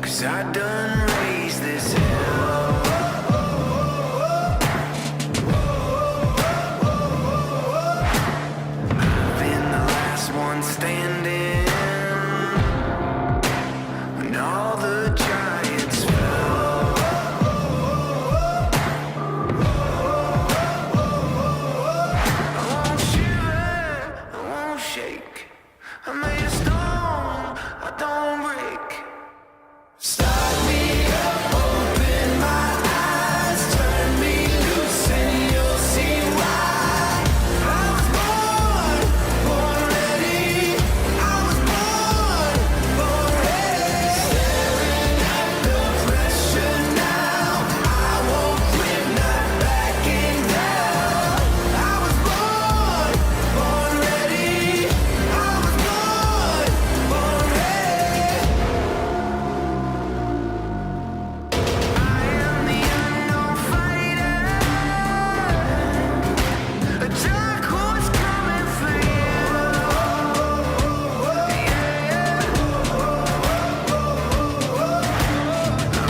'cause I done raised this hell. I've been the last one standing when all the giants fell. I won't shiver, I won't shake. I made a stone, I don't break. Start me up, open my eyes, turn me loose and you'll see why. I was born ready. I was born ready. Staring at the pressure now, I won't quit, not backing down. I was born ready. I was born ready. I am the unknown fighter, a dark horse coming for you.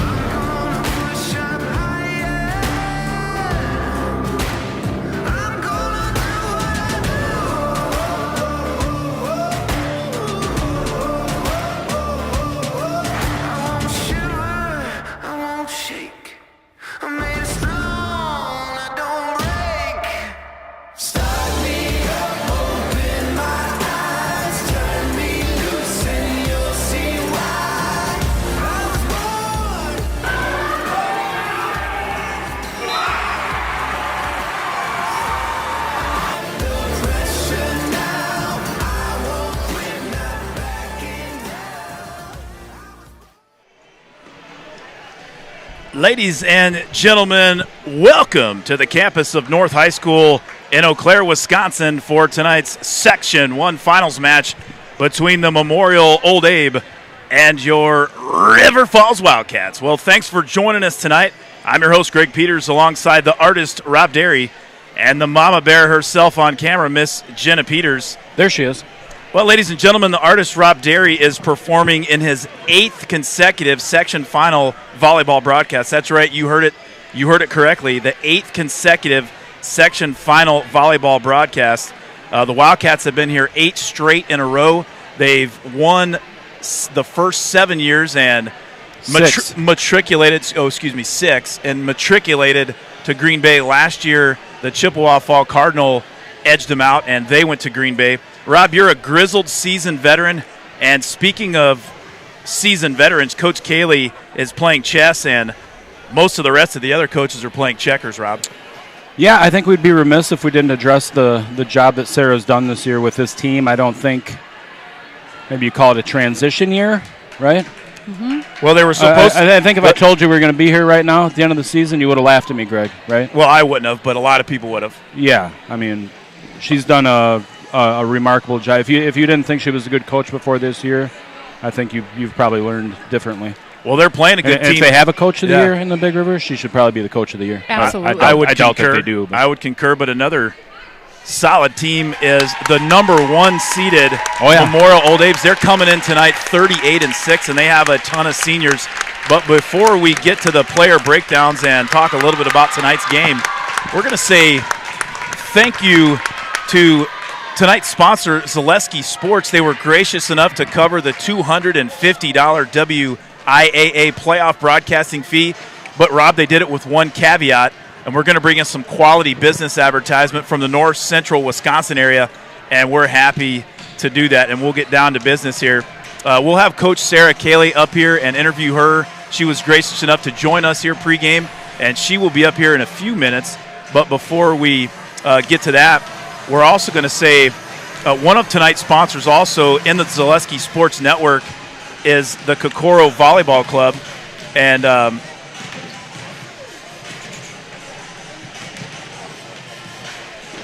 I'm gonna push up higher. I'm gonna do what I won't shiver, I won't shake. I'm made of stone, I don't break. Start me up, open my eyes, turn me loose and you'll see why. I was born. The pressure now, I won't quit, not backing down. Ladies and gentlemen, welcome to the campus of North High School in Eau Claire, Wisconsin for tonight's Section 1 finals match between the Memorial Old Abe and your River Falls Wildcats. Well, thanks for joining us tonight. I'm your host, Greg Peters, alongside the artist, Rob Derry, and the mama bear herself on camera, Miss Jenna Peters. There she is. Well, ladies and gentlemen, the artist Rob Derry is performing in his 8th consecutive section final volleyball broadcast. That's right, you heard it correctly. The 8th consecutive section final volleyball broadcast. The Wildcats have been here 8 straight in a row. They've won the first 7 years and Six. matriculated to Green Bay last year. The Chippewa Fall Cardinal edged them out, and they went to Green Bay. Rob, you're a grizzled seasoned veteran, and speaking of seasoned veterans, Coach Cayley is playing chess, and most of the rest of the other coaches are playing checkers, Rob. Yeah, I think we'd be remiss if we didn't address the job that Sarah's done this year with this team. I don't think, maybe you call it a transition year, right? Well, they were supposed to. I think if I told you we were going to be here right now at the end of the season, you would have laughed at me, Greg, right? Well, I wouldn't have, but a lot of people would have. Yeah, I mean, she's done a remarkable job. If you didn't think she was a good coach before this year, I think you've probably learned differently. Well, they're playing a good And team. if they have a coach of the Yeah. year in the Big River, she should probably be the coach of the year. Absolutely. I would I doubt concur. that they do. But I would concur, but another solid team is the number 1 seeded Memorial Old Abes. They're coming in tonight 38-6, and they have a ton of seniors. But before we get to the player breakdowns and talk a little bit about tonight's game, we're going to say thank you to tonight's sponsor, Zaleski Sports. They were gracious enough to cover the $250 WIAA playoff broadcasting fee. But, Rob, they did it with one caveat, and we're going to bring in some quality business advertisement from the north central Wisconsin area, and we're happy to do that, and we'll get down to business here. We'll have Coach Sarah Cayley up here and interview her. She was gracious enough to join us here pregame, and she will be up here in a few minutes. But before we get to that, we're also going to say one of tonight's sponsors also in the Zaleski Sports Network is the Kokoro Volleyball Club, and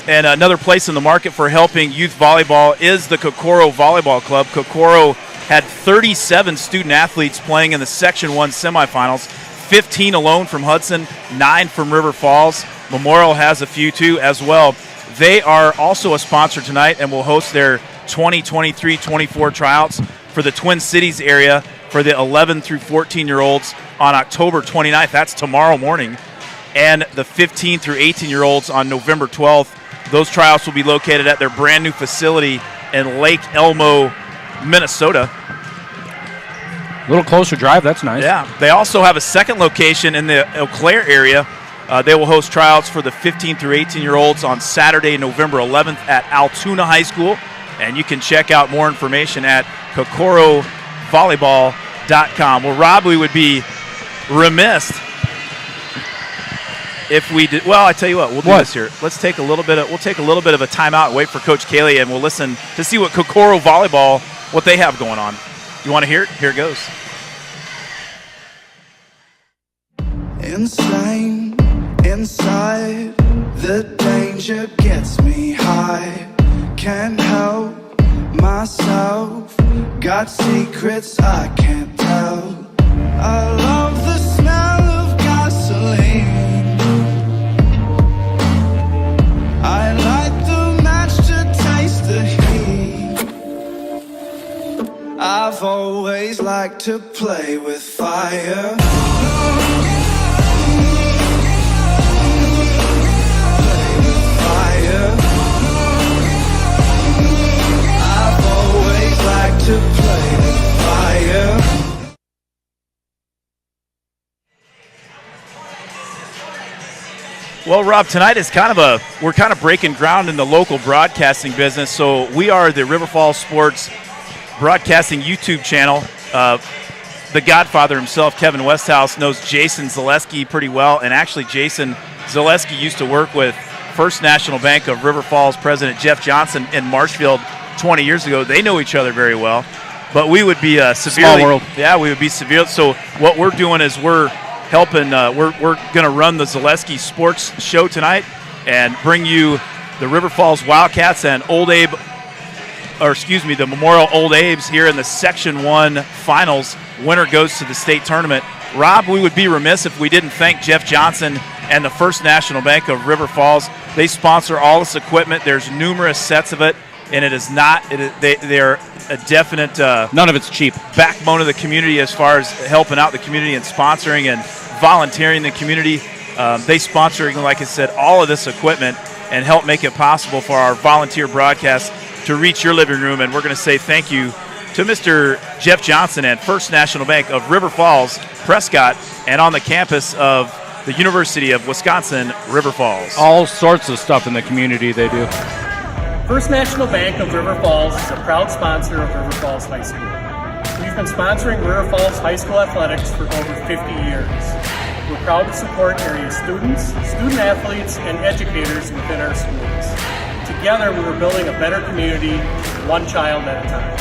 another place in the market for helping youth volleyball is the Kokoro Volleyball Club. Kokoro had 37 student athletes playing in the Section 1 semifinals, 15 alone from Hudson, 9 from River Falls. Memorial has a few too as well. They are also a sponsor tonight and will host their 2023-24 tryouts for the Twin Cities area for the 11 through 14-year-olds on October 29th. That's tomorrow morning. And the 15 through 18-year-olds on November 12th. Those tryouts will be located at their brand new facility in Lake Elmo, Minnesota. A little closer drive, that's nice. Yeah. They also have a second location in the Eau Claire area. They will host tryouts for the 15 through 18-year-olds on Saturday, November 11th at Altoona High School. And you can check out more information at kokorovolleyball.com. Well, Rob, we would be remiss if we did. Well, I tell you what, we'll do this here. Let's take a little bit of a timeout and wait for Coach Cayley, and we'll listen to see what Kokoro Volleyball, what they have going on. You want to hear it? Here it goes. Inside, the danger gets me high. Can't help myself. Got secrets I can't tell. I love the smell of gasoline. I light the match to taste the heat. I've always liked to play with fire. To play with fire. Well, Rob, tonight is we're kind of breaking ground in the local broadcasting business. So we are the River Falls Sports Broadcasting YouTube channel. The Godfather himself, Kevin Westhouse, knows Jason Zaleski pretty well. And actually, Jason Zaleski used to work with First National Bank of River Falls President Jeff Johnson in Marshfield 20 years ago. They know each other very well, but we would be severely. Small world. Yeah, we would be severe. So what we're doing is we're helping. We're going to run the Zaleski Sports Show tonight and bring you the River Falls Wildcats and the Memorial Old Abes here in the Section 1 finals. Winner goes to the state tournament. Rob, we would be remiss if we didn't thank Jeff Johnson and the First National Bank of River Falls. They sponsor all this equipment. There's numerous sets of it. And it is not. They're a definite. None of it's cheap. Backbone of the community as far as helping out the community and sponsoring and volunteering the community. They sponsor, like I said, all of this equipment and help make it possible for our volunteer broadcast to reach your living room. And we're going to say thank you to Mr. Jeff Johnson and First National Bank of River Falls, Prescott, and on the campus of the University of Wisconsin, River Falls. All sorts of stuff in the community they do. First National Bank of River Falls is a proud sponsor of River Falls High School. We've been sponsoring River Falls High School athletics for over 50 years. We're proud to support area students, student athletes, and educators within our schools. Together, we are building a better community, one child at a time.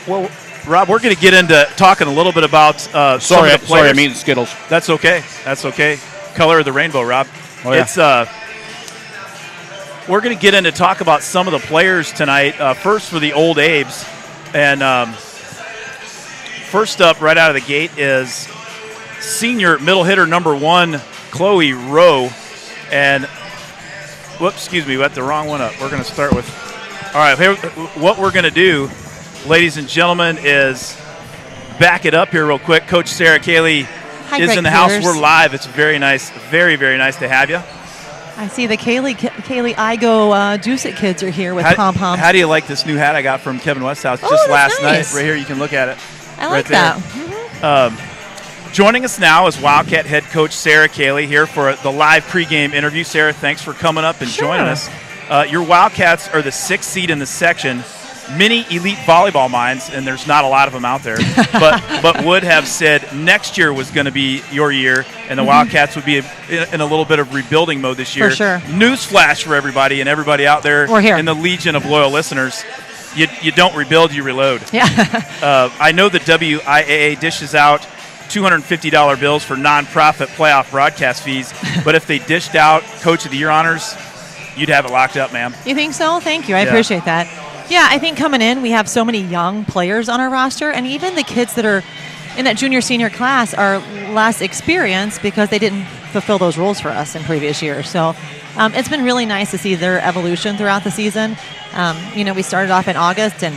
Well, Rob, we're going to get into talking a little bit about some of the players. Sorry, I mean Skittles. That's okay. That's okay. Color of the rainbow, Rob. Oh, yeah. It's we're going to get into talk about some of the players tonight. First for the Old Abes, and first up right out of the gate is senior middle hitter number 1, Chloe Rowe, and whoops, excuse me, we got the wrong one up. We're going to start with. All right, here, what we're going to do, ladies and gentlemen, is back it up here real quick. Coach Sarah Cayley is in the house. We're live. It's very nice, very, very nice to have you. I see the Cayley Igo Juice It kids are here with pom-poms. How do you like this new hat I got from Kevin Westhouse last night? Right here, you can look at it. I like that. Mm-hmm. Joining us now is Wildcat head coach Sarah Cayley here for the live pregame interview. Sarah, thanks for coming up and joining us. Your Wildcats are the 6th seed in the section. Many elite volleyball minds, and there's not a lot of them out there, but would have said next year was going to be your year, and the Wildcats would be in a little bit of rebuilding mode this year. For sure. Newsflash for everybody and everybody out there in the legion of loyal listeners. You don't rebuild, you reload. Yeah. I know the WIAA dishes out $250 bills for nonprofit playoff broadcast fees, but if they dished out Coach of the Year honors, you'd have it locked up, ma'am. You think so? Thank you. I appreciate that. Yeah, I think coming in, we have so many young players on our roster, and even the kids that are in that junior, senior class are less experienced because they didn't fulfill those roles for us in previous years. So it's been really nice to see their evolution throughout the season. We started off in August, and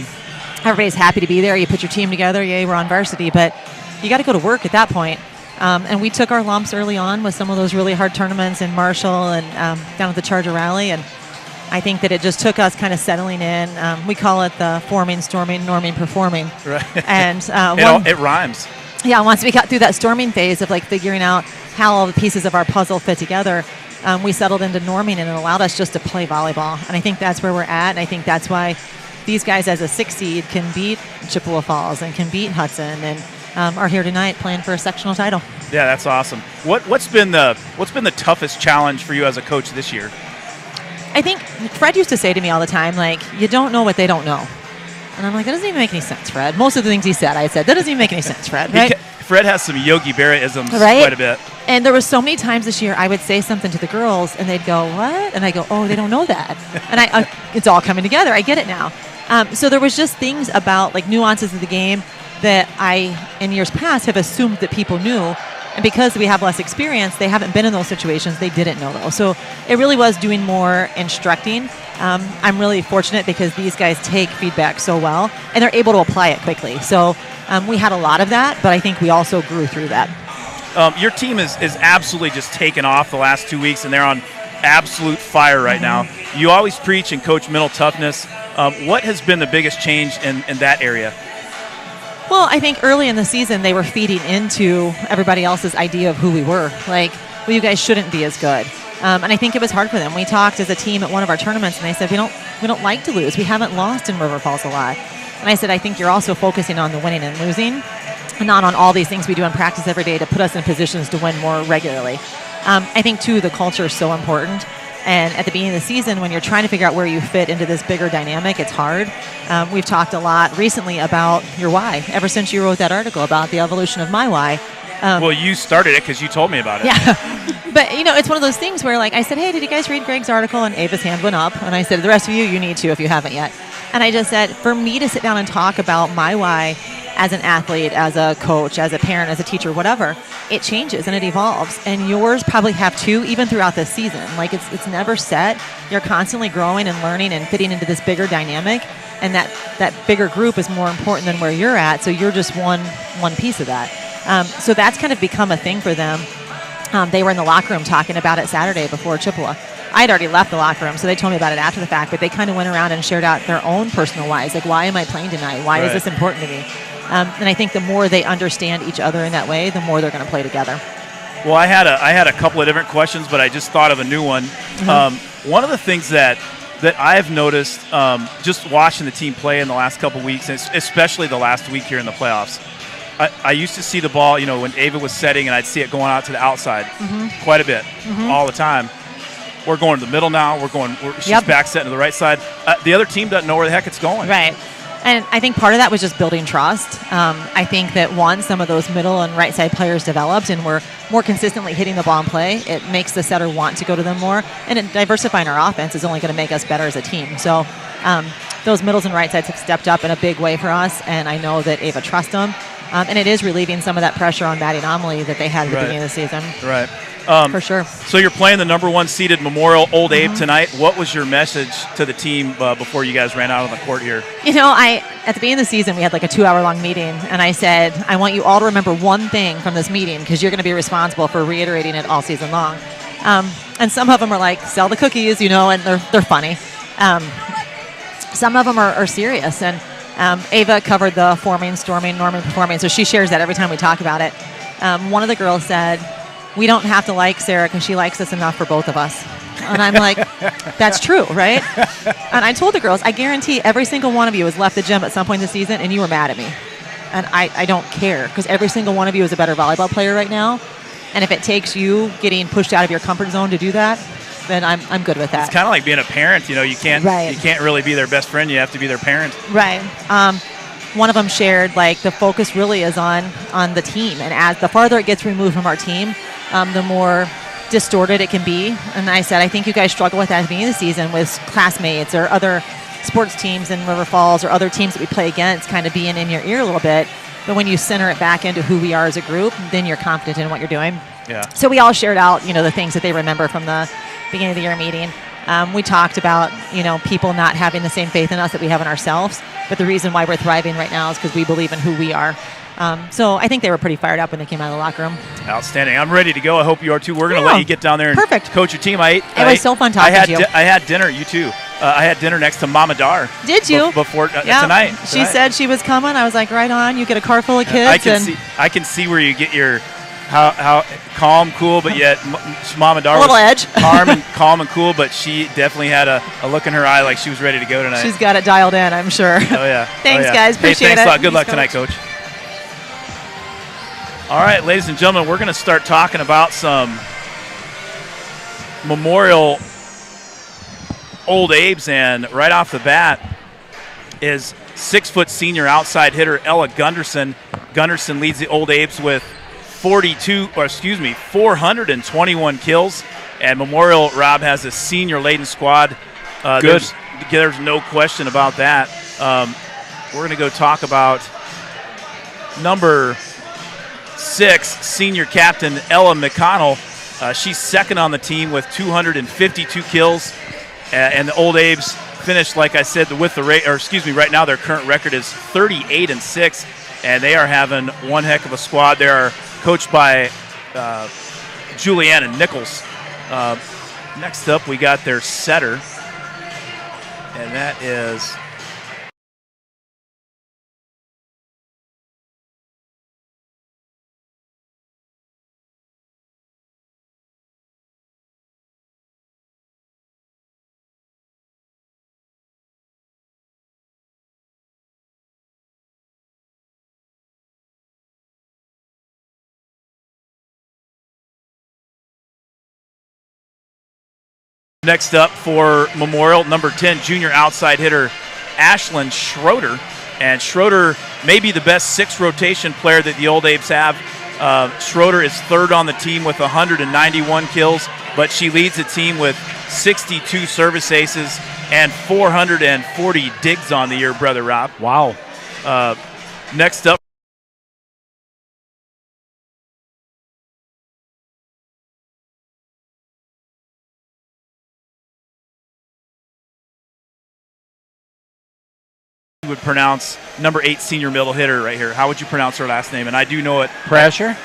everybody's happy to be there. You put your team together, yay, we're on varsity, but you got to go to work at that point. And we took our lumps early on with some of those really hard tournaments in Marshall and down at the Charger Rally, and I think that it just took us kind of settling in. We call it the forming, storming, norming, performing. Right. And it rhymes. Yeah, once we got through that storming phase of like figuring out how all the pieces of our puzzle fit together, we settled into norming, and it allowed us just to play volleyball. And I think that's where we're at, and I think that's why these guys as a 6 seed can beat Chippewa Falls and can beat Hudson and are here tonight playing for a sectional title. Yeah, that's awesome. What's been the toughest challenge for you as a coach this year? I think Fred used to say to me all the time, like, you don't know what they don't know. And I'm like, that doesn't even make any sense, Fred. Most of the things he said, I said, that doesn't even make any sense, Fred. Right? Fred has some Yogi Berra-isms right? quite a bit. And there was so many times this year I would say something to the girls, and they'd go, what? And I go, oh, they don't know that. And it's all coming together. I get it now. So there was just things about, like, nuances of the game that I, in years past, have assumed that people knew. And because we have less experience, they haven't been in those situations. They didn't know those. So it really was doing more instructing. I'm really fortunate because these guys take feedback so well, and they're able to apply it quickly. So we had a lot of that, but I think we also grew through that. Your team is absolutely just taken off the last 2 weeks, and they're on absolute fire right now. You always preach and coach mental toughness. What has been the biggest change in that area? Well, I think early in the season they were feeding into everybody else's idea of who we were. Like, well, you guys shouldn't be as good. And I think it was hard for them. We talked as a team at one of our tournaments, and they said, we don't like to lose. We haven't lost in River Falls a lot. And I said, I think you're also focusing on the winning and losing, and not on all these things we do in practice every day to put us in positions to win more regularly. I think, too, the culture is so important. And at the beginning of the season, when you're trying to figure out where you fit into this bigger dynamic, it's hard. We've talked a lot recently about your why, ever since you wrote that article about the evolution of my why. Well, you started it because you told me about it. Yeah. But, it's one of those things where, like, I said, hey, did you guys read Greg's article? And Ava's hand went up. And I said, the rest of you need to if you haven't yet. And I just said, for me to sit down and talk about my why as an athlete, as a coach, as a parent, as a teacher, whatever, it changes and it evolves. And yours probably have too, even throughout this season. Like, it's never set. You're constantly growing and learning and fitting into this bigger dynamic. And that bigger group is more important than where you're at. So you're just one piece of that. So that's kind of become a thing for them. They were in the locker room talking about it Saturday before Chippewa. I had already left the locker room, so they told me about it after the fact, but they kind of went around and shared out their own personal whys. Like, why am I playing tonight? Why is this important to me? And I think the more they understand each other in that way, the more they're going to play together. Well, I had a couple of different questions, but I just thought of a new one. One of the things that I've noticed just watching the team play in the last couple of weeks, especially the last week here in the playoffs, I used to see the ball, when Ava was setting, and I'd see it going out to the outside quite a bit, all the time. We're going to the middle now. She's back setting to the right side. The other team doesn't know where the heck it's going. Right. And I think part of that was just building trust. I think that, some of those middle and right side players developed and were more consistently hitting the ball in play. It makes the setter want to go to them more. And diversifying our offense is only going to make us better as a team. So those middles and right sides have stepped up in a big way for us, and I know that Ava trusts them. And it is relieving some of that pressure on Maddie Anomaly that they had at the beginning of the season. Right. For sure. So you're playing the number 1 seeded Memorial Old Abe tonight. What was your message to the team before you guys ran out on the court here? At the beginning of the season, we had like a 2-hour-long meeting, and I said, I want you all to remember one thing from this meeting because you're going to be responsible for reiterating it all season long. And some of them are like, sell the cookies, and they're funny. Some of them are serious, and Ava covered the forming, storming, norming, performing, so she shares that every time we talk about it. One of the girls said, we don't have to like Sarah because she likes us enough for both of us. And I'm like, that's true, right? And I told the girls, I guarantee every single one of you has left the gym at some point this season and you were mad at me. And I don't care because every single one of you is a better volleyball player right now. And if it takes you getting pushed out of your comfort zone to do that, then I'm good with that. It's kind of like being a parent. You can't really be their best friend. You have to be their parent. Right. One of them shared, like, the focus really is on the team. And as the farther it gets removed from our team, the more distorted it can be. And I said, I think you guys struggle with that at the beginning of the season with classmates or other sports teams in River Falls or other teams that we play against kind of being in your ear a little bit. But when you center it back into who we are as a group, then you're confident in what you're doing. Yeah. So we all shared out, the things that they remember from the beginning of the year meeting. We talked about, people not having the same faith in us that we have in ourselves. But the reason why we're thriving right now is because we believe in who we are. So I think they were pretty fired up when they came out of the locker room. Outstanding. I'm ready to go. I hope you are too. We're going to let you get down there and coach your team. It was so fun talking to you. I had dinner. You too. I had dinner next to Mama Dar. Did you? Before tonight. She said she was coming. I was like, right on. You get a car full of kids. I can see where you get your how calm, cool, but yet Mama Dar a little edge. calm and cool, but she definitely had a look in her eye like she was ready to go tonight. She's got it dialed in, I'm sure. Oh yeah. Thanks, guys. Appreciate thanks it. A lot. Good luck tonight, Coach. All right, ladies and gentlemen, we're going to start talking about some Memorial Old Abes, and right off the bat is 6-foot senior outside hitter Ella Gunderson. Gunderson leads the Old Abes with 421 kills, and Memorial, Rob, has a senior-laden squad. There's no question about that. We're going to go talk about number 6, senior captain Ella McConnell. She's second on the team with 252 kills, and the Old Abes finished, like I said, right now their current record is 38-6, and they are having one heck of a squad. They are coached by Juliana Nichols. Next up, we got their setter, and that is next up for Memorial, number 10, junior outside hitter Ashlyn Schroeder. And Schroeder may be the best 6 rotation player that the Old Abes have. Schroeder is third on the team with 191 kills, but she leads the team with 62 service aces and 440 digs on the year, Brother Rob. Wow. Next up, would pronounce number 8 senior middle hitter right here. How would you pronounce her last name? And I do know it. Prasher.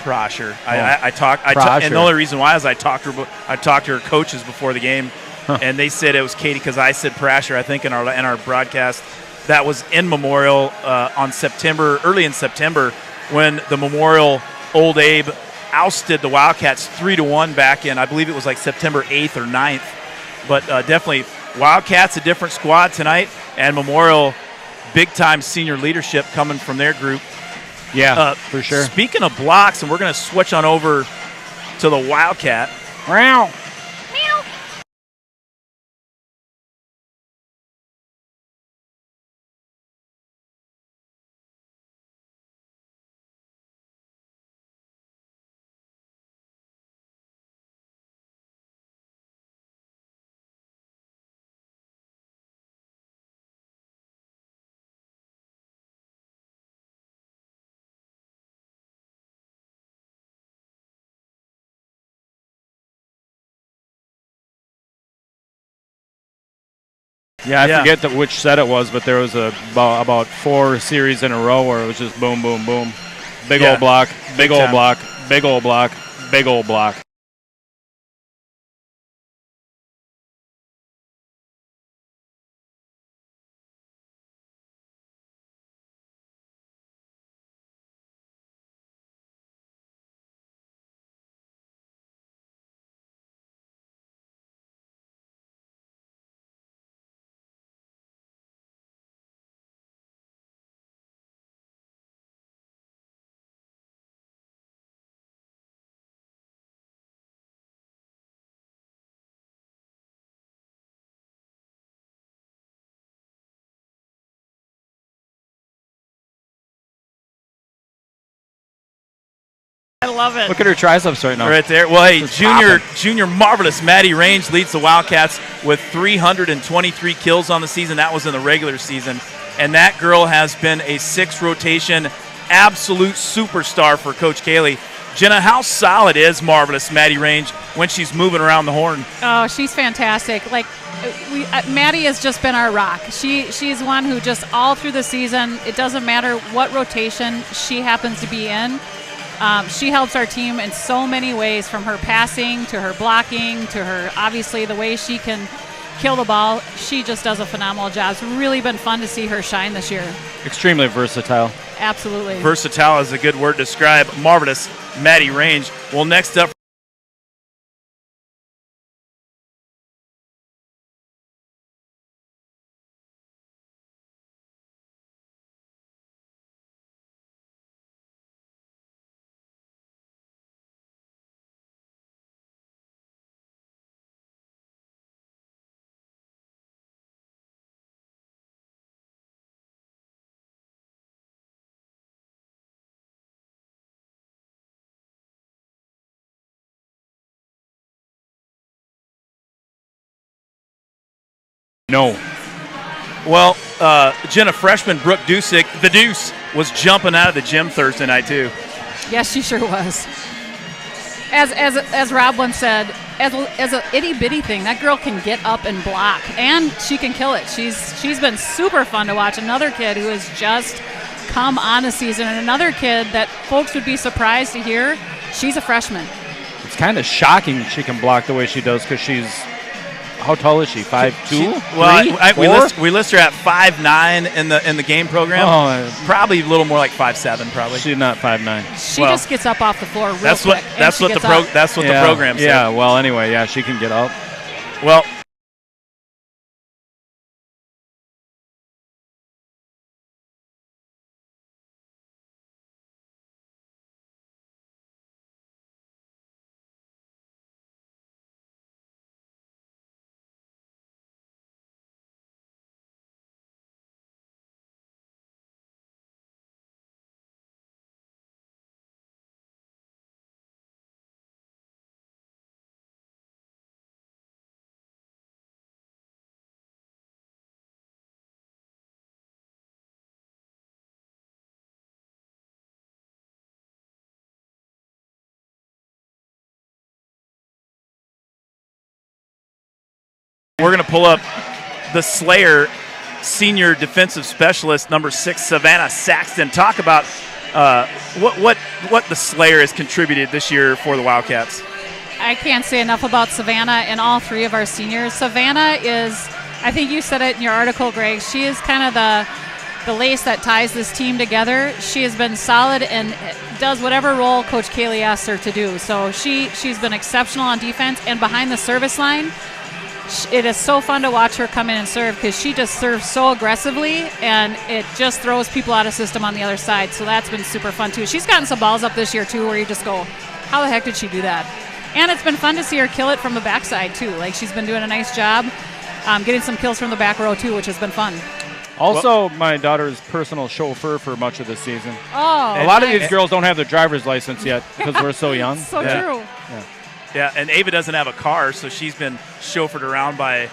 I talked, and the only reason why is I talked to her coaches before the game, and they said it was Katie because I said Prasher. I think in our broadcast that was in Memorial early in September, when the Memorial Old Abe ousted the Wildcats 3-1 back in, I believe it was like September 8th or 9th. But definitely Wildcats a different squad tonight, and Memorial big-time senior leadership coming from their group. Yeah, for sure. Speaking of blocks, and we're going to switch on over to the Wildcat. Meow. Yeah, I forget which set it was, but there was about 4 series in a row where it was just boom, boom, boom. Big old block, big old block, big old block, big old block. I love it. Look at her triceps right now. Right there. Well, hey, junior marvelous Maddie Range leads the Wildcats with 323 kills on the season. That was in the regular season. And that girl has been a 6 rotation absolute superstar for Coach Cayley. Jenna, how solid is Marvelous Maddie Range when she's moving around the horn? Oh, she's fantastic. Like, Maddie has just been our rock. She's one who just all through the season, it doesn't matter what rotation she happens to be in. She helps our team in so many ways, from her passing to her blocking to her, obviously, the way she can kill the ball. She just does a phenomenal job. It's really been fun to see her shine this year. Extremely versatile. Absolutely. Versatile is a good word to describe Marvelous Maddie Range. Well, next up, No. well, Jenna, freshman Brooke Dusick, the Deuce, was jumping out of the gym Thursday night too. Yes, she sure was. As Rob once said, as a itty bitty thing, that girl can get up and block, and she can kill it. She's been super fun to watch. Another kid who has just come on a season, and another kid that folks would be surprised to hear. She's a freshman. It's kind of shocking she can block the way she does, because she's, how tall is she? 5'2"? Well, we list her at 5'9" in the game program. Oh, Probably a little more like 5'7", probably. she's not 5'9". She just gets up off the floor real That's quick. what the program said. Yeah, well, anyway, yeah, she can get up. Well, we're going to pull up the Slayer senior defensive specialist, number 6, Savannah Saxton. Talk about what the Slayer has contributed this year for the Wildcats. I can't say enough about Savannah and all three of our seniors. Savannah is, I think you said it in your article, Greg, she is kind of the lace that ties this team together. She has been solid and does whatever role Coach Kaylee asks her to do. So she's been exceptional on defense, and behind the service line, it is so fun to watch her come in and serve, because she just serves so aggressively, and it just throws people out of system on the other side. So that's been super fun too. She's gotten some balls up this year too, where you just go, how the heck did she do that? And it's been fun to see her kill it from the backside too. Like, she's been doing a nice job getting some kills from the back row too, which has been fun. Also, my daughter's personal chauffeur for much of the season. Oh, a lot of these girls don't have their driver's license yet because we're so young. So Yeah. true. Yeah, and Ava doesn't have a car, so she's been chauffeured around by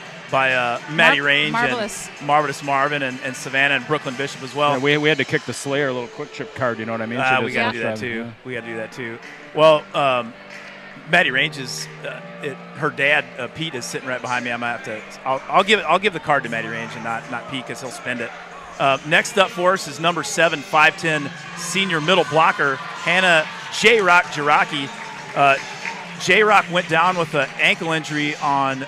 Maddie Range Marvelous. and Marvelous Marvin and Savannah and Brooklyn Bishop as well. Yeah, we had to kick the Slayer a little quick trip card, you know what I mean? She We does got to do that drive, too. yeah. We got to do that too. Well, Maddie Range is her dad Pete is sitting right behind me. I might have to. I'll give the card to Maddie Range and not Pete, because he'll spend it. Next up for us is number 7, 5'10" senior middle blocker Hannah J-Rock Jiraki. J-Rock went down with an ankle injury on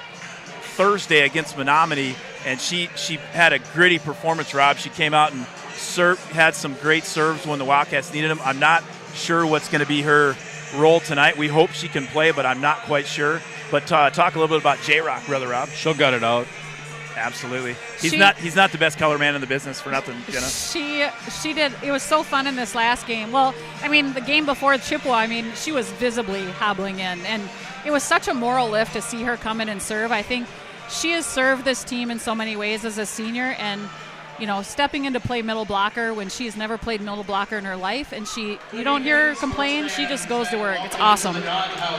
Thursday against Menominee, and she had a gritty performance, Rob. She came out and had some great serves when the Wildcats needed them. I'm not sure what's going to be her role tonight. We hope she can play, but I'm not quite sure. But talk a little bit about J-Rock, Brother Rob. She'll gut it out. Absolutely. He's not the best color man in the business for nothing, Jenna. She did. It was so fun in this last game. Well, I mean, the game before Chippewa, I mean, she was visibly hobbling in, and it was such a moral lift to see her come in and serve. I think she has served this team in so many ways as a senior, and stepping in to play middle blocker when she's never played middle blocker in her life, and you don't hear her complain. She just goes to work. It's awesome.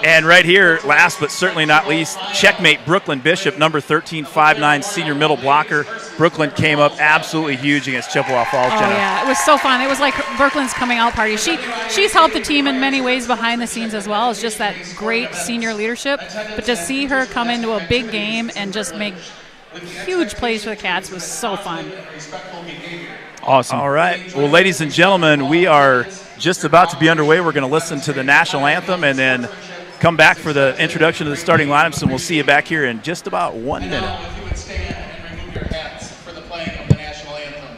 And right here, last but certainly not least, checkmate Brooklyn Bishop, number 13, 5'9", senior middle blocker. Brooklyn came up absolutely huge against Chippewa Falls. Oh, Jenna. yeah, it was so fun. It was like Brooklyn's coming out party. She's helped the team in many ways behind the scenes as well. It's just that great senior leadership. But to see her come into a big game and just make huge plays for the Cats was so fun. Awesome. All right. Well, ladies and gentlemen, we are just about to be underway. We're going to listen to the national anthem and then come back for the introduction to the starting lineups, and we'll see you back here in just about 1 minute. If you would stand and remove your hats for the playing of the national anthem.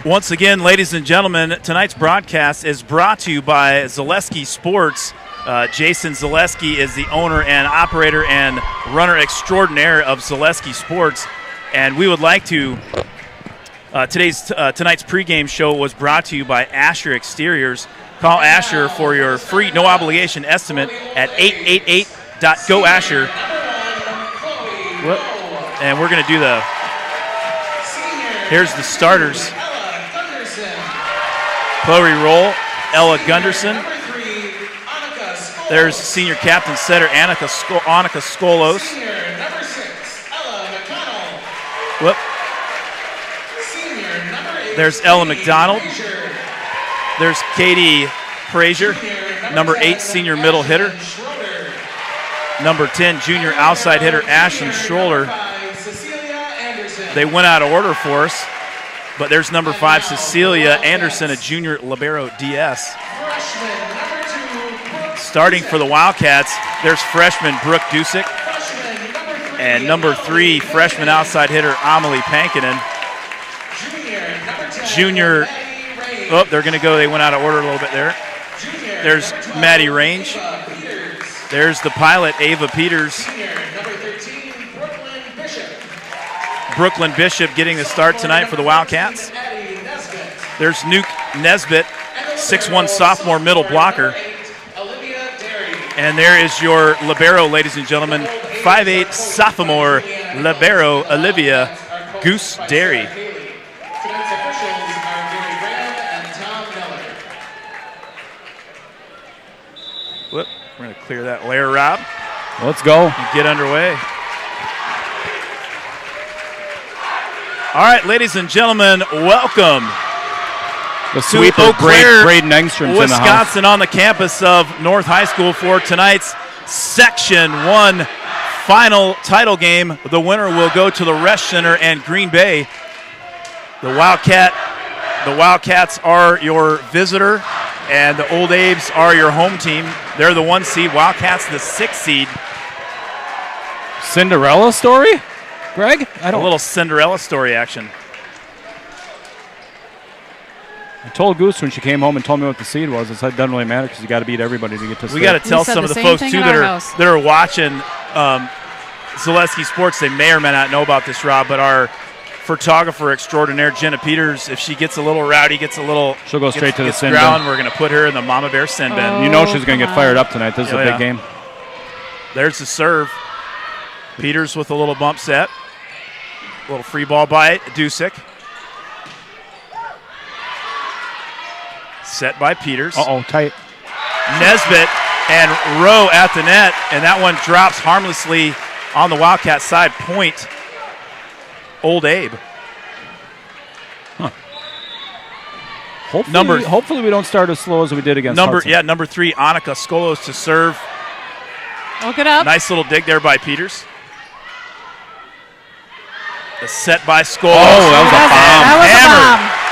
Once again, ladies and gentlemen, tonight's broadcast is brought to you by Zaleski Sports. Jason Zaleski is the owner and operator and runner extraordinaire of Zaleski Sports. And we would like to, tonight's pregame show was brought to you by Asher Exteriors. Call Asher for your free, no obligation estimate at 888.GO-ASHER. And we're going to do here's the starters. Chloe Roll, Ella Gunderson. There's senior captain setter Annika Skolos. There's Ella McDonald. There's Katie Frazier, number 8 senior middle hitter. Number 10 junior outside hitter Ashlyn Schroller. They went out of order for us. But there's number 5, Cecilia Anderson, a junior libero DS. Starting for the Wildcats, there's freshman Brooke Dusick. And number 3, freshman outside hitter Amelie Pankinen. Junior, they're going to go, they went out of order a little bit there. There's Maddie Range. There's the pilot, Ava Peters. Brooklyn Bishop getting the start tonight for the Wildcats. There's Nuke Nesbitt, 6'1" sophomore middle blocker. And there is your libero, ladies and gentlemen, 5'8" sophomore libero Olivia Goose Derry. We're going to clear that layer, Rob. Let's go. And get underway. All right, ladies and gentlemen, welcome the to sweeper, Eau Claire, Braden Engstrom's in the house. Wisconsin, on the campus of North High School for tonight's Section 1 final title game. The winner will go to the Resch Center and Green Bay. The Wildcats are your visitor, and the Old Abe's are your home team. They're the 1 seed. Wildcats the 6 seed. Cinderella story? Greg? A little Cinderella story action. I told Goose when she came home and told me what the seed was. It doesn't really matter because you got to beat everybody to get to. We got to tell some of the folks too that are watching Zaleski Sports. They may or may not know about this, Rob, but our photographer extraordinaire, Jenna Peters. If she gets a little rowdy, she'll go straight to the sin ground, bin. we're going to put her in the Mama Bear sin bin. You know she's going to get fired up tonight. This is a big game. There's the serve. Peters with a little bump set. A little free ball by Dusick. Set by Peters. Tight. Nesbitt and Rowe at the net, and that one drops harmlessly on the Wildcat side. Point, Old Abe. Hopefully we don't start as slow as we did against Hudson. Number 3, Annika Skolos to serve. Look it up. Nice little dig there by Peters. The set by Skolos. That was a bomb. That was Hammered. a bomb.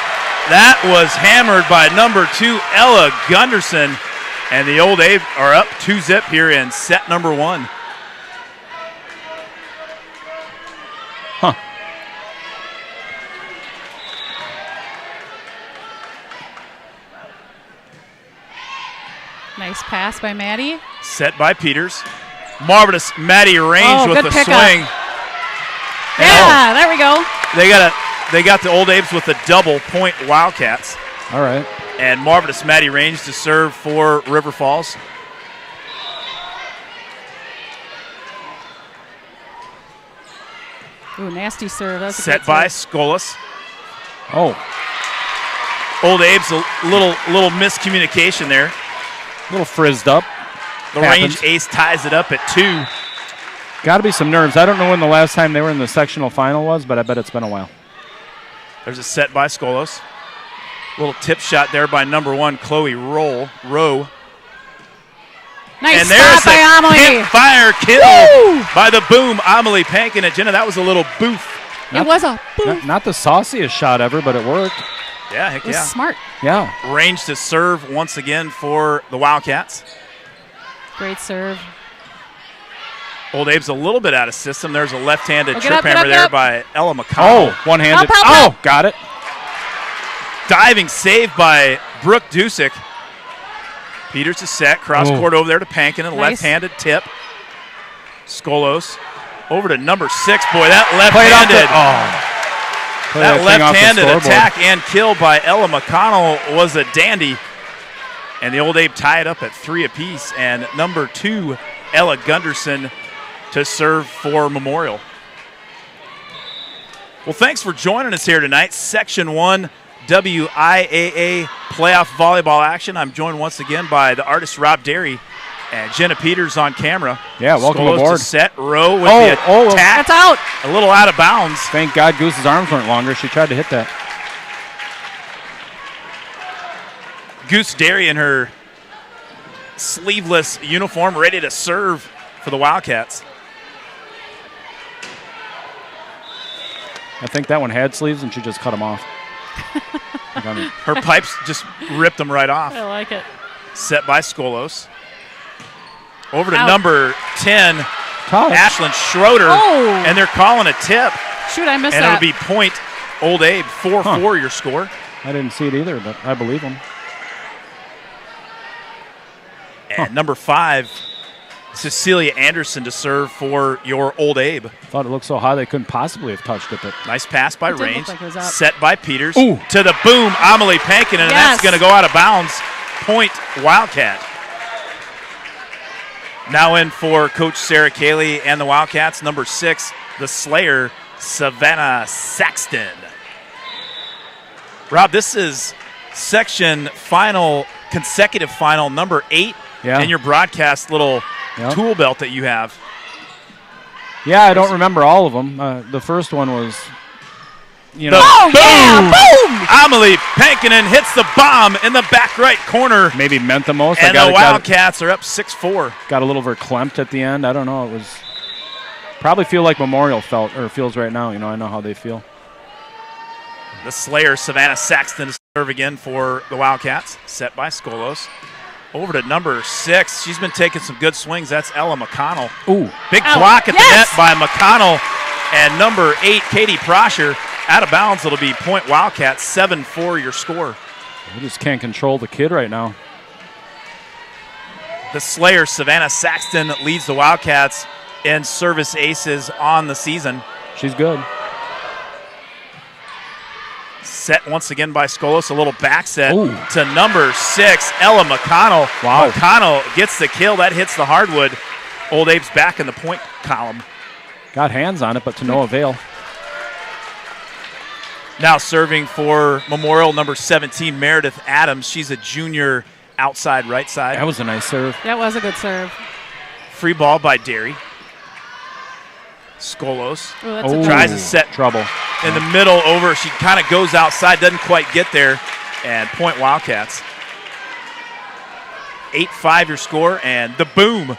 That was hammered by number 2, Ella Gunderson. And the Old Abe are up 2-zip here in set number 1. Nice pass by Maddie. Set by Peters. Marvelous Maddie range with good the pickup. swing. Yeah, there we go. They got the Old Abes with the double point Wildcats. All right. And marvelous Maddie range to serve for River Falls. Ooh, nasty serve. That's a Set good by serve. Skolas. Oh, Old Abe's a little miscommunication there. a little frizzed up. The range ace ties it up at 2. Got to be some nerves. I don't know when the last time they were in the sectional final was, but I bet it's been a while. There's a set by Skolos. Little tip shot there by number 1, Chloe Rowe. Nice And there's stop by the Amelie. hip fire kill by the boom. Amelie Pankin and Jenna. That was a little boof. It was a boom. Not the sauciest shot ever, but it worked. Yeah, heck It was yeah. smart. Yeah. Range to serve once again for the Wildcats. Great serve. Old Abe's a little bit out of system. There's a left-handed Get trip up, get hammer up, get there up. by Ella McConnell. One-handed. Help. Got it. Diving save by Brooke Dusick. Peters is set. Cross court over there to Pankin. And a Nice. left-handed tip. Skolos over to number 6. Boy, that left-handed. That left-handed attack and kill by Ella McConnell was a dandy. And the Old Abe tie it up at 3 apiece. And number 2, Ella Gunderson to serve for Memorial. Well, thanks for joining us here tonight. Section 1 WIAA playoff volleyball action. I'm joined once again by the artist Rob Derry and Jenna Peters on camera. Yeah, welcome Skolos aboard. to set. Rowe with the attack. That's out. A little out of bounds. Thank God Goose's arms weren't longer. She tried to hit that. Goose Derry in her sleeveless uniform, ready to serve for the Wildcats. I think that one had sleeves and she just cut them off. Her pipes just ripped them right off. I like it. Set by Skolos. Over to Out. number 10, Ashlyn Schroeder. Oh. And they're calling a tip. Shoot, I missed And that. it'll be point Old Abe, 4-4 your score. I didn't see it either, but I believe him. And number 5, Cecilia Anderson to serve for your Old Abe. Thought it looked so high they couldn't possibly have touched it, but Nice pass by It did look Range. like it was up. Set by Peters. Ooh. To the boom, Amelie Pankin, and that's Yes. going to go out of bounds. Point Wildcat. Now in for Coach Sarah Cayley and the Wildcats, number 6, the Slayer, Savannah Saxton. Rob, this is section final, consecutive final, number 8 in your broadcast little tool belt that you have. yeah, I don't remember all of them. The first one was, you know, Boom! Amelie Pankinen hits the bomb in the back right corner. maybe meant the most. And the Wildcats are up 6-4. Got a little verklempt at the end. I don't know. It was probably feel like Memorial feels right now. You know, I know how they feel. The Slayer, Savannah Saxton, to serve again for the Wildcats. Set by Skolos. Over to number 6. She's been taking some good swings. That's Ella McConnell. Ooh. Big Out. block at Yes. the net by McConnell. And number 8, Katie Prosher. Out of bounds, it'll be point Wildcats, 7-4 your score. We just can't control the kid right now. The Slayer, Savannah Saxton, leads the Wildcats in service aces on the season. She's good. Set once again by Skolos. A little back set Ooh. to number 6, Ella McConnell. Wow. McConnell gets the kill. That hits the hardwood. Old Abe's back in the point column. Got hands on it, but to no avail. Now serving for Memorial, number 17, Meredith Adams. She's a junior outside right side. That was a nice serve. That was a good serve. Free ball by Derry. Skolos Ooh, that's a Oh. good tries to set Trouble. in the middle over. She kind of goes outside, doesn't quite get there. And point Wildcats. 8-5 your score, and the boom.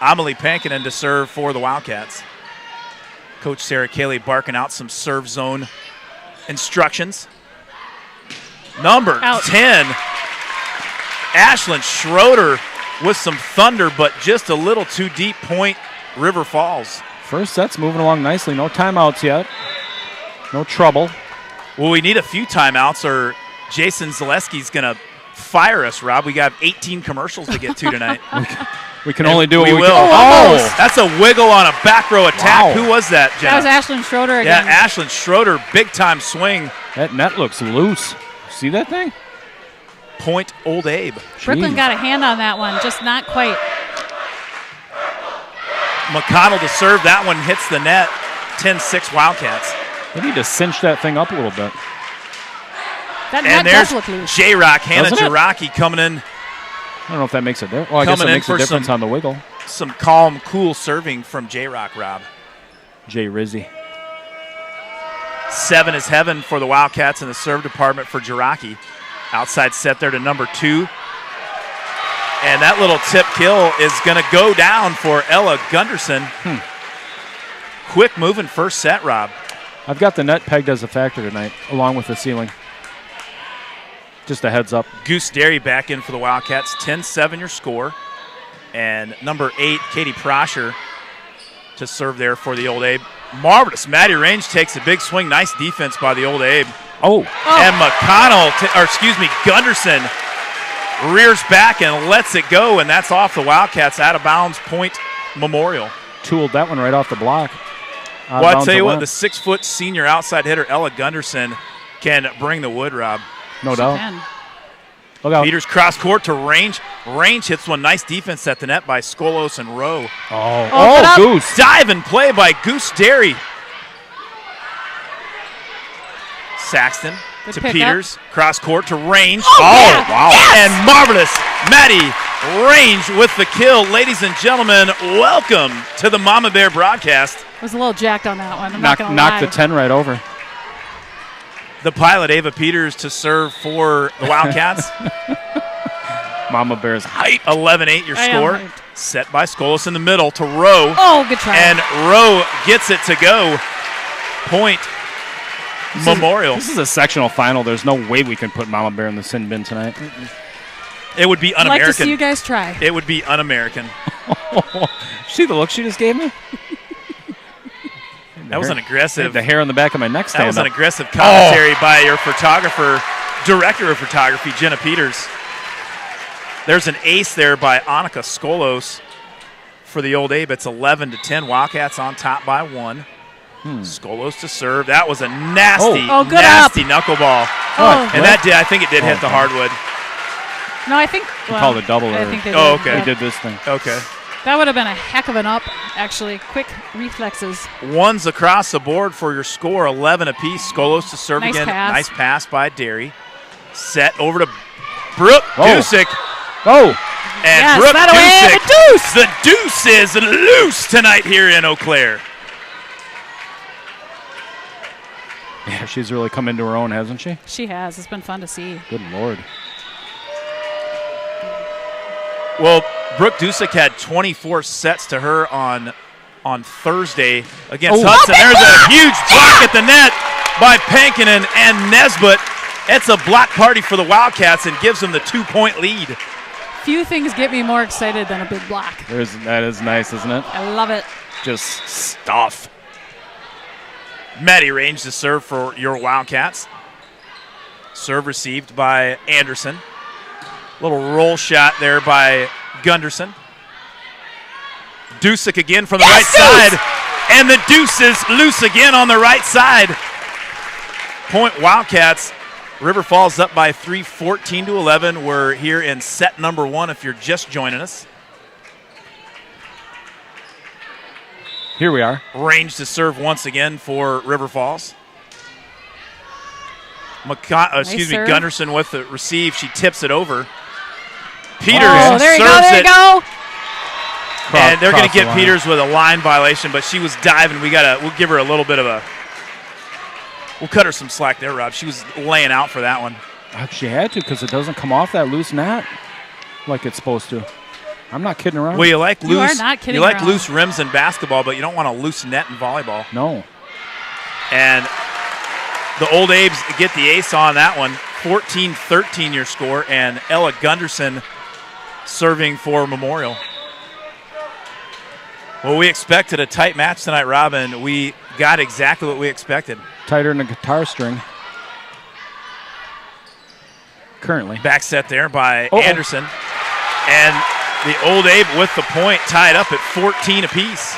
Amelie Pankinen to serve for the Wildcats. Coach Sarah Cayley barking out some serve zone instructions. Number Out. 10, Ashlyn Schroeder with some thunder, but just a little too deep. Point River Falls. First set's moving along nicely. No timeouts yet. No trouble. Well, we need a few timeouts or Jason Zaleski's going to fire us, Rob. We got 18 commercials to get to tonight. We can only do what we we will. can. Oh, that's a wiggle on a back row attack. Wow. Who was that, Jenna? That was Ashlyn Schroeder again. Yeah, Ashlyn Schroeder, big-time swing. That net looks loose. See that thing? Point Old Abe. Brooklyn Jeez. got a hand on that one, just not quite. McConnell to serve. That one hits the net. 10-6 Wildcats. They need to cinch that thing up a little bit. That And net there's does look loose. J-Rock, Hannah Doesn't it? Jiraki coming in. I don't know if that makes a difference. Well, I guess Coming it in makes a for difference some- on the wiggle. Some calm, cool serving from J-Rock, Rob. Jay Rizzi. 7 is heaven for the Wildcats in the serve department for Jiraki. Outside set there to number 2. And that little tip kill is going to go down for Ella Gunderson. Quick moving first set, Rob. I've got the net pegged as a factor tonight, along with the ceiling. Just a heads up. Goose Derry back in for the Wildcats. 10-7 your score. And number 8, Katie Prosher, to serve there for the Old Abe. Marvelous. Maddie Range takes a big swing. Nice defense by the Old Abe. Oh, And McConnell, Gunderson rears back and lets it go, and that's off the Wildcats. Out of bounds, point Memorial. tooled that one right off the block. Well, I'll tell you what, the 6-foot senior outside hitter, Ella Gunderson, can bring the wood, Rob. No doubt. Man. Look out. Peters cross court to Range. Range hits one. Nice defense at the net by Skolos and Rowe. Open up. Goose. Dive and play by Goose Derry. Saxton Good to pickup. Peters. Cross court to Range. yeah. Wow. And marvelous. Maddie Range with the kill. Ladies and gentlemen, welcome to the Mama Bear broadcast. I was a little jacked on that one. I'm not going to Knock lie. the 10 right over. The pilot, Ava Peters, to serve for the Wildcats. Mama Bear's hype. 11-8 your I am score. hyped. Set by Skolos in the middle to Rowe. Oh, good try. And Rowe gets it to go. Point Memorial. This is a sectional final. There's no way we can put Mama Bear in the sin bin tonight. It would be I'd like to see you un-American. guys try. It would be un-American. See the look she just gave me? That was an aggressive. The hair on the back of my neck That stand was an up. aggressive commentary by your photographer, director of photography, Jenna Peters. There's an ace there by Annika Skolos for the Old Abe. It's 11-10. Wildcats on top by 1. Skolos to serve. That was a nasty, Oh, good nasty knuckleball. Oh, And that did, I think it did hit the hardwood. no, I think. Well, called a double I there. think they Oh, did, okay. yeah. He did this thing. Okay. That would have been a heck of an up, actually. Quick reflexes. Ones across the board for your score, 11 apiece. Skolos to serve Nice again. pass. Nice pass by Derry. Set over to Brooke Oh. Dusick. Oh, And Yes, Brooke that away, Dusick. The deuce is loose tonight here in Eau Claire. yeah, she's really come into her own, hasn't she? She has. It's been fun to see. Good Lord. Well, Brooke Dusick had 24 sets to her on Thursday against Oh. Hudson. There's a huge block at the net by Pankinen and Nesbitt. It's a block party for the Wildcats and gives them the 2-point lead. Few things get me more excited than a big block. That is nice, isn't it? I love it. Just stuff. Maddie Range to serve for your Wildcats. Serve received by Anderson. Little roll shot there by Gunderson. Dusick again from the right side. And the deuce is loose again on the right side. Point Wildcats. River Falls up by 3, 14-11. We're here in set number 1 if you're just joining us. Here we are. Range to serve once again for River Falls. Gunderson with the receive. She tips it over. Peters serves it. And they're going to get Peters with a line violation, but she was diving. We'll give her a little bit of we'll cut her some slack there, Rob. She was laying out for that one. She had to because it doesn't come off that loose net like it's supposed to. I'm not kidding around. Well, you like around. loose rims in basketball, but you don't want a loose net in volleyball. No. And the Old Abes get the ace on that one. 14-13 your score, and Ella Gunderson serving for Memorial. Well, we expected a tight match tonight, Robin. We got exactly what we expected. Tighter than a guitar string. Currently. Back set there by Anderson. And the Old Abe with the point, tied up at 14 apiece.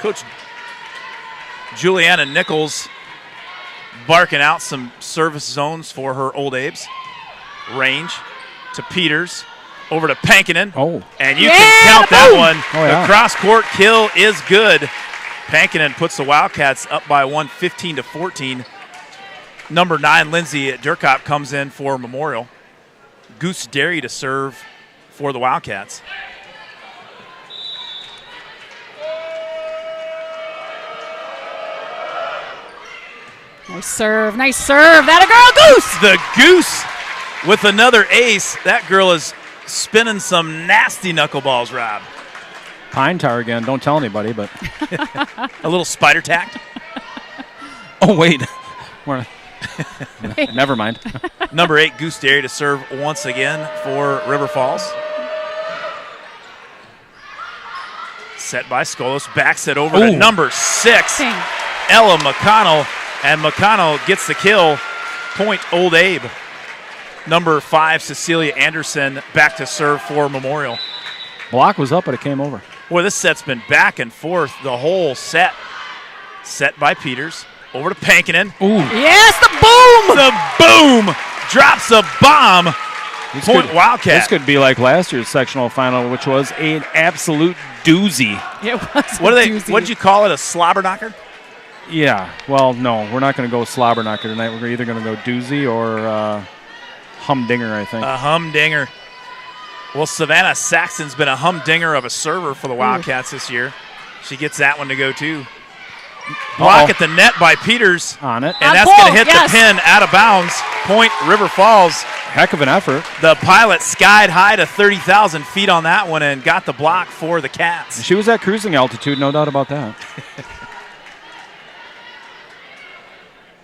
Coach Juliana Nichols barking out some service zones for her Old Abes. Range to Peters. Over to Pankinen. And you can count that one. The cross-court kill is good. Pankinen puts the Wildcats up by 1, 15-14. Number 9, Lindsay Durkop comes in for Memorial. Goose Derry to serve for the Wildcats. Nice serve. That a girl, Goose! The Goose with another ace. That girl is spinning some nasty knuckleballs, Rob. Pine tar again. Don't tell anybody, but. A little spider tact. Oh, wait. Never mind. Number 8, Goose Derry to serve once again for River Falls. Set by Skolos. Backs it over to number 6, Ella McConnell. And McConnell gets the kill. Point Old Abe. Number 5, Cecilia Anderson, back to serve for Memorial. Block was up, but it came over. Boy, this set's been back and forth the whole set. Set by Peters. Over to Pankinen. Yes, the boom! The boom! Drops a bomb. Point Wildcat. This could be like last year's sectional final, which was an absolute doozy. It was What did you call it, a slobber knocker? Yeah. Well, no, we're not going to go slobber knocker tonight. We're either going to go doozy or humdinger, I think. A humdinger. Well, Savannah Saxon's been a humdinger of a server for the Wildcats this year. She gets that one to go, too. Block at the net by Peters. On it. And that's going to hit the pin out of bounds. Point River Falls. Heck of an effort. The pilot skied high to 30,000 feet on that one and got the block for the Cats. She was at cruising altitude, no doubt about that.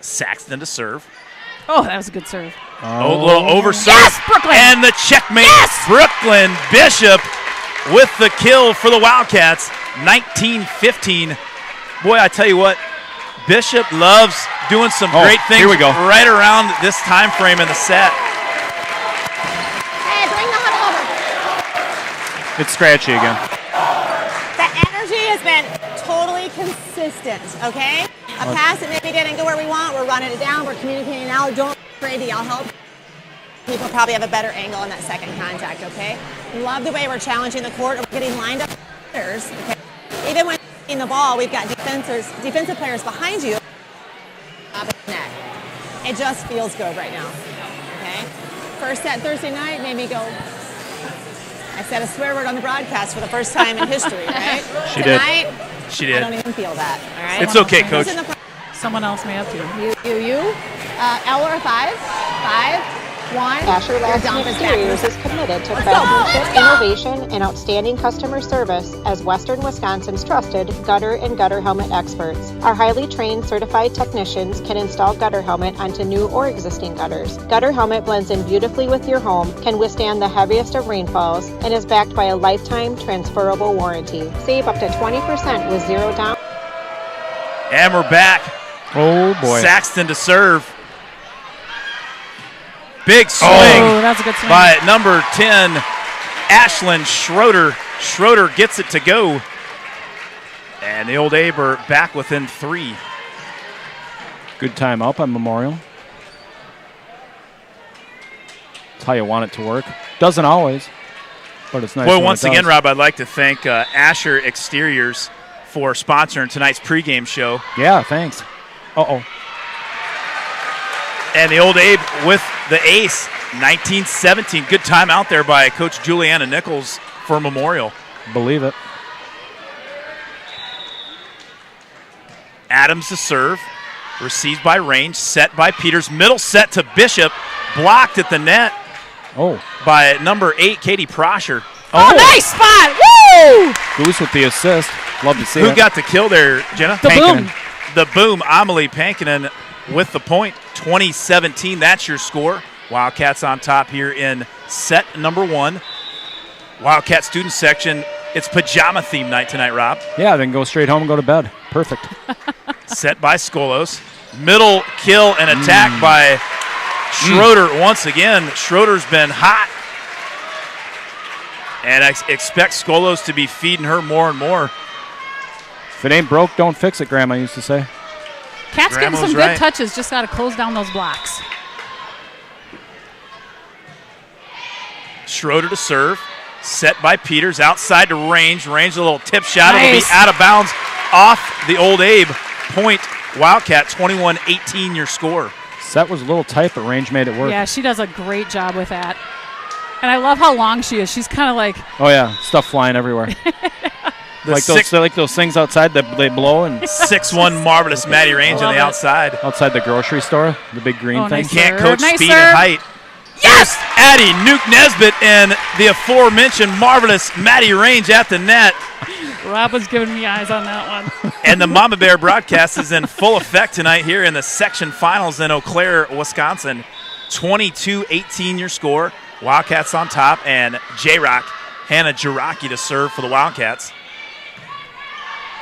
Saxton to serve. Oh, that was a good serve. A little over serve. Yes, Brooklyn! And the checkmate. Yes! Brooklyn Bishop with the kill for the Wildcats. 19-15. Boy, I tell you what, Bishop loves doing some great things. Here we go. Right around this time frame in the set. Hey, bring the huddle over. It's scratchy again. The energy has been totally consistent, okay? A pass that maybe didn't go where we want, we're running it down, we're communicating now. Don't be crazy, I'll help. People probably have a better angle on that second contact, okay? Love the way we're challenging the court. We're getting lined up. Okay? Even when in the ball, we've got defensive players behind you. Net. It just feels good right now, okay? First set Thursday night made me go, I said a swear word on the broadcast for the first time in history, right? She Tonight, did. She did. I don't even feel that, all right? It's okay, Coach. Someone else may have to. You. L or 5, 1. Asher Lasky Exteriors is committed to craftsmanship, innovation, and outstanding customer service as Western Wisconsin's trusted gutter and gutter helmet experts. Our highly trained certified technicians can install gutter helmet onto new or existing gutters. Gutter helmet blends in beautifully with your home, can withstand the heaviest of rainfalls, and is backed by a lifetime transferable warranty. Save up to 20% with zero down. And we're back. Oh, boy. Saxton to serve. Big swing, that's a good swing by number 10, Ashlyn Schroeder. Schroeder gets it to go. And the Old Abe are back within 3. Good timeout by Memorial. That's how you want it to work. Doesn't always, but it's nice. Boy, once again, Rob, I'd like to thank Asher Exteriors for sponsoring tonight's pregame show. Yeah, thanks. Uh-oh. And the Old Abe with the ace, 19-17. Good timeout there by Coach Juliana Nichols for Memorial. Believe it. Adams to serve. Received by Range. Set by Peters. Middle set to Bishop. Blocked at the net. Oh. By number 8, Katie Prosher. Oh, nice spot. Woo! Goose with the assist. Love to see Who it. got the kill there, Jenna? The boom. The boom. Amelie Pankinen with the point. 20-17. That's your score. Wildcats on top here in set number 1. Wildcat student section. It's pajama theme night tonight, Rob. Yeah, then go straight home and go to bed. Perfect. Set by Skolos. Middle kill and attack by Schroeder once again. Schroeder's been hot. And I expect Skolos to be feeding her more and more. If it ain't broke, don't fix it, Grandma used to say. Cat's getting Grandma's some right. good touches. Just got to close down those blocks. Schroeder to serve. Set by Peters. Outside to Range. Range a little tip shot. Nice. It'll be out of bounds off the Old Abe. Point Wildcat, 21-18 your score. Set was a little tight, but Range made it work. Yeah, she does a great job with that. And I love how long she is. She's kind of like, Oh, yeah. Stuff flying everywhere. like those things outside that they blow. And 6'1" marvelous Maddie Range on the outside. outside the grocery store, the big green thing. nice. Can't Serve. coach Nice speed serve. and height. yes! Addie Nuke Nesbitt and the aforementioned marvelous Maddie Range at the net. Rob was giving me eyes on that one. And the Mama Bear broadcast is in full effect tonight here in the section finals in Eau Claire, Wisconsin. 22-18 your score. Wildcats on top, and J-Rock, Hannah Jiraki to serve for the Wildcats.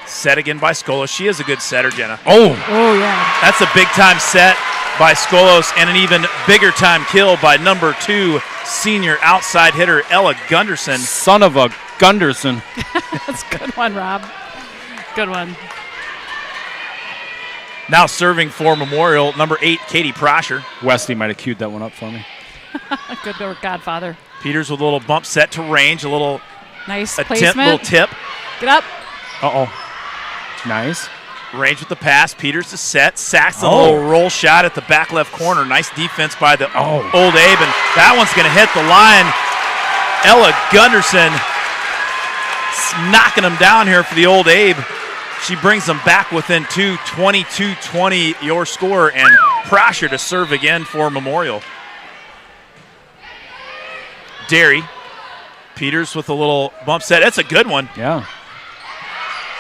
Set again by Skolos. She is a good setter, Jenna. Oh, yeah. That's a big-time set by Skolos and an even bigger time kill by number 2 senior outside hitter Ella Gunderson. Son of a Gunderson. That's a good one, Rob. Good one. Now serving for Memorial, number 8, Katie Prosher. Westy might have queued that one up for me. Good work, Godfather. Peters with a little bump set to Range, a little Nice attempt, placement. little tip. Get up. Uh-oh. Nice. Range with the pass. Peters to set. Saxon, a little roll shot at the back left corner. Nice defense by the Old Abe, and that one's going to hit the line. Ella Gunderson knocking them down here for the Old Abe. She brings them back within 2, 22-20 your score, and Prosher to serve again for Memorial. Derry. Peters with a little bump set. That's a good one. Yeah.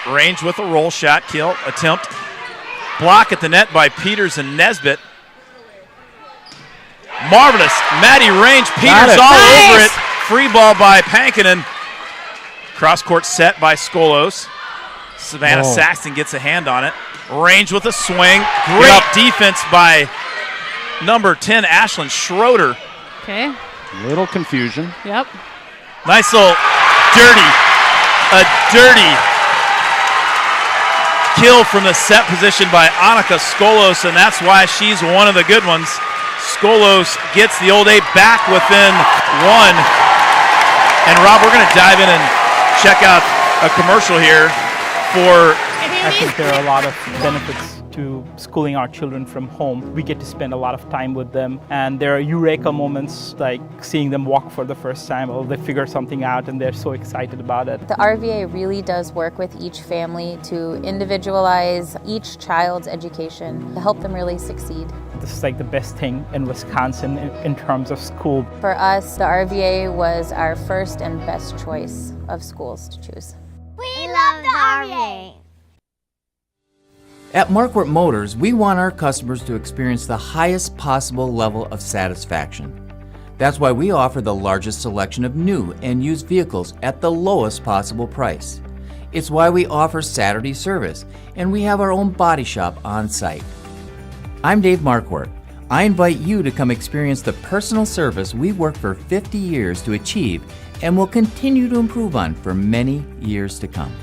Range with a roll shot, kill, attempt. Block at the net by Peters and Nesbitt. Marvelous. Maddie Range, Peters all over it. Free ball by Pankinen. Cross court set by Skolos. Savannah Saxton gets a hand on it. Range with a swing. Great defense by number 10, Ashlyn Schroeder. Okay. Little confusion. Yep. Nice little dirty kill from the set position by Annika Skolos, and that's why she's one of the good ones. Skolos gets the Old Abe back within 1. And Rob, we're going to dive in and check out a commercial here for... I think there are a lot of benefits to schooling our children from home. We get to spend a lot of time with them, and there are eureka moments like seeing them walk for the first time, or they figure something out and they're so excited about it. The RVA really does work with each family to individualize each child's education to help them really succeed. This is like the best thing in Wisconsin in terms of school. For us, the RVA was our first and best choice of schools to choose. We love the RVA. At Marquardt Motors, we want our customers to experience the highest possible level of satisfaction. That's why we offer the largest selection of new and used vehicles at the lowest possible price. It's why we offer Saturday service, and we have our own body shop on site. I'm Dave Marquardt. I invite you to come experience the personal service we've worked for 50 years to achieve and will continue to improve on for many years to come.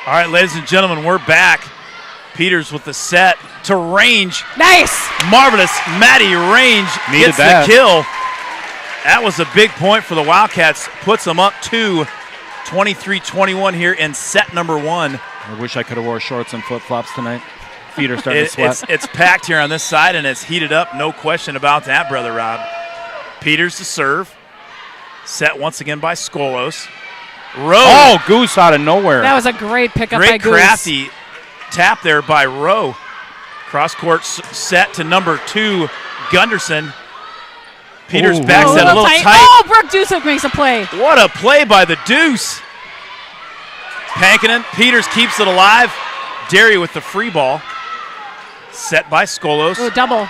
All right, ladies and gentlemen, we're back. Peters with the set to Range. Nice. Marvelous. Maddie Range gets the kill. That was a big point for the Wildcats. Puts them up to 23-21 here in set number 1. I wish I could have wore shorts and flip-flops tonight. Feet are starting to sweat. It's packed here on this side, and it's heated up. No question about that, Brother Rob. Peters to serve. Set once again by Skolos. Rowe. Oh, Goose out of nowhere. That was a great pickup by Goose. Great crafty tap there by Rowe. Cross-court set to number 2, Gunderson. Peters backs that a little tight. Oh, Brooke Dusek makes a play. What a play by the Deuce. Pankinen. Peters keeps it alive. Derry with the free ball. Set by Skolos. Oh, double.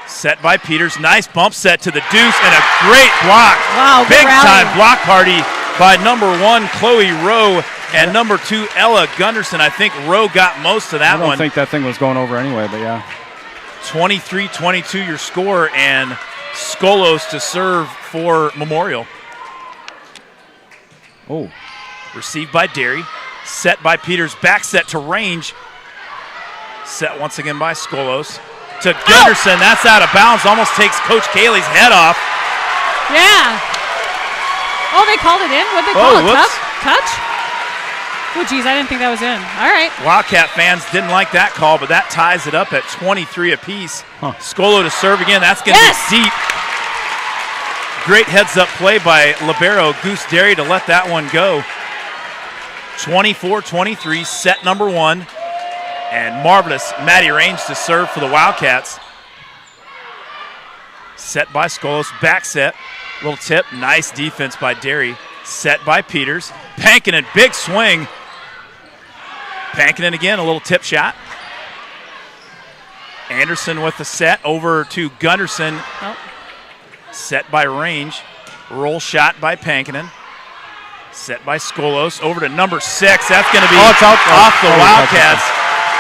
Set by Peters. Nice bump set to the Deuce and a great block. Wow, big time block party by number 1, Chloe Rowe, and number 2, Ella Gunderson. I think Rowe got most of that one. I don't think that thing was going over anyway, but yeah. 23-22 your score, and Skolos to serve for Memorial. Oh. Received by Derry. Set by Peters. Back set to Range. Set once again by Skolos. To Gunderson. That's out of bounds. Almost takes Coach Cayley's head off. Yeah. Oh, they called it in? What'd they call it? Whoops. Touch? Oh, geez, I didn't think that was in. All right. Wildcat fans didn't like that call, but that ties it up at 23 apiece. Skolo to serve again. That's going to be deep. Great heads-up play by libero Goose Derry to let that one go. 24-23, set number 1. And marvelous Maddie Range to serve for the Wildcats. Set by Skolos, back set. Little tip, nice defense by Derry. Set by Peters. Pankinen, big swing. Pankinen again, a little tip shot. Anderson with the set over to Gunderson. Oh. Set by Range. Roll shot by Pankinen. Set by Skolos over to number 6. That's going to be off the Wildcats.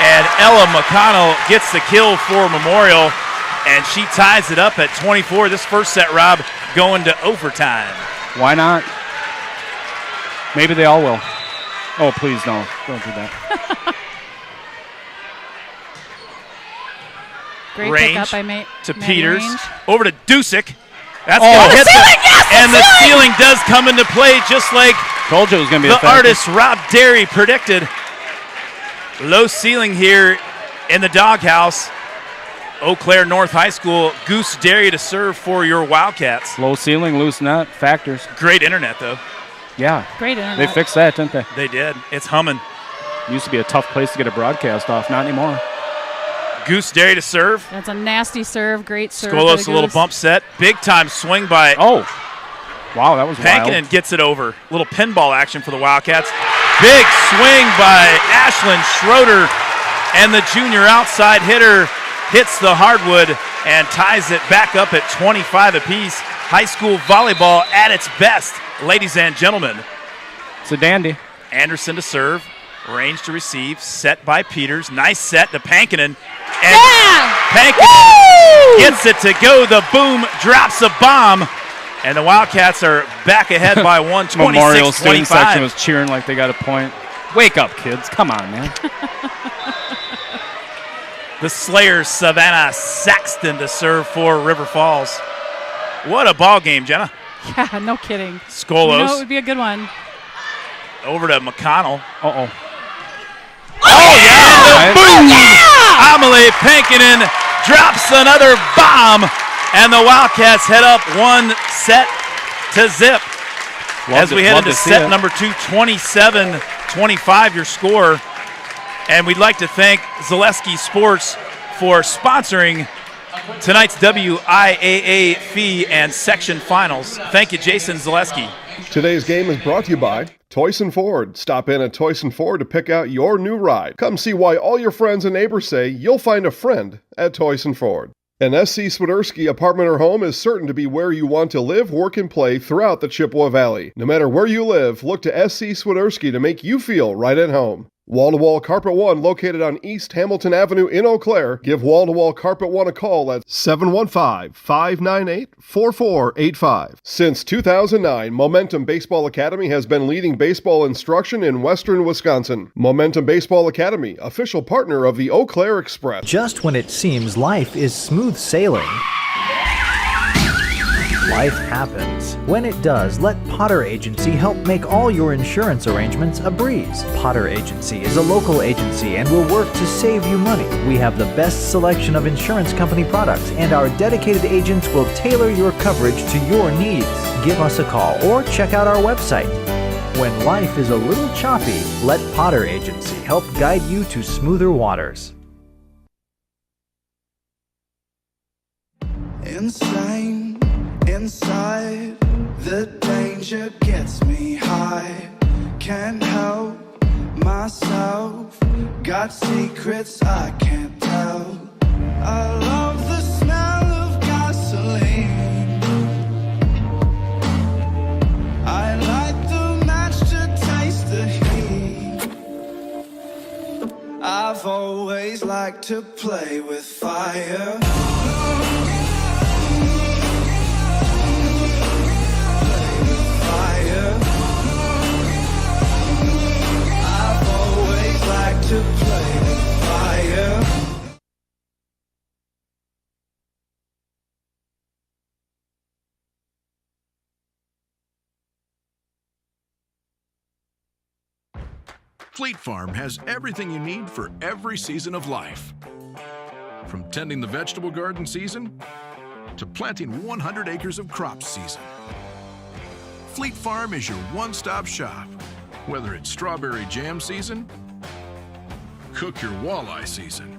And Ella McConnell gets the kill for Memorial, and she ties it up at 24. This first set, Rob, going to overtime. Why not? Maybe they all will. Oh, please, no. Don't do that. Great Range pickup by May to Maddie Peters. Range. Over to Dusek. That's going to hit ceiling, yes, and the ceiling does come into play just like told you it was going to be the artist Rob Derry predicted. Low ceiling here in the doghouse. Eau Claire North High School. Goose Derry to serve for your Wildcats. Low ceiling, loose net, factors. Great internet, though. Yeah. Great internet. They fixed that, didn't they? They did. It's humming. Used to be a tough place to get a broadcast off. Not anymore. Goose Derry to serve. That's a nasty serve. Great serve. Skolos a little bump set. Big time swing by. Oh. Wow, that was Pankinen wild. gets it over. Little pinball action for the Wildcats. Big swing by Ashlyn Schroeder. And the junior outside hitter hits the hardwood and ties it back up at 25 apiece. High school volleyball at its best, ladies and gentlemen. It's a dandy. Anderson to serve. Range to receive. Set by Peters. Nice set to Pankinen. And Pankinen gets it to go. The boom drops a bomb. And the Wildcats are back ahead by 1, Memorial student 26-25. section was cheering like they got a point. Wake up, kids. Come on, man. The Slayers, Savannah Saxton to serve for River Falls. What a ball game, Jenna. Yeah, no kidding. Skolos. You know, it would be a good one. Over to McConnell. Uh-oh. Oh, yeah! Boom! Yeah! Amelie Pankinen drops another bomb, and the Wildcats head up 1 set to zip. As we head into set number 2, 27-25 your score. And we'd like to thank Zaleski Sports for sponsoring tonight's WIAA fee and section finals. Thank you, Jason Zaleski. Today's game is brought to you by Toyson Ford. Stop in at Toyson Ford to pick out your new ride. Come see why all your friends and neighbors say you'll find a friend at Toyson Ford. An SC Swiderski apartment or home is certain to be where you want to live, work, and play throughout the Chippewa Valley. No matter where you live, look to SC Swiderski to make you feel right at home. Wall to Wall Carpet One, located on East Hamilton Avenue in Eau Claire. Give Wall to Wall Carpet One a call at 715-598-4485. Since 2009, Momentum Baseball Academy has been leading baseball instruction in western Wisconsin. Momentum Baseball Academy, official partner of the Eau Claire Express. Just when it seems life is smooth sailing, life happens. When it does, let Potter Agency help make all your insurance arrangements a breeze. Potter Agency is a local agency and will work to save you money. We have the best selection of insurance company products, and our dedicated agents will tailor your coverage to your needs. Give us a call or check out our website. When life is a little choppy, let Potter Agency help guide you to smoother waters. Inside, the danger gets me high. Can't help myself. Got secrets I can't tell. I love the smell of gasoline. I light the match to taste the heat. I've always liked to play with fire. To play with fire. Fleet Farm has everything you need for every season of life. From tending the vegetable garden season to planting 100 acres of crops season. Fleet Farm is your one-stop shop. Whether it's strawberry jam season, cook your walleye season,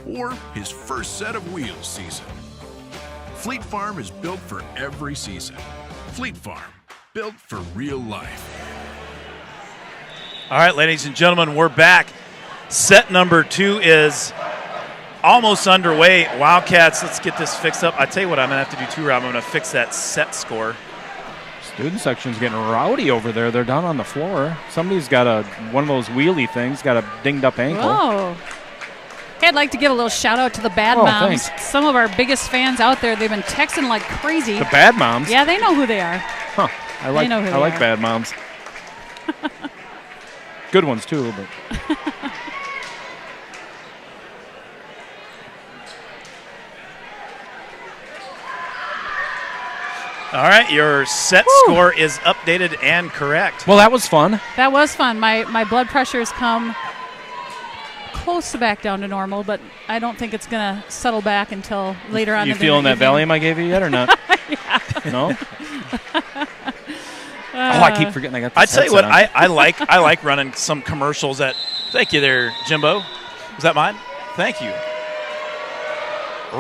or his first set of wheels season. Fleet Farm is built for every season. Fleet Farm, built for real life. All right, ladies and gentlemen, we're back. Set number 2 is almost underway. Wildcats, let's get this fixed up. I tell you what, I'm going to have to do too, Rob. I'm going to fix that set score. Student section's getting rowdy over there. They're down on the floor. Somebody's got one of those wheelie things, got a dinged up ankle. Whoa. Hey, I'd like to give a little shout out to the Bad Moms. Thanks. Some of our biggest fans out there, they've been texting like crazy. The Bad Moms? Yeah, they know who they are. Huh. I like Bad Moms. Good ones too, but all right, your set score is updated and correct. Well, that was fun. That was fun. My blood pressure has come close to back down to normal, but I don't think it's going to settle back until later on. You feeling that Valium I gave you yet or not? Yeah. No? I keep forgetting I got this. I tell you what, I like running some commercials at. Thank you there, Jimbo. Was that mine? Thank you.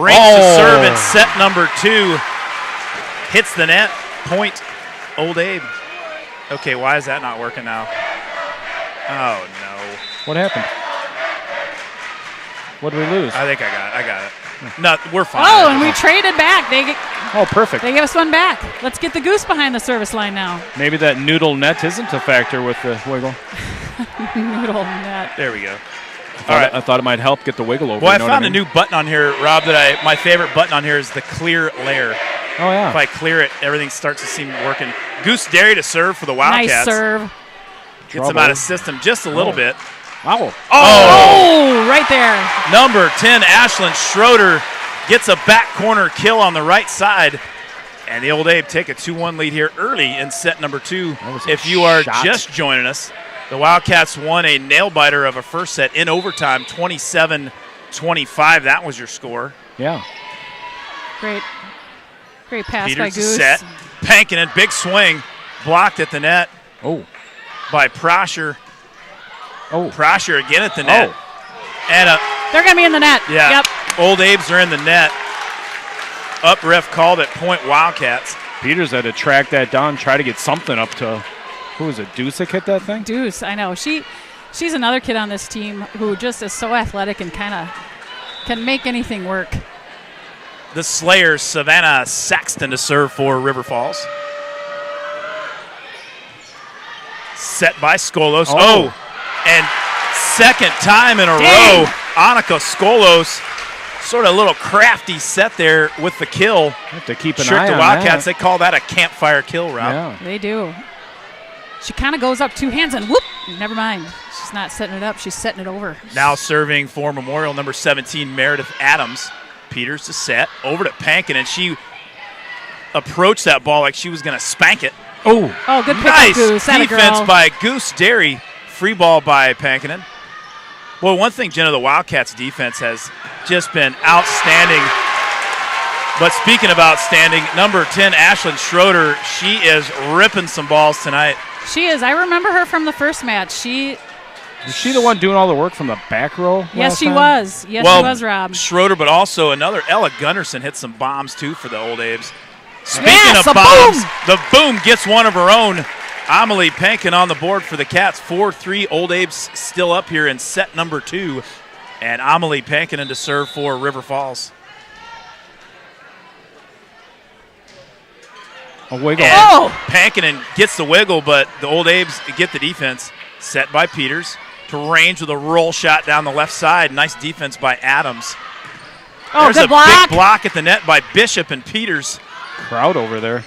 Ranks to serve at set number 2. Hits the net. Point, Old Abe. Okay, why is that not working now? Oh, no. What happened? What did we lose? I think I got it. No, we're fine. Oh, and we traded back. Perfect. They gave us one back. Let's get the goose behind the service line now. Maybe that noodle net isn't a factor with the wiggle. Noodle net. There we go. All right. I thought it might help get the wiggle over. Well, I found a new button on here, Rob, my favorite button on here is the clear layer. Oh, yeah. If I clear it, everything starts to seem working. Goose Dairy to serve for the Wildcats. Nice serve. Gets them out of system just a little bit. Wow. Oh, right there. Number 10, Ashlyn Schroeder gets a back corner kill on the right side. And the Old Abe take a 2-1 lead here early in set number 2. If you are just joining us, the Wildcats won a nail-biter of a first set in overtime, 27-25. That was your score. Yeah. Great pass Peters by Goose. Set. Pankinen, big swing, blocked at the net. Oh. By Prosher. Oh. Prosher again at the net. And they're going to be in the net. Yeah. Yep. Old Abe's are in the net. Up ref called it, point Wildcats. Peters had to track that down, try to get something up to, who was it, Deuce hit that thing? Deuce, I know. She's another kid on this team who just is so athletic and kind of can make anything work. The Slayers, Savannah Saxton to serve for River Falls. Set by Skolos. And second time in a row, Annika Skolos, sort of a little crafty set there with the kill. Have to keep an Trick eye the on Wildcats, that. they call that a campfire kill, Rob. Yeah. They do. She kind of goes up two hands and whoop, never mind. She's not setting it up, she's setting it over. Now serving for Memorial, number 17, Meredith Adams. Peters to set, over to Pankin, and she approached that ball like she was going to spank it. Oh, good pick nice up, Goose. Atta defense girl. by Goose Derry. Free ball by Pankinen. Well, one thing, Jenna, the Wildcats defense has just been outstanding. But speaking of outstanding, number 10, Ashlyn Schroeder, she is ripping some balls tonight. She is. I remember her from the first match. Is she the one doing all the work from the back row? Yes, she time? was. Yes, well, she was, Rob. Schroeder, but also another Ella Gunderson hit some bombs, too, for the Old Abes. Speaking Yes, of a bombs, boom! the boom gets one of her own. Amelie Pankin on the board for the Cats. 4-3, Old Abes still up here in set number 2. And Amelie Pankin in to serve for River Falls. A wiggle. And Pankinen gets the wiggle, but the Old Abes get the defense. Set by Peters to range with a roll shot down the left side. Nice defense by Adams. Oh, There's good a block. big block at the net by Bishop and Peters. Crowd over there.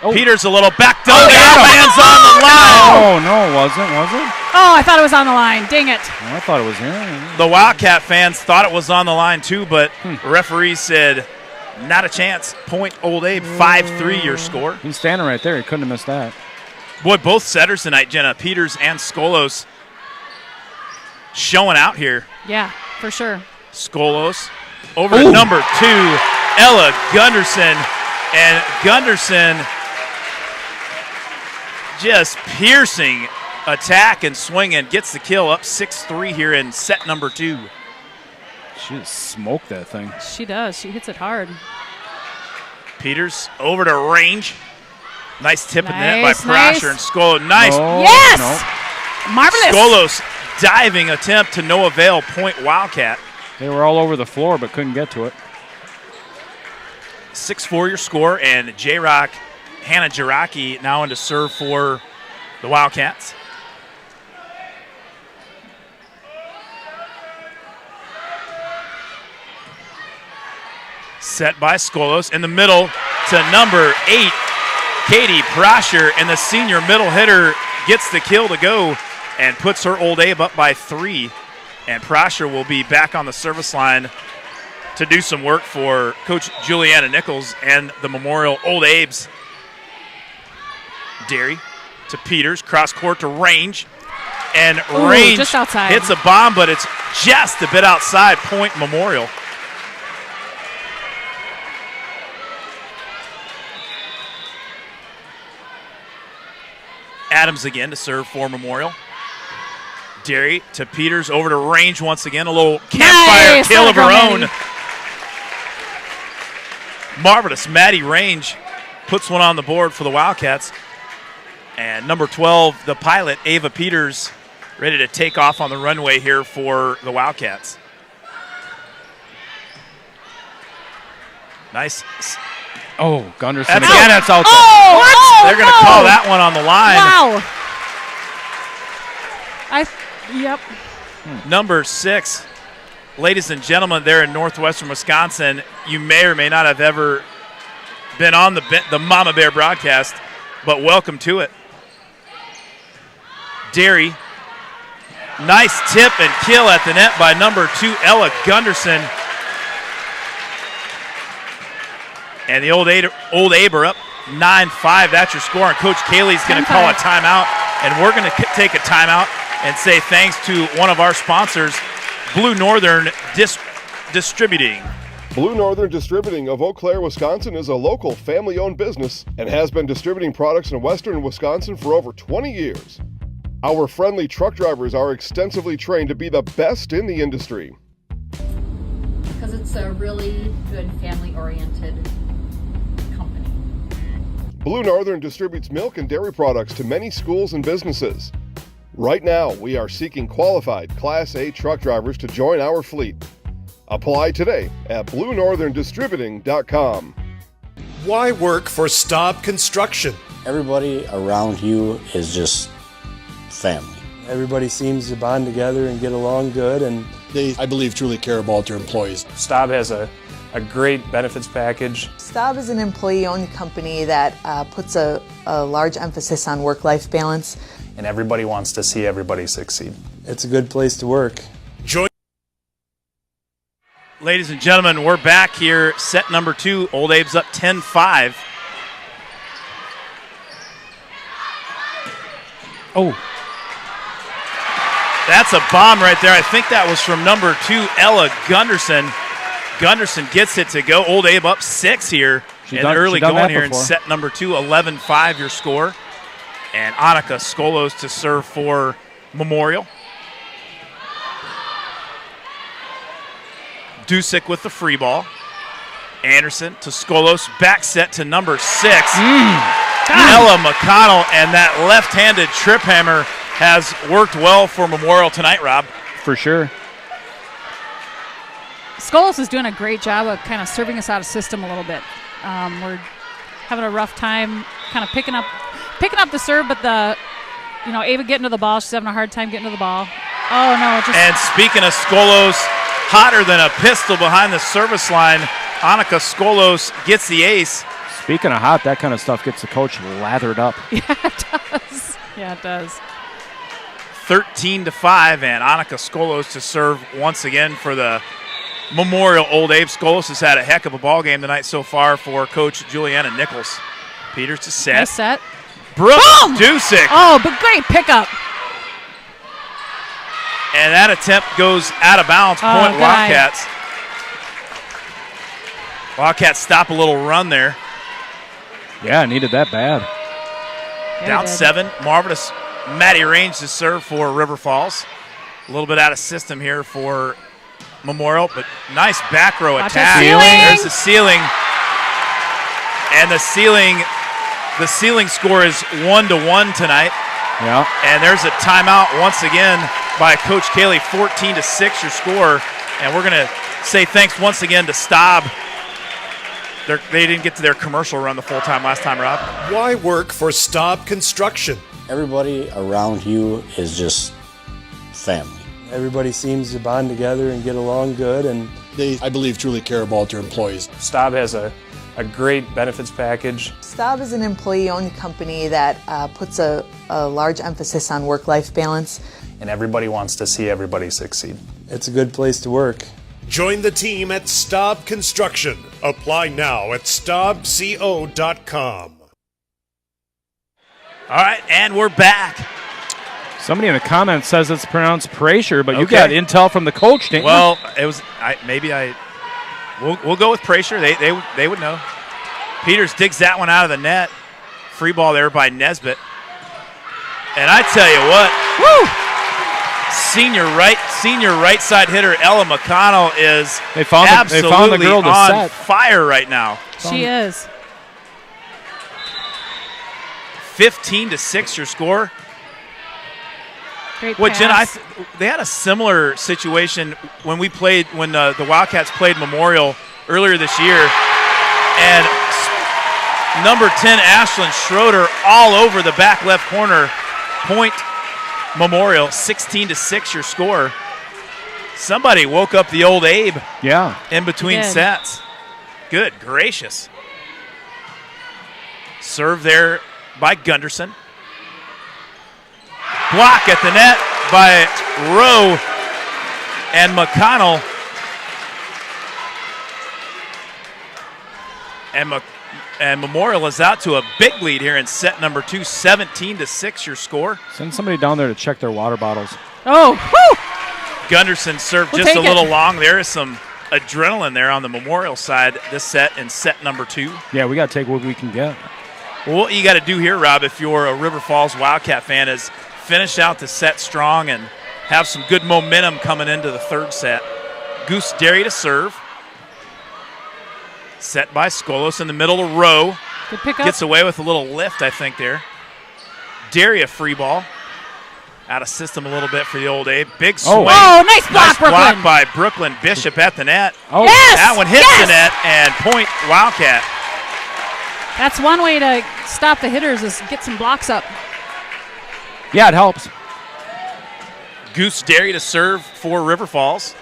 Oh. Peters a little back door. Lands on the line. Oh, no, it wasn't, was it? Oh, I thought it was on the line. Dang it. Oh, I thought it was here. The Wildcat fans thought it was on the line too, but referee said not a chance. Point Old Abe, 5-3 your score. He's standing right there. He couldn't have missed that. Boy, both setters tonight, Jenna, Peters and Skolos, showing out here. Yeah, for sure. Skolos over to number 2, Ella Gunderson. And Gunderson just piercing attack and swing and gets the kill, up 6-3 here in set number 2. She just smoked that thing. She does. She hits it hard. Peters over to range. Nice tip in the net by Nice, Prosher and Skolos. Nice. Yes! Marvelous. Skolos diving attempt to no avail, point Wildcat. They were all over the floor but couldn't get to it. 6-4 your score, and J-Rock, Hannah Jiraki now in to serve for the Wildcats. Set by Skolos in the middle to number 8, Katie Prosher, and the senior middle hitter gets the kill to go and puts her Old Abe up by 3. And Prosher will be back on the service line to do some work for Coach Juliana Nichols and the Memorial Old Abes. Derry to Peters, cross court to Range. And Range just outside. hits a bomb, but it's just a bit outside, point Memorial. Adams again to serve for Memorial. Derry to Peters, over to Range once again. A little campfire Nice. kill of her Maddie. own. Marvelous. Maddie Range puts one on the board for the Wildcats. And number 12, the pilot, Ava Peters, ready to take off on the runway here for the Wildcats. Nice. Oh, Gunderson That's again. out. That's out. Oh, what? They're going to call that one on the line. Wow. Yep. Number 6, ladies and gentlemen, there in northwestern Wisconsin, you may or may not have ever been on the Mama Bear broadcast, but welcome to it. Derry, nice tip and kill at the net by number 2, Ella Gunderson. And the Old Abe are up 9-5. That's your score. And Coach Kaylee's going to call a timeout, and we're going to take a timeout and say thanks to one of our sponsors, Blue Northern Distributing. Blue Northern Distributing of Eau Claire, Wisconsin is a local family-owned business and has been distributing products in western Wisconsin for over 20 years. Our friendly truck drivers are extensively trained to be the best in the industry. Because it's a really good family-oriented company. Blue Northern distributes milk and dairy products to many schools and businesses. Right now, we are seeking qualified Class A truck drivers to join our fleet. Apply today at BlueNorthernDistributing.com. Why work for Staub Construction? Everybody around you is just family. Everybody seems to bond together and get along good, and They, I believe, truly care about their employees. Staub has a great benefits package. Staub is an employee-owned company that puts a large emphasis on work-life balance. And everybody wants to see everybody succeed. it's a good place to work. Ladies and gentlemen, we're back here. Set number 2. Old Abe's up 10-5. Oh. That's a bomb right there. I think that was from number 2, Ella Gunderson. Gunderson gets it to go. Old Abe up 6 here. Early going here in set number 2. 11-5 your score. And Annika Skolos to serve for Memorial. Dusick with the free ball. Anderson to Skolos. Back set to number 6. Ella McConnell, and that left-handed trip hammer has worked well for Memorial tonight, Rob. For sure. Skolos is doing a great job of kind of serving us out of system a little bit. We're having a rough time kind of picking up the serve, but Ava getting to the ball. She's having a hard time getting to the ball. Oh, no. And speaking of Skolos, hotter than a pistol behind the service line, Annika Skolos gets the ace. Speaking of hot, that kind of stuff gets the coach lathered up. Yeah, it does. Yeah, it does. 13-5, and Annika Skolos to serve once again for the Memorial Old Abe. Skolos has had a heck of a ball game tonight so far for Coach Juliana Nichols. Peters to set. Nice set. Brooke Dusick. Oh, but great pickup. And that attempt goes out of bounds. Point Wildcats. Wildcats stop a little run there. Yeah, needed that bad. Down 7. Marvelous Maddie Range to serve for River Falls. A little bit out of system here for Memorial, but nice back row attack. There's the ceiling. And the ceiling score is 1-1 tonight. Yeah. And there's a timeout once again by Coach Cayley. 14-6 your score. And we're going to say thanks once again to Staub. They didn't get to their commercial run the full time last time, Rob. Why work for Staub Construction? Everybody around you is just family. Everybody seems to bond together and get along good, and They, I believe, truly care about their employees. Staub has a great benefits package. Staub is an employee-owned company that puts a large emphasis on work-life balance. And everybody wants to see everybody succeed. it's a good place to work. Join the team at Staub Construction. Apply now at staubco.com. All right, and we're back. Somebody in the comments says it's pronounced Prasher, but you got intel from the coach, didn't you? Well, it was. We'll go with Prasher. They would know. Peters digs that one out of the net. Free ball there by Nesbitt. And I tell you what, senior right side hitter Ella McConnell is absolutely the girl to on set. fire right now. She is. 15-6 your score. Great Well, Jen, pass. they had a similar situation when the Wildcats played Memorial earlier this year, and number 10 Ashlyn Schroeder all over the back left corner. Point Memorial. 16-6 your score. Somebody woke up the old Abe. Yeah. In between sets. Good gracious. Serve there by Gunderson. Block at the net by Rowe, and McConnell. And Memorial is out to a big lead here in set number 2. 17-6 your score. Send somebody down there to check their water bottles. Oh, whew. Gunderson served just a little long. There is some adrenaline there on the Memorial side this set in set number 2. Yeah, we got to take what we can get. Well, what you got to do here, Rob, if you're a River Falls Wildcat fan, is finish out the set strong and have some good momentum coming into the third set. Goose Derry to serve. Set by Skolos in the middle of Rowe. Good pickup. Gets away with a little lift, I think, there. Derry a free ball. Out of system a little bit for the old Abe. Big swing. Oh, nice block, block Brooklyn. by Brooklyn Bishop at the net. Oh, yes! That one hits the net, and point Wildcat. That's one way to stop the hitters is get some blocks up. Yeah, it helps. Goose Dairy to serve for River Falls.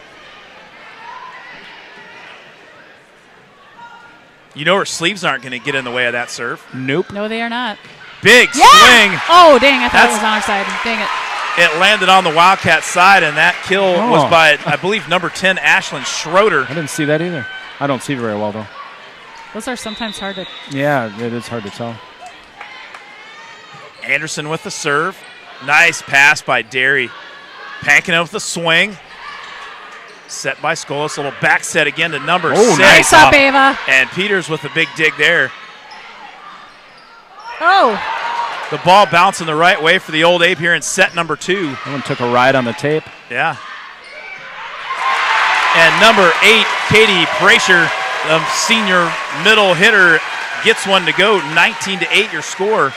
You know her sleeves aren't going to get in the way of that serve. Nope. No, they are not. Big swing. Oh, dang. I thought it was on our side. Dang it. It landed on the Wildcat side, and that kill was by, I believe, number 10, Ashlyn Schroeder. I didn't see that either. I don't see very well, though. Those are sometimes hard to... Yeah, it is hard to tell. Anderson with the serve. Nice pass by Derry. Pankinen with the swing. Set by Skolos. A little back set again to number 6. Nice up, Ava. And Peters with a big dig there. Oh. The ball bouncing the right way for the Old Abe here in set number 2. That one took a ride on the tape. Yeah. And number 8, Katie Brasher, the senior middle hitter, gets one to go. 19-8 your score.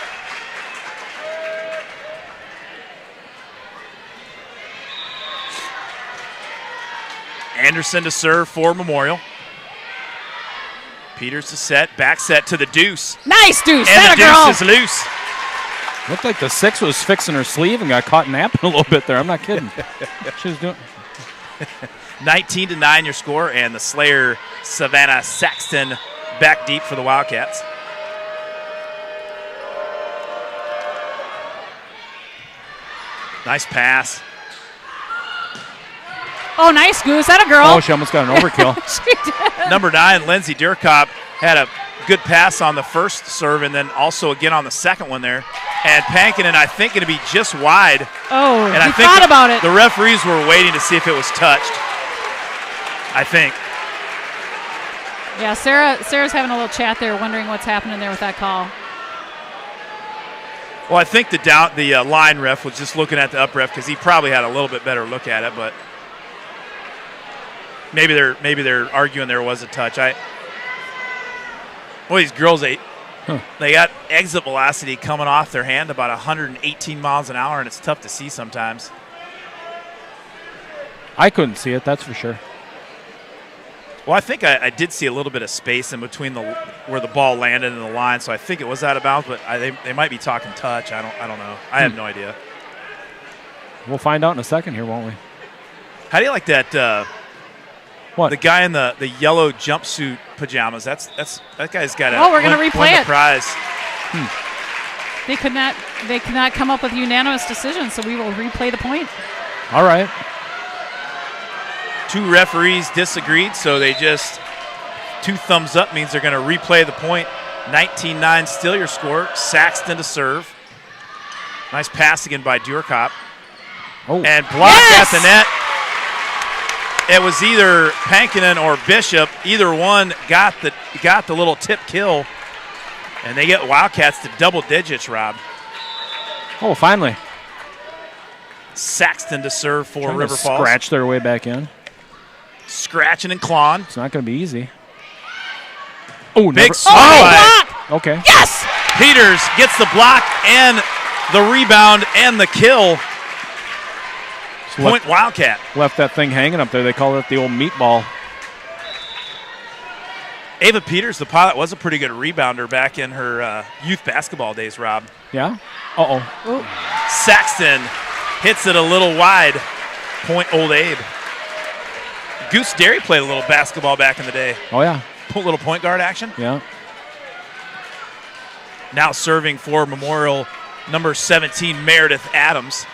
Anderson to serve for Memorial. Peters to set, back set to the Deuce. Nice, Deuce. And the Deuce is loose. Looked like the 6 was fixing her sleeve and got caught napping a little bit there. I'm not kidding. She was doing 19-9 your score, and the Slayer Savannah Saxton back deep for the Wildcats. Nice pass. Oh, nice, Goose. That a girl. Oh, she almost got an overkill. She did. Number 9, Lindsay Durkop, had a good pass on the first serve and then also again on the second one there. And Pankinen, I think, going to be just wide. Oh, and I think thought about it. The referees were waiting to see if it was touched, I think. Yeah, Sarah's having a little chat there, wondering what's happening there with that call. Well, I think the line ref was just looking at the up ref because he probably had a little bit better look at it, but maybe they're arguing there was a touch. Well, these girls, they got exit velocity coming off their hand about 118 miles an hour, and it's tough to see sometimes. I couldn't see it, that's for sure. Well, I think I did see a little bit of space in between where the ball landed and the line, so I think it was out of bounds, but they might be talking touch. I don't know. I have no idea. We'll find out in a second here, won't we? How do you like that? What? The guy in the yellow jumpsuit pajamas. That guy's got a we're gonna replay win the it. prize. They could not come up with a unanimous decision, so we will replay the point. All right. 2 referees disagreed, so they just 2 thumbs up means they're going to replay the point. 19-9 still your score. Saxton to serve. Nice pass again by Durkop. Oh. And blocked at the net. It was either Pankinen or Bishop. Either one got the little tip kill, and they get Wildcats to double digits, Rob. Oh, finally. Saxton to serve for Trying River to Falls. Scratch their way back in. Scratching and clawing. It's not going to be easy. Oh, big swing. Okay. Yes! Peters gets the block and the rebound and the kill. Point Wildcat. Left that thing hanging up there. They call it the old meatball. Ava Peters, the pilot, was a pretty good rebounder back in her youth basketball days, Rob. Yeah? Uh-oh. Saxton hits it a little wide. Point Old Abe. Goose Dairy played a little basketball back in the day. Oh, yeah. A little point guard action. Yeah. Now serving for Memorial, number 17, Meredith Adams.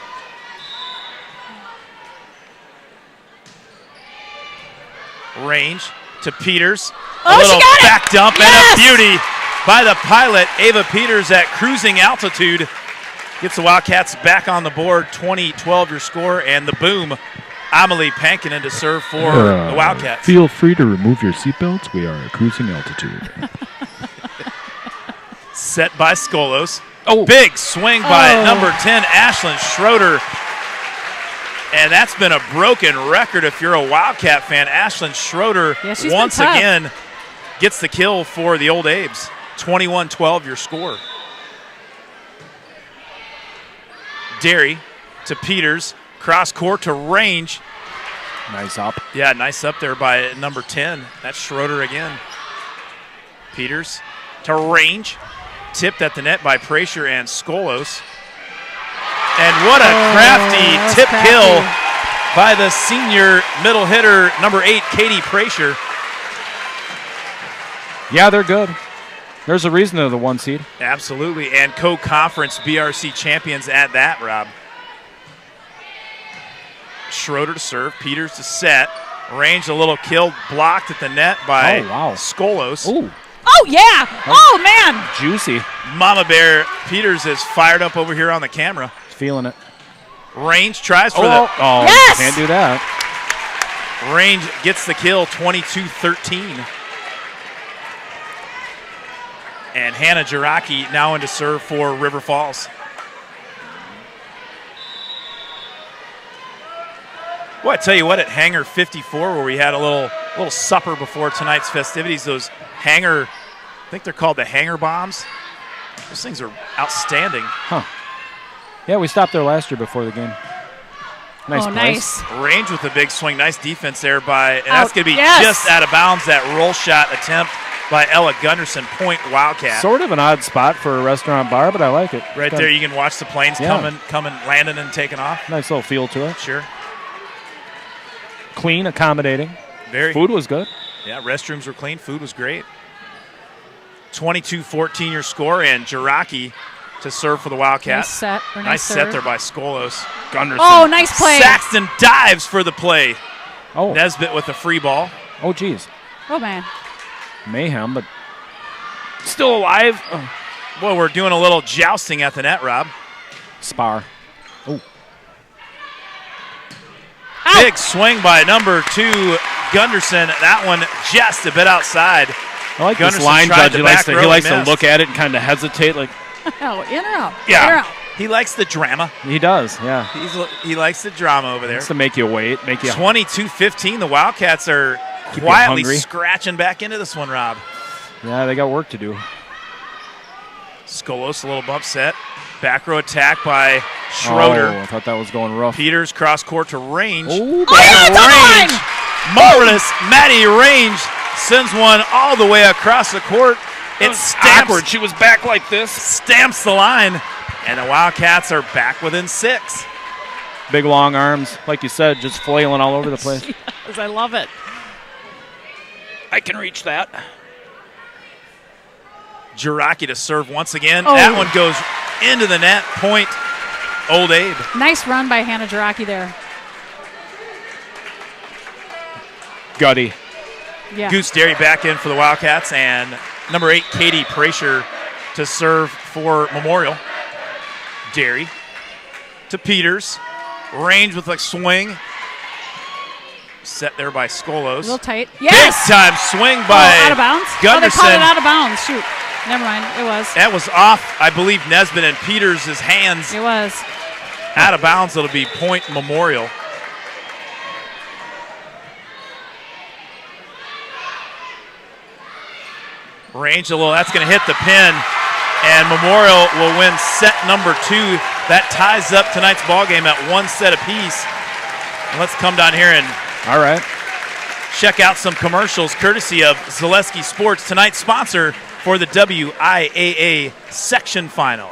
Range to Peters. A little back dump and a beauty by the pilot. Ava Peters at cruising altitude gets the Wildcats back on the board. 20-12 your score, and the boom. Amelie Pankinen to serve for the Wildcats. Feel free to remove your seatbelts. We are at cruising altitude. Set by Skolos. Oh, big swing by number 10, Ashlyn Schroeder. And that's been a broken record if you're a Wildcat fan. Ashlyn Schroeder once again gets the kill for the Old Abes. 21-12 your score. Derry to Peters. Cross court to Range. Nice up. Yeah, nice up there by number 10. That's Schroeder again. Peters to Range. Tipped at the net by Prasher and Skolos. And what a crafty tip kill by the senior middle hitter, number 8, Katie Prasher. Yeah, they're good. There's a reason they're the 1 seed. Absolutely, and co-conference BRC champions at that, Rob. Schroeder to serve, Peters to set. Range a little kill, blocked at the net by Skolos. Ooh. Oh, yeah. Oh, man. Juicy. Mama Bear Peters is fired up over here on the camera. Feeling it. Range tries for Oh, yes! Can't do that. Range gets the kill, 22-13. And Hannah Jiraki now into serve for River Falls. Well, I tell you what, at Hangar 54, where we had a little supper before tonight's festivities, those Hangar, I think they're called the Hangar Bombs. Those things are outstanding. Huh. Yeah, we stopped there last year before the game. Nice place. Nice. Range with a big swing. Nice defense there by, and that's going to be just out of bounds, that roll shot attempt by Ella Gunderson, point Wildcat. Sort of an odd spot for a restaurant bar, but I like it. Right there, you can watch the planes coming, landing and taking off. Nice little feel to it. Sure. Clean, accommodating. Food was good. Yeah, restrooms were clean. Food was great. 22-14 your score, and Jiraki to serve for the Wildcats. Nice set. Or nice set serve. there by Skolos. Gunderson. Oh, nice play. Saxton dives for the play. Oh. Nesbitt with the free ball. Oh, geez. Oh, man. Mayhem, but still alive. Oh. Well, we're doing a little jousting at the net, Rob. Spar. Oh. Big swing by number 2, Gunderson. That one just a bit outside. I like Gunderson this line tried judge. the He likes to missed. look at it and kind of hesitate, like. Oh, in or out? Yeah. In or out? He likes the drama. He does, yeah. He likes the drama over there. Just to make you wait, make you. 22-15. The Wildcats are Keep you quietly hungry. scratching back into this one, Rob. Yeah, they got work to do. Skolos, a little bump set. Back row attack by Schroeder. Oh, I thought that was going rough. Peters cross court to Range. Oh, Range. Marvelous. Maddie Range sends one all the way across the court. It stamps. Awkward. She was back like this. Stamps the line. And the Wildcats are back within 6. Big long arms, like you said, just flailing all over the place. Yes, I love it. I can reach that. Jiraki to serve once again. Oh. That one goes into the net. Point Old Abe. Nice run by Hannah Jiraki there. Gutty. Yeah. Goose Derry back in for the Wildcats, and number 8, Katie Prasher to serve for Memorial. Derry to Peters. Range with a swing. Set there by Skolos. A little tight. Yes! Big time swing by out of bounds? Gunderson. Oh, they called it out of bounds. Shoot. Never mind. It was. That was off, I believe, Nesbitt and Peters' hands. It was. Out of bounds. It'll be point Memorial. Range a little. That's going to hit the pin. And Memorial will win set number 2. That ties up tonight's ballgame at 1 set apiece. And let's come down here and all right, check out some commercials courtesy of Zaleski Sports, tonight's sponsor for the WIAA section final.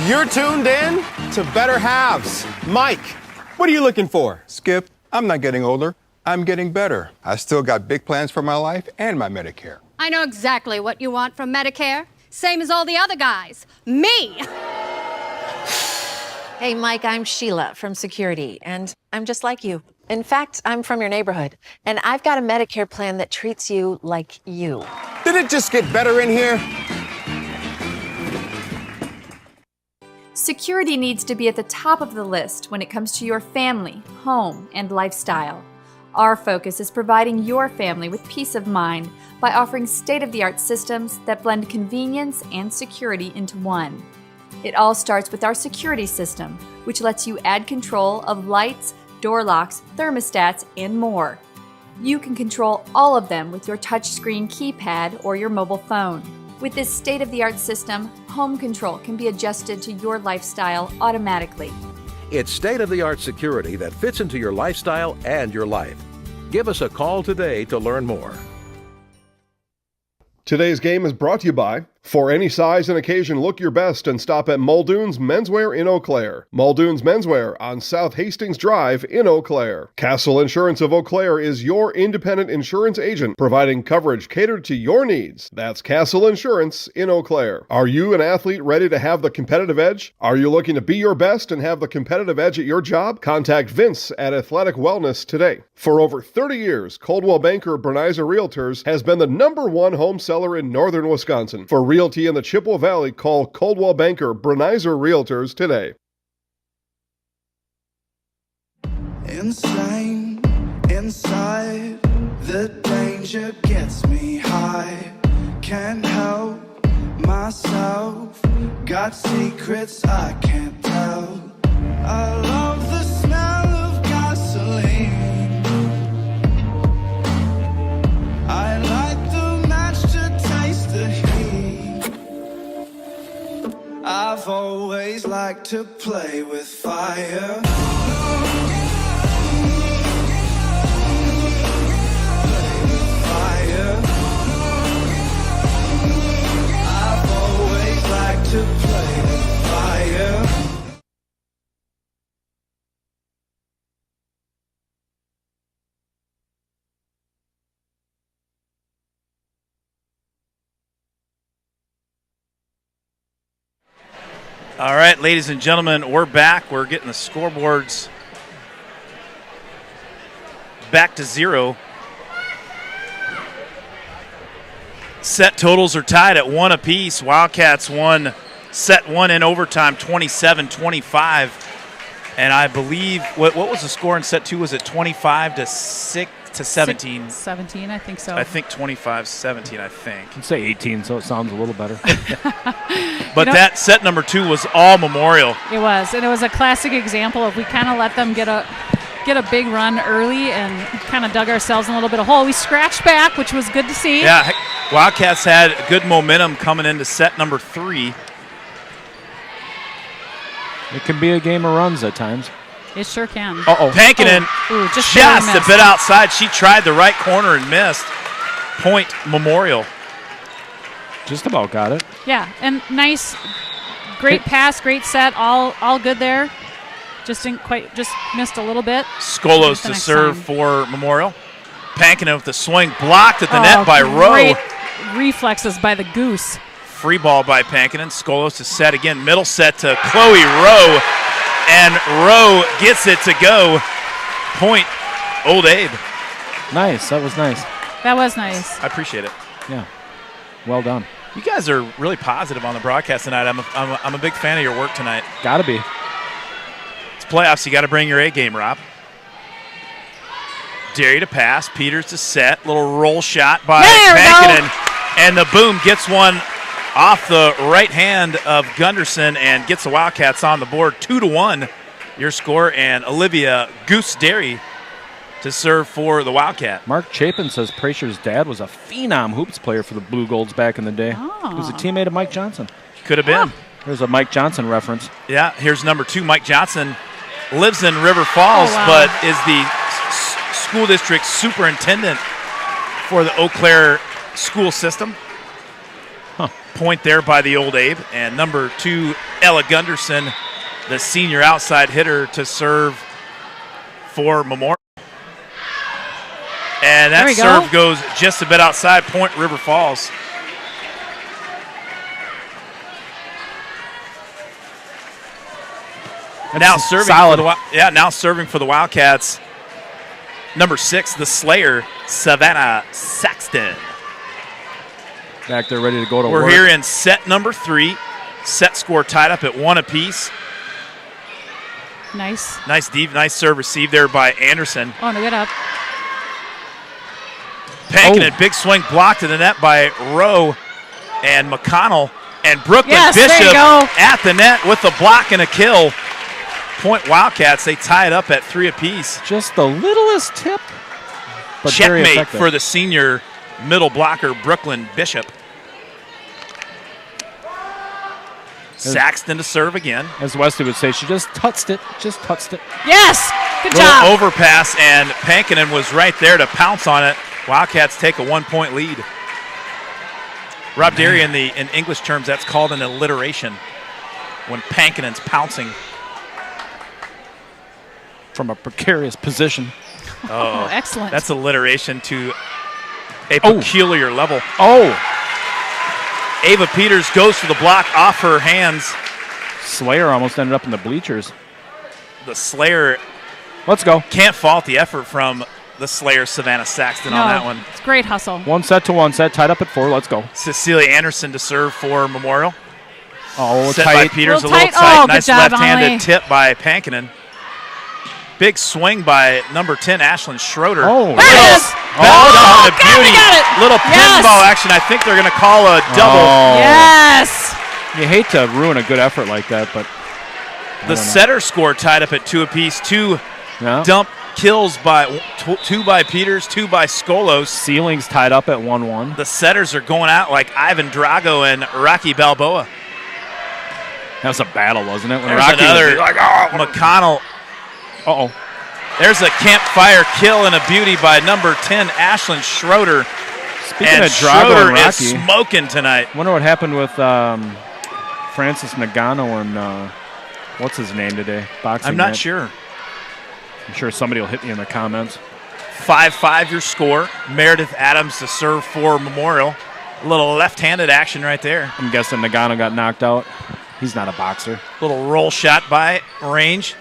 You're tuned in to Better Halves. Mike, what are you looking for? Skip, I'm not getting older. I'm getting better. I still got big plans for my life and my Medicare. I know exactly what you want from Medicare. Same as all the other guys. Me! Hey, Mike, I'm Sheila from Security, and I'm just like you. In fact, I'm from your neighborhood, and I've got a Medicare plan that treats you like you. Did it just get better in here? Security needs to be at the top of the list when it comes to your family, home, and lifestyle. Our focus is providing your family with peace of mind by offering state-of-the-art systems that blend convenience and security into one. It all starts with our security system, which lets you add control of lights, door locks, thermostats, and more. You can control all of them with your touchscreen keypad or your mobile phone. With this state-of-the-art system, home control can be adjusted to your lifestyle automatically. It's state-of-the-art security that fits into your lifestyle and your life. Give us a call today to learn more. Today's game is brought to you by For any size and occasion, look your best and stop at Muldoon's Menswear in Eau Claire. Muldoon's Menswear on South Hastings Drive in Eau Claire. Castle Insurance of Eau Claire is your independent insurance agent, providing coverage catered to your needs. That's Castle Insurance in Eau Claire. Are you an athlete ready to have the competitive edge? Are you looking to be your best and have the competitive edge at your job? Contact Vince at Athletic Wellness today. For over 30 years, Coldwell Banker Bernizer Realtors has been the #1 home seller in northern Wisconsin. For realty in the Chippewa Valley, call Coldwell Banker Bernizer Realtors today. Insane, inside, the danger gets me high. Can't help myself, got secrets I can't tell. I love the smell of gasoline. I light the match to taste the heat. I've always liked to play with fire. To play with fire. All right, ladies and gentlemen, we're back. We're getting the scoreboards back to 0. Set totals are tied at 1 apiece. Wildcats won set 1 in overtime, 27-25. And I believe, what was the score in set 2? Was it 25-17? 17, I think so. I think 25-17, I think. You can say 18, so it sounds a little better. But that set number 2 was all Memorial. It was, and it was a classic example of we kind of let them get a big run early and kind of dug ourselves in a little bit of hole. We scratched back, which was good to see. Yeah, Wildcats had good momentum coming into set number 3. It can be a game of runs at times. It sure can. Pankinen just a bit outside. She tried the right corner and missed. Point Memorial. Just about got it. Yeah, and nice, great pass, great set, all good there. Just missed a little bit. Skolos to serve for Memorial. Pankinen with the swing, blocked at the net by Rowe. Great reflexes by the Goose. Free ball by Pankinen. Skolos to set again. Middle set to Chloe Rowe. And Rowe gets it to go. Point Old Abe. Nice. That was nice. That was nice. I appreciate it. Yeah. Well done. You guys are really positive on the broadcast tonight. I'm a big fan of your work tonight. Gotta be. It's playoffs. You got to bring your A game, Rob. Derry to pass. Peters to set. Little roll shot by Pankinen. And the boom gets one off the right hand of Gunderson and gets the Wildcats on the board. 2-1 your score. And Olivia Goose Derry to serve for the Wildcat. Mark Chapin says Prater's dad was a phenom hoops player for the Blue Golds back in the day. Oh. He was a teammate of Mike Johnson. Could have been. There's a Mike Johnson reference. Yeah, here's number 2. Mike Johnson lives in River Falls, but is the school district superintendent for the Eau Claire school system. Point there by the Old Abe. And number 2, Ella Gunderson, the senior outside hitter, to serve for Memorial. And that serve goes just a bit outside. Point River Falls. Now serving for the Wildcats. Number 6, the Slayer, Savannah Saxton. Back there ready to go to work. We're here in set number 3. Set score tied up at 1 apiece. Nice. Nice serve received there by Anderson. Oh, no, get up. Pankinen, big swing blocked to the net by Rowe and McConnell. And Brooklyn Bishop at the net with the block and a kill. Point Wildcats, they tie it up at 3 apiece. Just the littlest tip. But checkmate for the senior middle blocker, Brooklyn Bishop. Saxton to serve again. As Wesley would say, she just touched it. Yes, good job. Overpass, and Pankinen was right there to pounce on it. Wildcats take a 1-point lead. Rob Derry, in English terms, that's called an alliteration when Pankinen's pouncing. From a precarious position. Oh, excellent. That's alliteration to a peculiar level. Ava Peters goes for the block off her hands. Slayer almost ended up in the bleachers. The Slayer. Let's go. Can't fault the effort from the Slayer, Savannah Saxton, on that one. It's great hustle. 1 set to 1 set, tied up at 4. Let's go. Cecilia Anderson to serve for Memorial. Set Tight. by Peters, a little tight. Oh, Nice good job, left-handed Emily. tip by Pankinen. Big swing by number 10, Ashlyn Schroeder. There it is. Bell down to beauty. got it. Little Yes. pinball action. I think they're going to call a double. Yes. You hate to ruin a good effort like that, but The setter score tied up at 2 apiece. 2 dump kills by 2 by Peters, 2 by Skolos. Ceilings tied up at 1-1. The setters are going out like Ivan Drago and Rocky Balboa. That was a battle, wasn't it? When There's Rocky another was like, McConnell. There's a campfire kill and a beauty by number 10, Ashlyn Schroeder. Speaking and of Drago Schroeder and Rocky, is smoking tonight. Wonder what happened with Francis Nagano and what's his name today? Boxing. I'm not match. sure. I'm sure somebody will hit me in the comments. 5-5 your score. Meredith Adams to serve for Memorial. A little left-handed action right there. I'm guessing Nagano got knocked out. He's not a boxer. Little roll shot by Range.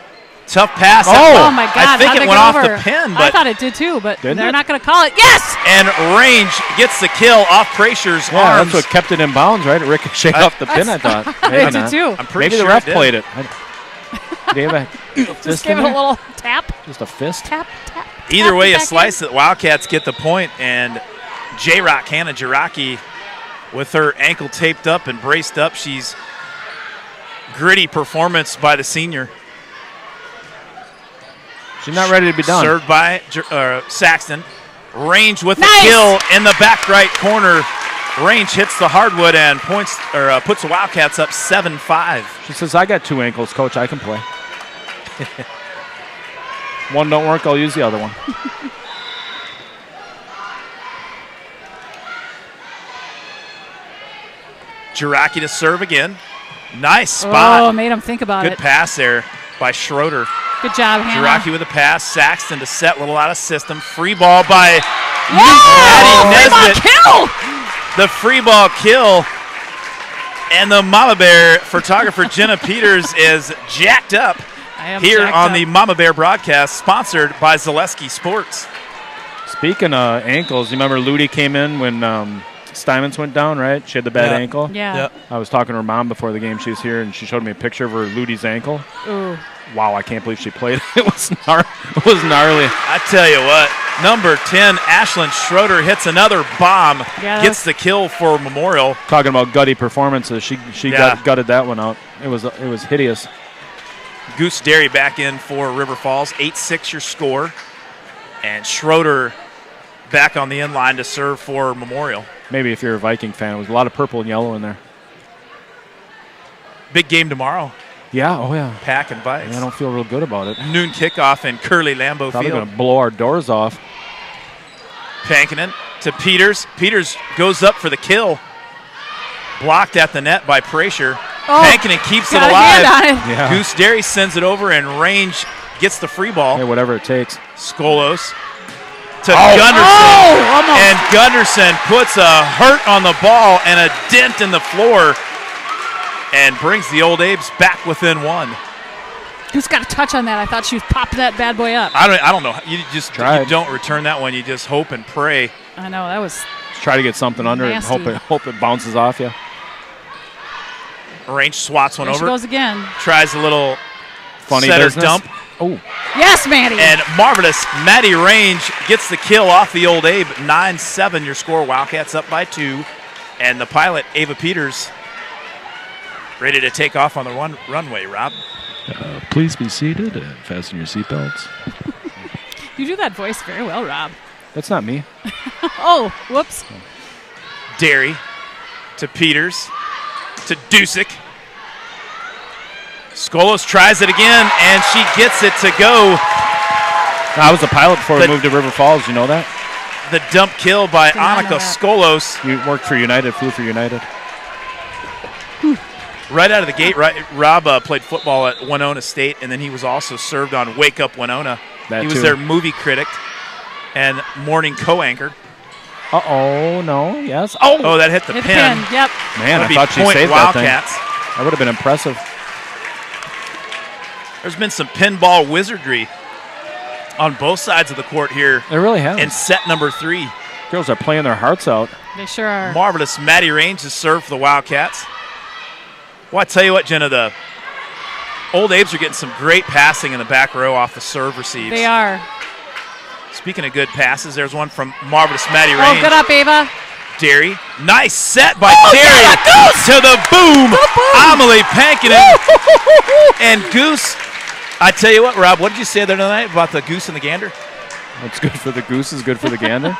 Tough pass. Oh my God. I think how'd it they went get off over? the pin, I but thought it did too, but Didn't they're it? not going to call it. Yes! and Range gets the kill off Prasher's Yeah, arms. that's what kept it in bounds, right? It ricocheted off the pin, I thought. Maybe I did not. too. I'm pretty Maybe sure the ref it did. played it. Did he have a Just fist give in it a there? little tap. Just a fist? Tap, tap. Either tap way it you back slice in. it, Wildcats get the point, and J-Rock, Hannah Jiraki, with her ankle taped up and braced up. She's gritty performance by the senior. She's not ready to be done. Served by Saxton. Range with Nice. a kill in the back right corner. Range hits the hardwood and puts the Wildcats up 7-5. She says, I got 2 ankles, coach. I can play. One don't work, I'll use the other one. Jiraki to serve again. Nice spot. Oh, made him think about Good it. pass there by Schroeder. Good job, Hannah. Jiraki with a pass. Saxton to set, little out of system. Free ball by Whoa! Maddie Free ball Nesbitt. kill! The free ball kill. And the Mama Bear photographer Jenna Peters is jacked up here jacked on up. the Mama Bear broadcast, sponsored by Zaleski Sports. Speaking of ankles, you remember Ludi came in when Steinmetz went down, right? She had the bad ankle. Yeah. Yep. I was talking to her mom before the game. She was here, and she showed me a picture of her Ludi's ankle. Ooh. Wow, I can't believe she played. It was gnarly. I tell you what, number 10, Ashlyn Schroeder hits another bomb, Yeah, gets the kill for Memorial. Talking about gutty performances, she Yeah. gutted that one out. It was hideous. Goose Dairy back in for River Falls, 8-6 your score. And Schroeder back on the end line to serve for Memorial. Maybe if you're a Viking fan, it was a lot of purple and yellow in there. Big game tomorrow. Yeah, oh yeah. Pack and Vikes. I don't feel real good about it. Noon kickoff in Curly Lambeau Probably Field. going to blow our doors off. Pankinen to Peters. Peters goes up for the kill. Blocked at the net by Prasher. Oh, Pankinen keeps it got a alive. hand on it. Yeah. Goose Dairy sends it over, and Range gets the free ball. Hey, whatever it takes. Skolos to Oh. Gunderson. Oh, almost. And Gunderson puts a hurt on the ball and a dent in the floor and brings the Old Abes back within 1. Who's got a touch on that? I thought she was popping that bad boy up. I don't know. You just Tried. you don't return that one. You just hope and pray. I know, that was Just try to get something under it and Nasty. hope it bounces off you. Range swats one there she over. goes again. Tries a little Funny setter business. dump. Oh, Yes, Maddie. And marvelous Maddie Range gets the kill off the Old Abe. 9-7 your score. Wildcats up by 2. And the pilot, Ava Peters, ready to take off on the runway, Rob. Please be seated and fasten your seatbelts. You do that voice very well, Rob. that's not me. Oh, whoops. Derry to Peters to Dusick. Skolos tries it again, and she gets it to go. I was a pilot before we But- moved to River Falls. You know that? the dump kill by Annika Skolos. You worked for United, flew for United. Right out of the gate, Rob played football at Winona State, and then he was also served on Wake Up Winona. He was their movie critic and morning co-anchor. Uh-oh, no, yes. Oh, that hit the pin. Yep. Man, I thought she saved Wildcats. that thing. That would have been impressive. There's been some pinball wizardry on both sides of the court here. There really has. In set number 3. Girls are playing their hearts out. They sure are. Marvelous Maddie Range has served for the Wildcats. Well, I tell you what, Jenna, the Old Abe's are getting some great passing in the back row off the serve receives. They are. Speaking of good passes, there's one from Marvelous Maddie Range. Oh, good up, Ava. Derry. Nice set by Derry to the boom. Amelie Pankinen. And Goose. I tell you what, Rob, what did you say the other night about the goose and the gander? What's good for the goose is good for the gander.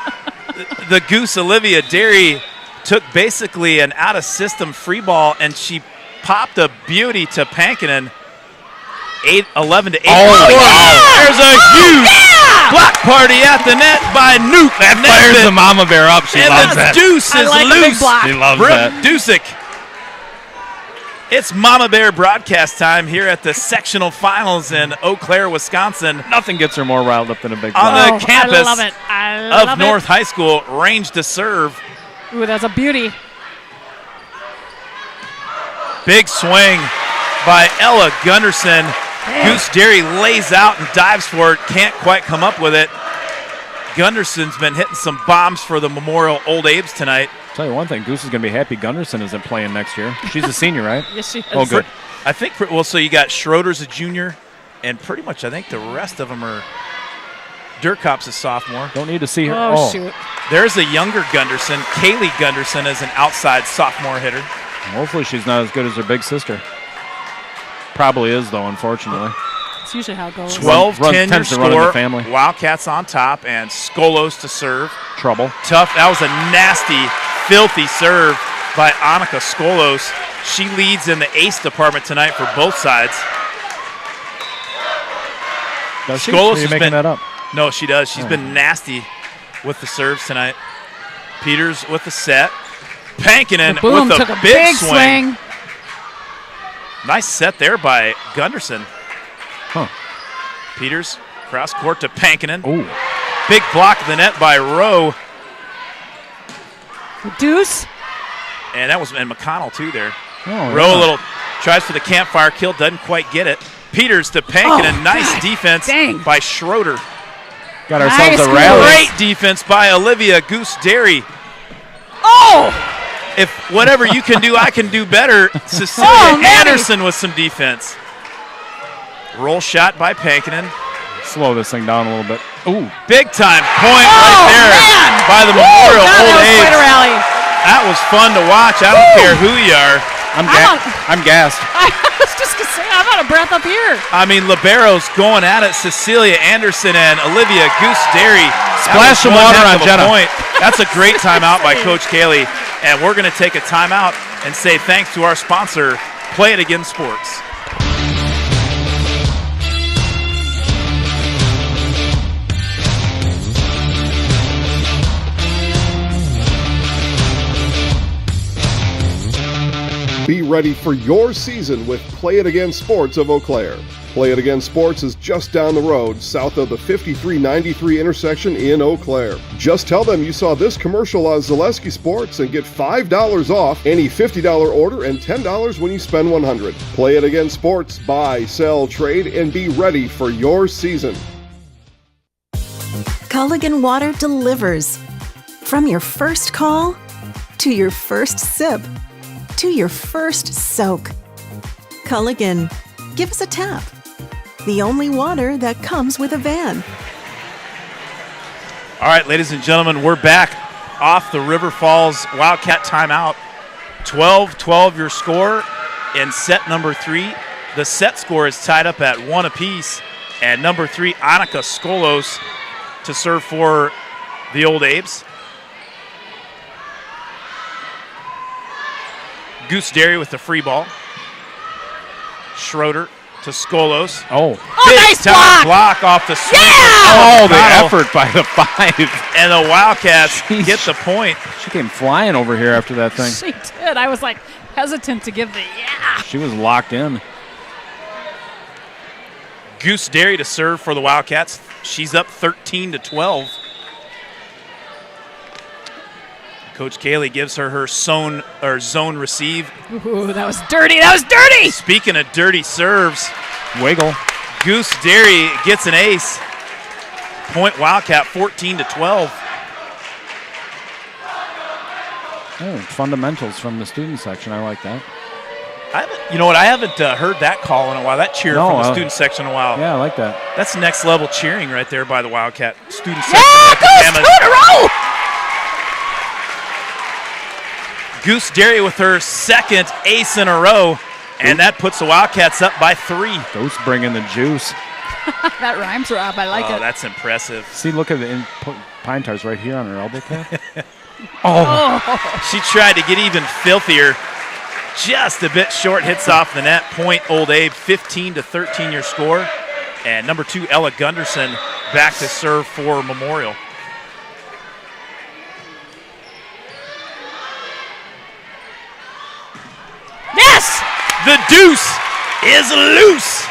The goose, Olivia Derry, took basically an out-of-system free ball, and she popped a beauty to Pankinen. 11 to 8. Oh, wow. There's a huge block party at the net by Nuke. That fires the mama bear up. She loves that. And the deuce is loose. She loves that. Dusick. It's Mama Bear broadcast time here at the sectional finals in Eau Claire, Wisconsin. Nothing gets her more riled up than a big on block. the campus I love it. I love North it. High School. Range to serve. Ooh, that's a beauty. Big swing by Ella Gunderson. Goose Derry lays out and dives for it. Can't quite come up with it. Gunderson's been hitting some bombs for the Memorial Old Abe's tonight. I'll tell you one thing, Goose is going to be happy Gunderson isn't playing next year. She's a senior, right? Yes, she is. Oh, good. I think, so you got Schroeder's a junior, and pretty much I think the rest of them are. Durkop's a sophomore. Don't need to see her. Oh, shoot. There's a younger Gunderson. Kaylee Gunderson is an outside sophomore hitter. Hopefully she's not as good as her big sister. Probably is, though, unfortunately. That's usually how it goes. 12-10 your score. Family. Wildcats on top, and Skolos to serve. Trouble. Tough. That was a nasty, filthy serve by Annika Skolos. She leads in the ace department tonight for both sides. Does she? Skolos Are you has making been, that up? No, she does. She's been nasty with the serves tonight. Peters with the set. Pankinen Boom, with took a a big swing. Nice set there by Gunderson. Huh. Peters, cross court to Pankinen. Ooh. Big block of the net by Rowe. Deuce. And that was McConnell too there. Oh, Rowe yeah. a little tries for the campfire kill, doesn't quite get it. Peters to Pankinen. Oh, nice God. defense Dang. by Schroeder. Got ourselves Nice. a rally. Great defense by Olivia Goose Derry. Oh! If whatever you can do, I can do better. Cecilia Anderson with some defense. Roll shot by Pankinen. Slow this thing down a little bit. Ooh. Big time point right there by the Memorial God, Old that was quite a Abe's. rally. That was fun to watch. I don't care who you are. I'm gassed. I was just going to say, I'm out of breath up here. I mean, liberos going at it. Cecilia Anderson and Olivia Goose Derry. Splash some water on Jenna. Point. That's a great timeout by Coach Kaylee. And we're going to take a timeout and say thanks to our sponsor, Play It Again Sports. Be ready for your season with Play It Again Sports of Eau Claire. Play It Again Sports is just down the road, south of the 5393 intersection in Eau Claire. Just tell them you saw this commercial on Zaleski Sports and get $5 off any $50 order and $10 when you spend $100. Play It Again Sports, buy, sell, trade, and be ready for your season. Culligan Water delivers. From your first call, to your first sip, to your first soak. Culligan, give us a tap. The only water that comes with a van. All right, ladies and gentlemen, we're back off the River Falls Wildcat timeout. 12-12 your score in set number 3. The set score is tied up at 1 apiece. And number 3, Annika Skolos to serve for the Old Abe's. Goose Derry with the free ball. Schroeder to Skolos. Oh, nice block off the swing. Oh, the effort by the 5. And the Wildcats get the point. She came flying over here after that thing. She did. I was like hesitant to give the She was locked in. Goose Derry to serve for the Wildcats. She's up 13-12. Coach Kaylee gives her zone receive. Ooh, that was dirty. That was dirty. Speaking of dirty serves, wiggle. Goose Derry gets an ace. Point Wildcat 14-12. Oh, fundamentals from the student section. I like that. You know what? I haven't heard that call in a while. That cheer from the student section in a while. Yeah, I like that. That's next level cheering right there by the Wildcat student section. Yeah, Goose, 2 in a row. Goose Derry with her second ace in a row, and that puts the Wildcats up by 3. Goose bringing the juice. That rhymes, Rob. I like it. Oh, that's impressive. See, look at the pine tars right here on her elbow cap. She tried to get even filthier. Just a bit short, hits off the net. Point Old Abe, 15-13 your score. And number 2, Ella Gunderson, back to serve for Memorial. Yes! The deuce is loose.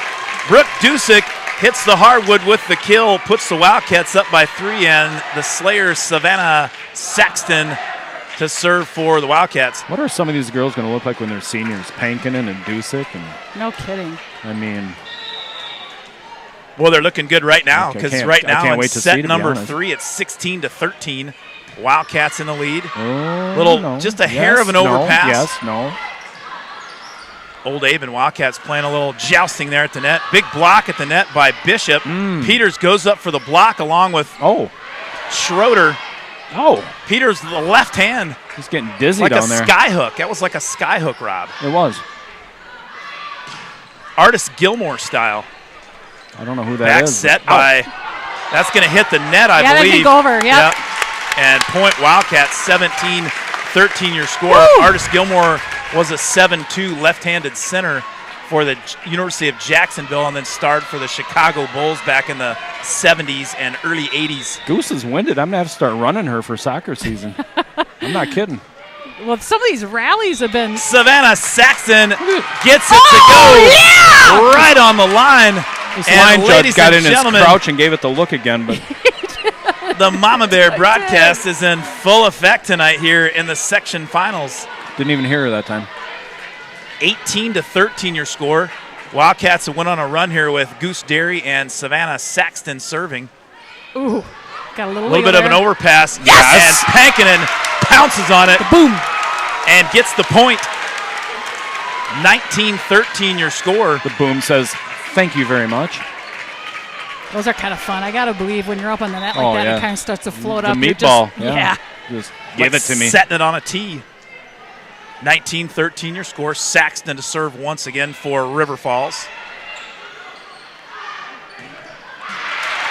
Brooke Dusick hits the hardwood with the kill, puts the Wildcats up by 3, and the Slayers, Savannah Saxton, to serve for the Wildcats. What are some of these girls going to look like when they're seniors? Pankinen and Dusick? No kidding. I mean, well, they're looking good right now because right now wait it's to set see, to number be honest. 3. It's 16-13. Wildcats in the lead. Oh, just a hair of an overpass. Yes, no. Old Abe and Wildcats playing a little jousting there at the net. Big block at the net by Bishop. Peters goes up for the block along with Schroeder. Peters, the left hand. He's getting dizzy like down a there. Sky hook. That was like a sky hook, Rob. It was. Artis Gilmore style. I don't know who that Back is. set by, that's going to hit the net, I believe. Yeah, that can go over, yep. And point Wildcats, 17-13 your score. Woo! Artis Gilmore was a 7-2 left-handed center for the University of Jacksonville and then starred for the Chicago Bulls back in the 70s and early 80s. Goose is winded. I'm going to have to start running her for soccer season. I'm not kidding. Well, some of these rallies have been... Savannah Saxton gets it to go right on the line. This and line ladies judge got and in his gentlemen, crouch and gave it the look again, but the Mama Bear broadcast is in full effect tonight here in the section finals. didn't even hear her that time. 18-13 your score. Wildcats went on a run here with Goose Derry and Savannah Saxton serving. Ooh, got a little bit of an overpass. Yes! And Pankinen pounces on it. Boom. And gets the point. 19-13 your score. The boom says, thank you very much. Those are kind of fun. I got to believe when you're up on the net like that, it kind of starts to float up. The meatball. Just give it to me. Setting it on a tee. 19-13 your score. Saxton to serve once again for River Falls.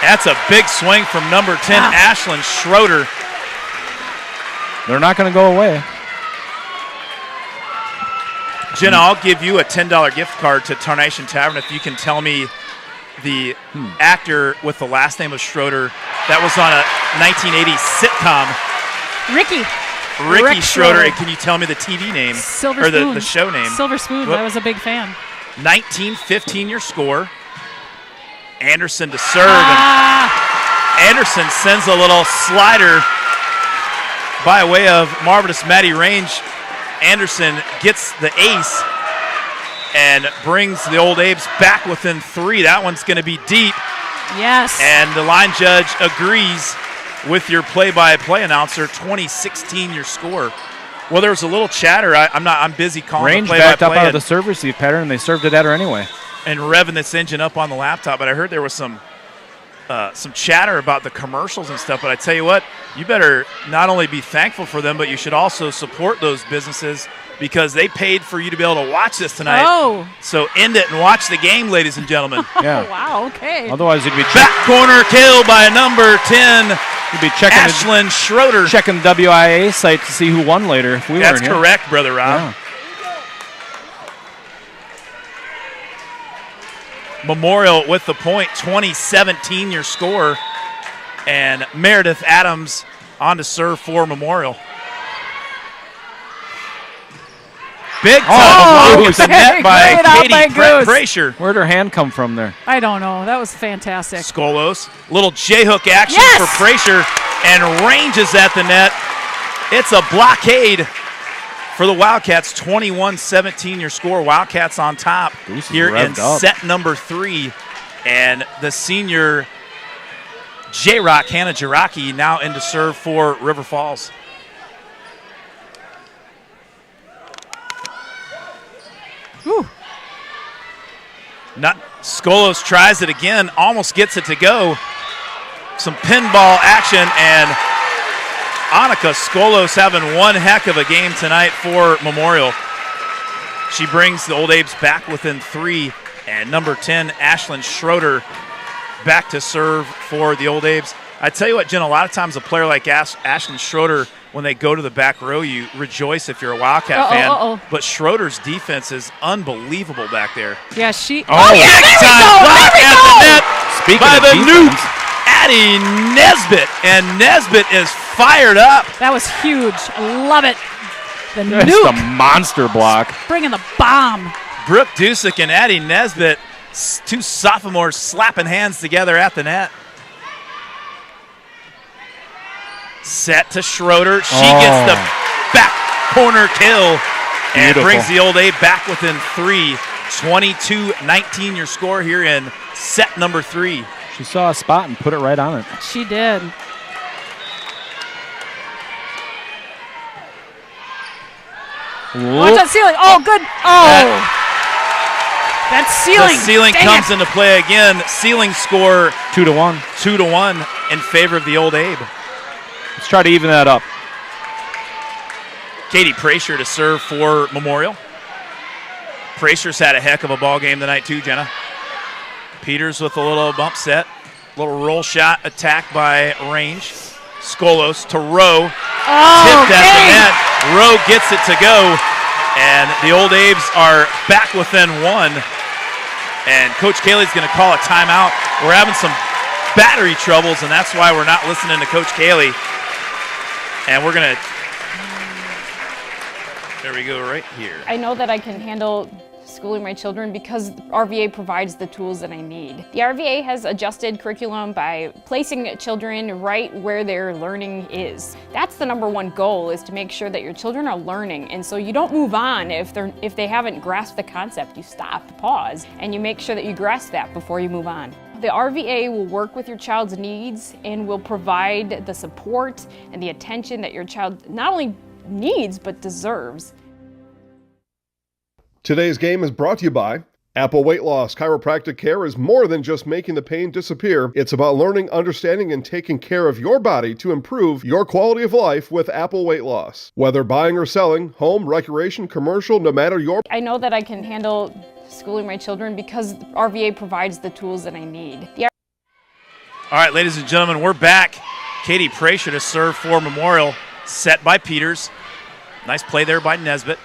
That's a big swing from number 10, Ashlyn Schroeder. They're not going to go away. Jenna, I'll give you a $10 gift card to Tarnation Tavern if you can tell me the actor with the last name of Schroeder that was on a 1980 sitcom. Ricky Schroeder. And can you tell me the TV name? Silver or Spoon. the show name? Silver Spoon. I was a big fan. 19-15 your score. Anderson to serve. And Anderson sends a little slider by way of Marvelous Maddie Range. Anderson gets the ace and brings the Old Abes back within 3. That one's going to be deep. Yes. And the line judge agrees with your play-by-play announcer. 20-16 your score. Well, there was a little chatter. I'm busy calling Range the play-by-play. backed up out of the serve receive pattern, and they served it at her anyway. And revving this engine up on the laptop. But I heard there was some chatter about the commercials and stuff. But I tell you what, you better not only be thankful for them, but you should also support those businesses because they paid for you to be able to watch this tonight. Oh. So end it and watch the game, ladies and gentlemen. Yeah. Wow, okay. Otherwise, you'd be back corner kill by number 10. You'd be checking Ashlyn Schroeder. Checking the WIAA site to see who won later. If we That's weren't here. correct, Brother Rob. Yeah. Memorial with the point, 20-17 your score. And Meredith Adams on to serve for Memorial. Big time at the net by Katie Brasher. Where'd her hand come from there? I don't know. That was fantastic. Skolos, little J-hook action for Brasher, and ranges at the net. It's a blockade for the Wildcats, 21-17 your score. Wildcats on top here in set number 3. And the senior J-Rock, Hannah Jiraki, now in to serve for River Falls. Whew. Skolos tries it again, almost gets it to go. Some pinball action, and Annika Skolos having one heck of a game tonight for Memorial. She brings the Old Abe's back within 3, and number 10, Ashlyn Schroeder, back to serve for the Old Abe's. I tell you what, Jen, a lot of times a player like Ashlyn Schroeder, when they go to the back row, you rejoice if you're a Wildcat fan. But Schroeder's defense is unbelievable back there. Yeah, she. Oh, yeah, big time block at the net by the Newt, Addie Nesbitt. And Nesbitt is fired up. That was huge. I love it. The That's nuke. the monster block. Bringing the bomb. Brooke Dusick and Addie Nesbitt, two sophomores slapping hands together at the net. Set to Schroeder. She gets the back corner kill and brings the Old Abe back within 3. 22-19 your score here in set number 3. She saw a spot and put it right on it. She did. Watch that ceiling. Oh, good. Oh. That's ceiling. The ceiling comes into play again. Ceiling score 2-1. 2-1 in favor of the Old Abe. Let's try to even that up. Katie Brasher to serve for Memorial. Brasher's had a heck of a ball game tonight too, Jenna. Peters with a little bump set. Little roll shot attack by range. Skolos to Rowe. Tipped at the net. Rowe gets it to go. And the Old Abes are back within 1. And Coach Cayley's going to call a timeout. We're having some battery troubles, and that's why we're not listening to Coach Cayley. And we're going to, there we go, right here. I know that I can handle schooling my children because RVA provides the tools that I need. The RVA has adjusted curriculum by placing children right where their learning is. That's the #1 goal, is to make sure that your children are learning, and so you don't move on if they haven't grasped the concept. You stop, pause, and you make sure that you grasp that before you move on. The RVA will work with your child's needs and will provide the support and the attention that your child not only needs but deserves. Today's game is brought to you by Apple Weight Loss. Chiropractic care is more than just making the pain disappear. It's about learning, understanding, and taking care of your body to improve your quality of life with Apple Weight Loss. Whether buying or selling, home, recreation, commercial, no matter your... I know that I can handle schooling my children because RVA provides the tools that I need. All right, ladies and gentlemen, we're back. Katie Brasher to serve for Memorial. Set by Peters. Nice play there by Nesbitt.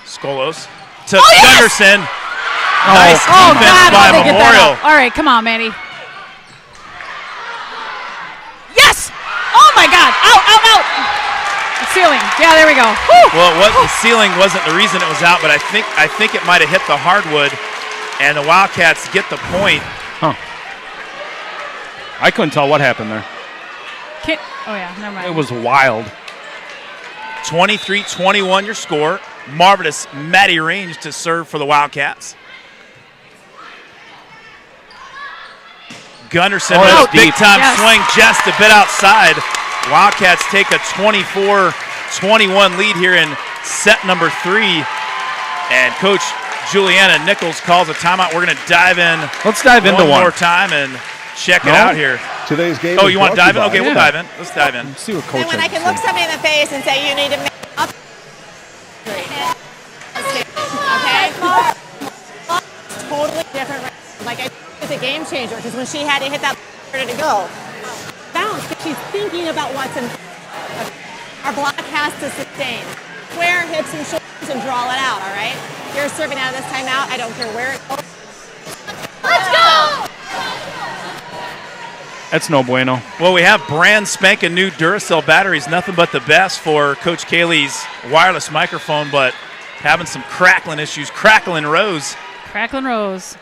Skolos to Gunderson. Nice defense by Memorial. All right, come on, Manny. Yes! Oh, my God. Out. The ceiling. Yeah, there we go. Woo! Well, the ceiling wasn't the reason it was out, but I think it might have hit the hardwood, and the Wildcats get the point. Huh. I couldn't tell what happened there. Oh, yeah, never mind. It was wild. 23-21 your score. Marvelous Maddie Range to serve for the Wildcats. Gunderson with a big-time swing just a bit outside. Wildcats take a 24-21 lead here in set number 3. And Coach Juliana Nichols calls a timeout. We're going to dive in. Let's dive into one more time and check it out here. Today's game. Oh, you want to dive in? Okay, we'll dive in. Let's dive in. Let's see what Coach And when I can look somebody in the face and say, you need to make up. Okay? Totally different. Like, it's a game changer because when she had to hit that to go, bounce, she's thinking about what's in. Our block has to sustain. Square hips and shoulders and draw it out, all right? You're serving out of this timeout. I don't care where it goes. Let's go! That's no bueno. Well, we have brand spanking new Duracell batteries, nothing but the best for Coach Cayley's wireless microphone, but having some crackling issues. Crackling Rose. Crackling Rose.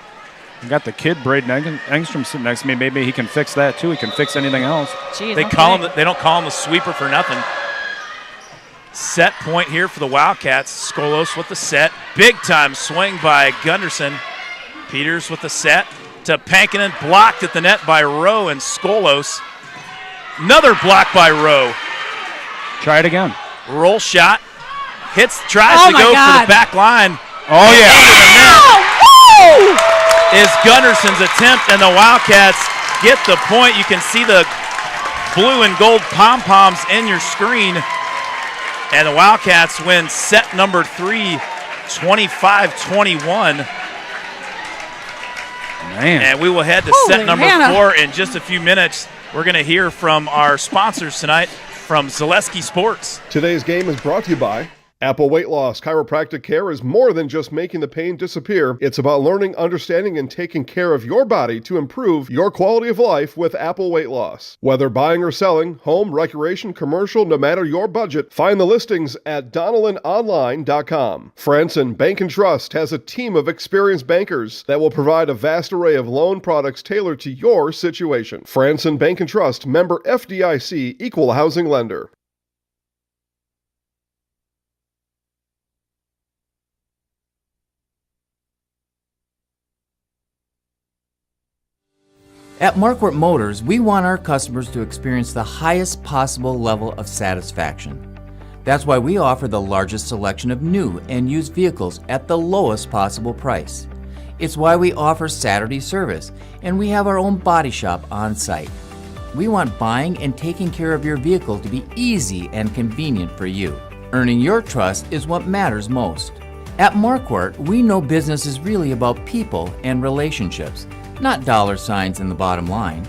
We got the kid Braden Engstrom sitting next to me. Maybe he can fix that too. He can fix anything else. Jeez, they don't call him the sweeper for nothing. Set point here for the Wildcats. Skolos with the set. Big time swing by Gunderson. Peters with the set to Pankinen, blocked at the net by Rowe and Skolos. Another block by Rowe. Try it again. Roll shot. Tries to go for the back line. Oh, yeah. Is Gunderson's attempt, and the Wildcats get the point. You can see the blue and gold pom-poms in your screen. And the Wildcats win set number 3, 25-21. Man. And we will head to set number 4 in just a few minutes. We're going to hear from our sponsors tonight from Zaleski Sports. Today's game is brought to you by Apple Weight Loss Chiropractic Care is more than just making the pain disappear. It's about learning, understanding, and taking care of your body to improve your quality of life with Apple Weight Loss. Whether buying or selling, home, recreation, commercial, no matter your budget, find the listings at DonnellanOnline.com. Franson Bank and Trust has a team of experienced bankers that will provide a vast array of loan products tailored to your situation. Franson Bank and Trust, member FDIC, equal housing lender. At Marquardt Motors, we want our customers to experience the highest possible level of satisfaction. That's why we offer the largest selection of new and used vehicles at the lowest possible price. It's why we offer Saturday service, and we have our own body shop on site. We want buying and taking care of your vehicle to be easy and convenient for you. Earning your trust is what matters most. At Marquardt, we know business is really about people and relationships, not dollar signs in the bottom line.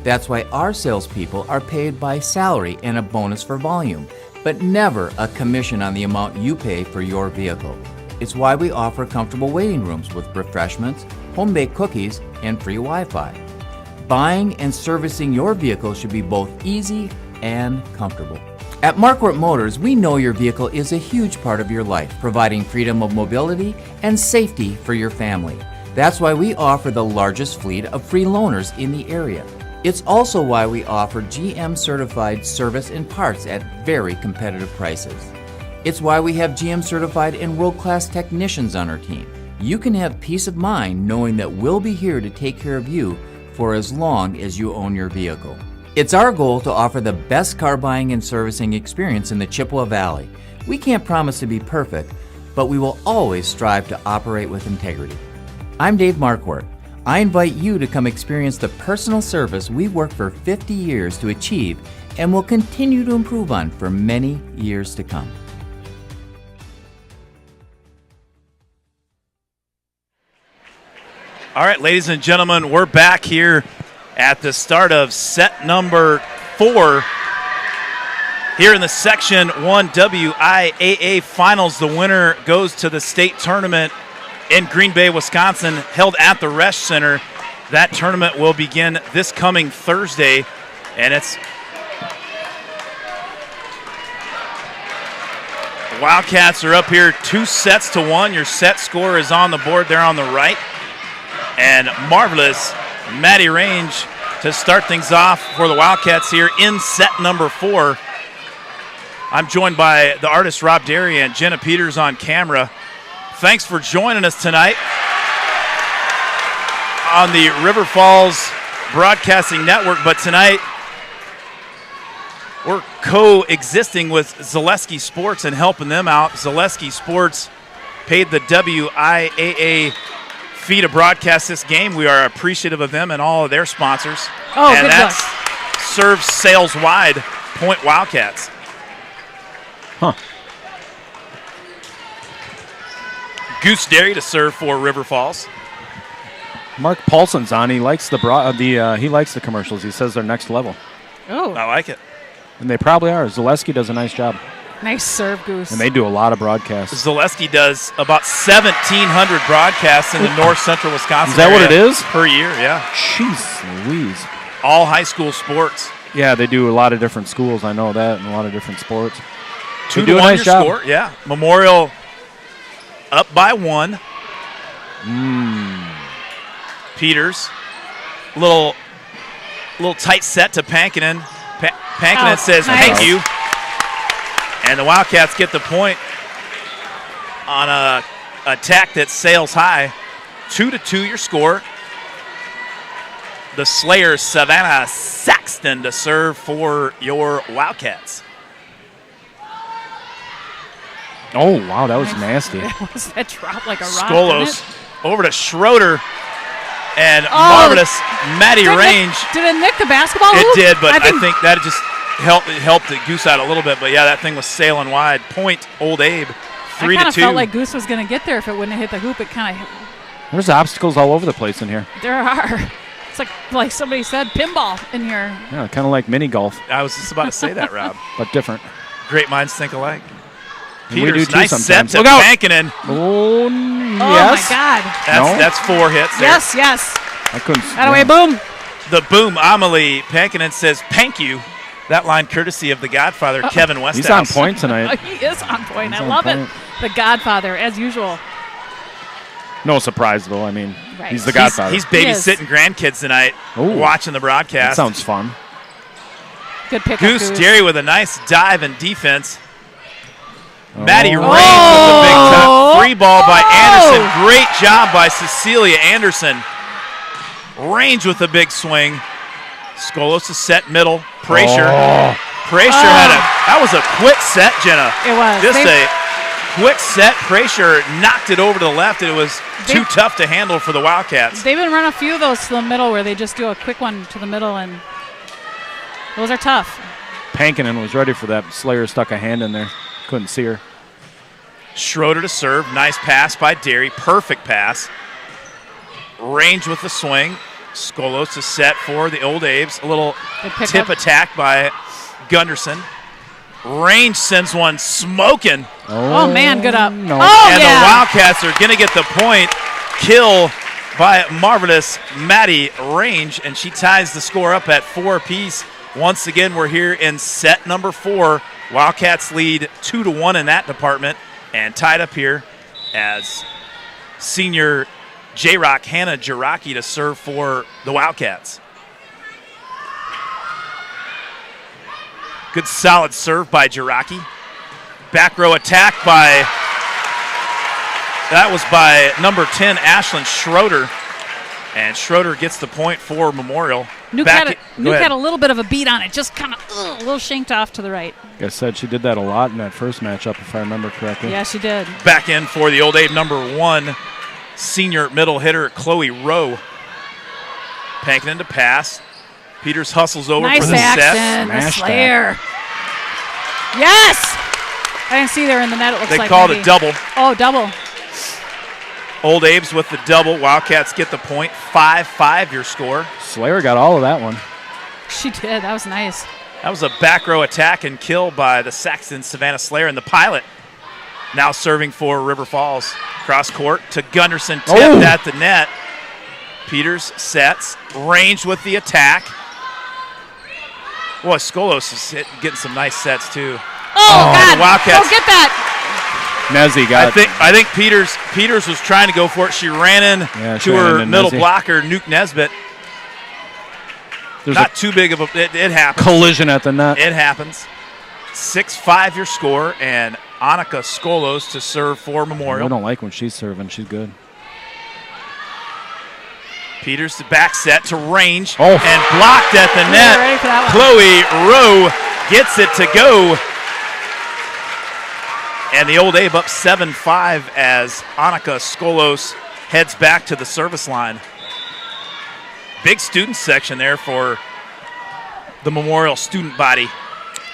That's why our salespeople are paid by salary and a bonus for volume, but never a commission on the amount you pay for your vehicle. It's why we offer comfortable waiting rooms with refreshments, home-baked cookies, and free Wi-Fi. Buying and servicing your vehicle should be both easy and comfortable. At Marquardt Motors, we know your vehicle is a huge part of your life, providing freedom of mobility and safety for your family. That's why we offer the largest fleet of free loaners in the area. It's also why we offer GM certified service and parts at very competitive prices. It's why we have GM certified and world-class technicians on our team. You can have peace of mind knowing that we'll be here to take care of you for as long as you own your vehicle. It's our goal to offer the best car buying and servicing experience in the Chippewa Valley. We can't promise to be perfect, but we will always strive to operate with integrity. I'm Dave Marquardt. I invite you to come experience the personal service we've worked for 50 years to achieve and will continue to improve on for many years to come. All right, ladies and gentlemen, we're back here at the start of set number 4 here in the Section 1 WIAA Finals. The winner goes to the state tournament in Green Bay, Wisconsin, held at the Resch Center. That tournament will begin this coming Thursday, and it's the Wildcats are up here 2-1. Your set score is on the board there on the right. And marvelous Maddie Range to start things off for the Wildcats here in set number 4. I'm joined by the artist Rob Derry and Jenna Peters on camera. Thanks for joining us tonight on the River Falls Broadcasting Network. But tonight, we're coexisting with Zaleski Sports and helping them out. Zaleski Sports paid the WIAA fee to broadcast this game. We are appreciative of them and all of their sponsors. Oh, and good that's luck. serves sales wide Point Wildcats. Huh. Goose Derry to serve for River Falls. Mark Paulson's on. He likes he likes the commercials. He says they're next level. Oh, I like it. And they probably are. Zaleski does a nice job. Nice serve, Goose. And they do a lot of broadcasts. Zaleski does about 1,700 broadcasts in the north central Wisconsin Is that area what it is? per year, yeah. Jeez Louise. all high school sports. Yeah, they do a lot of different schools. I know that, and a lot of different sports. 2-1 do a nice your job. score. Yeah, Memorial up by 1. Peters. Little tight set to Pankinen. Pankinen says nice. thank you. And the Wildcats get the point on a attack that sails high. 2-2 your score. The Slayers, Savannah Saxton to serve for your Wildcats. Oh, wow, that was nasty. That dropped like a rock. Skolos over to Schroeder. And marvelous Maddie Range. Did it nick the basketball? It did, but I think that just helped the Goose out a little bit. But, yeah, that thing was sailing wide. Point, Old Abe, 3-2. I kind of felt like Goose was going to get there if it wouldn't have hit the hoop. It kind of. There's obstacles all over the place in here. There are. It's like somebody said, pinball in here. Yeah, kind of like mini golf. I was just about to say that, Rob. But different. Great minds think alike. And we do Peters, too nice sometimes. set to Look out. Pankinen. Oh, my God. That's 4 hits there. Yes. I couldn't. That away, boom. The boom, Amelie Pankinen says, "Pank you." That line courtesy of the Godfather, Kevin Westhouse. He's on point tonight. He is on point. He's I on love point. it. The Godfather, as usual. No surprise, though. I mean, Right. he's the Godfather. He's babysitting grandkids tonight, watching the broadcast. That sounds fun. Good pick. Goose Derry with a nice dive and defense. Maddie Range Oh. with the big top. Free ball by Anderson. Great job by Cecilia Anderson. Range with a big swing. Skolos to set middle. Pracier. Pracier that was a quick set, Jenna. It was. Just a quick set. Pracier knocked it over to the left, and it was too tough to handle for the Wildcats. They've been running a few of those to the middle where they just do a quick one to the middle, and those are tough. Pankinen was ready for that. Slayer stuck a hand in there. Couldn't see her. Schroeder to serve. Nice pass by Derry. Perfect pass. Range with the swing. Skolos to set for the Old Abes. A little tip attack by Gunderson. Range sends one smoking. Oh man, good up. No. Oh, and the Wildcats are going to get the point. Kill by marvelous Maddie Range, and she ties the score up at 4 apiece. Once again, we're here in set number 4. Wildcats lead 2-1 in that department, and tied up here as senior J-Rock Hannah Jiraki to serve for the Wildcats. Good solid serve by Jiraki. Back row attack that was by number 10, Ashlyn Schroeder. And Schroeder gets the point for Memorial. Nuke had a little bit of a beat on it, just kind of a little shanked off to the right. Like I said, she did that a lot in that first matchup, if I remember correctly. Yeah, she did. Back in for the Old Abe number 1, senior middle hitter Chloe Rowe. Pankinen to pass. Peters hustles over for the action, set. the Slayer. Yes! I didn't see there in the net, it looks They like. called a double. Oh, double. Old Abe's with the double. Wildcats get the point. 5-5 your score. Slayer got all of that one. She did. That was nice. That was a back row attack and kill by the Saxon Savannah Slayer, and the Pilot now serving for River Falls. Cross court to Gunderson, tipped at the net. Peters sets. Range with the attack. Boy, Skolos is getting some nice sets too. Oh God! The Wildcats. Don't get that. Nezzy got I think Peters was trying to go for it. She ran in to her middle blocker, Nuke Nesbitt. There's Not too big of a it happens. collision at the net. It happens. 6-5 your score, and Annika Skolos to serve for Memorial. I don't like when she's serving. She's good. Peters to back set to Range and blocked at the net. Ready for that one. Chloe Rowe gets it to go. And the Old Abe up 7-5 as Annika Skolos heads back to the service line. Big student section there for the Memorial student body.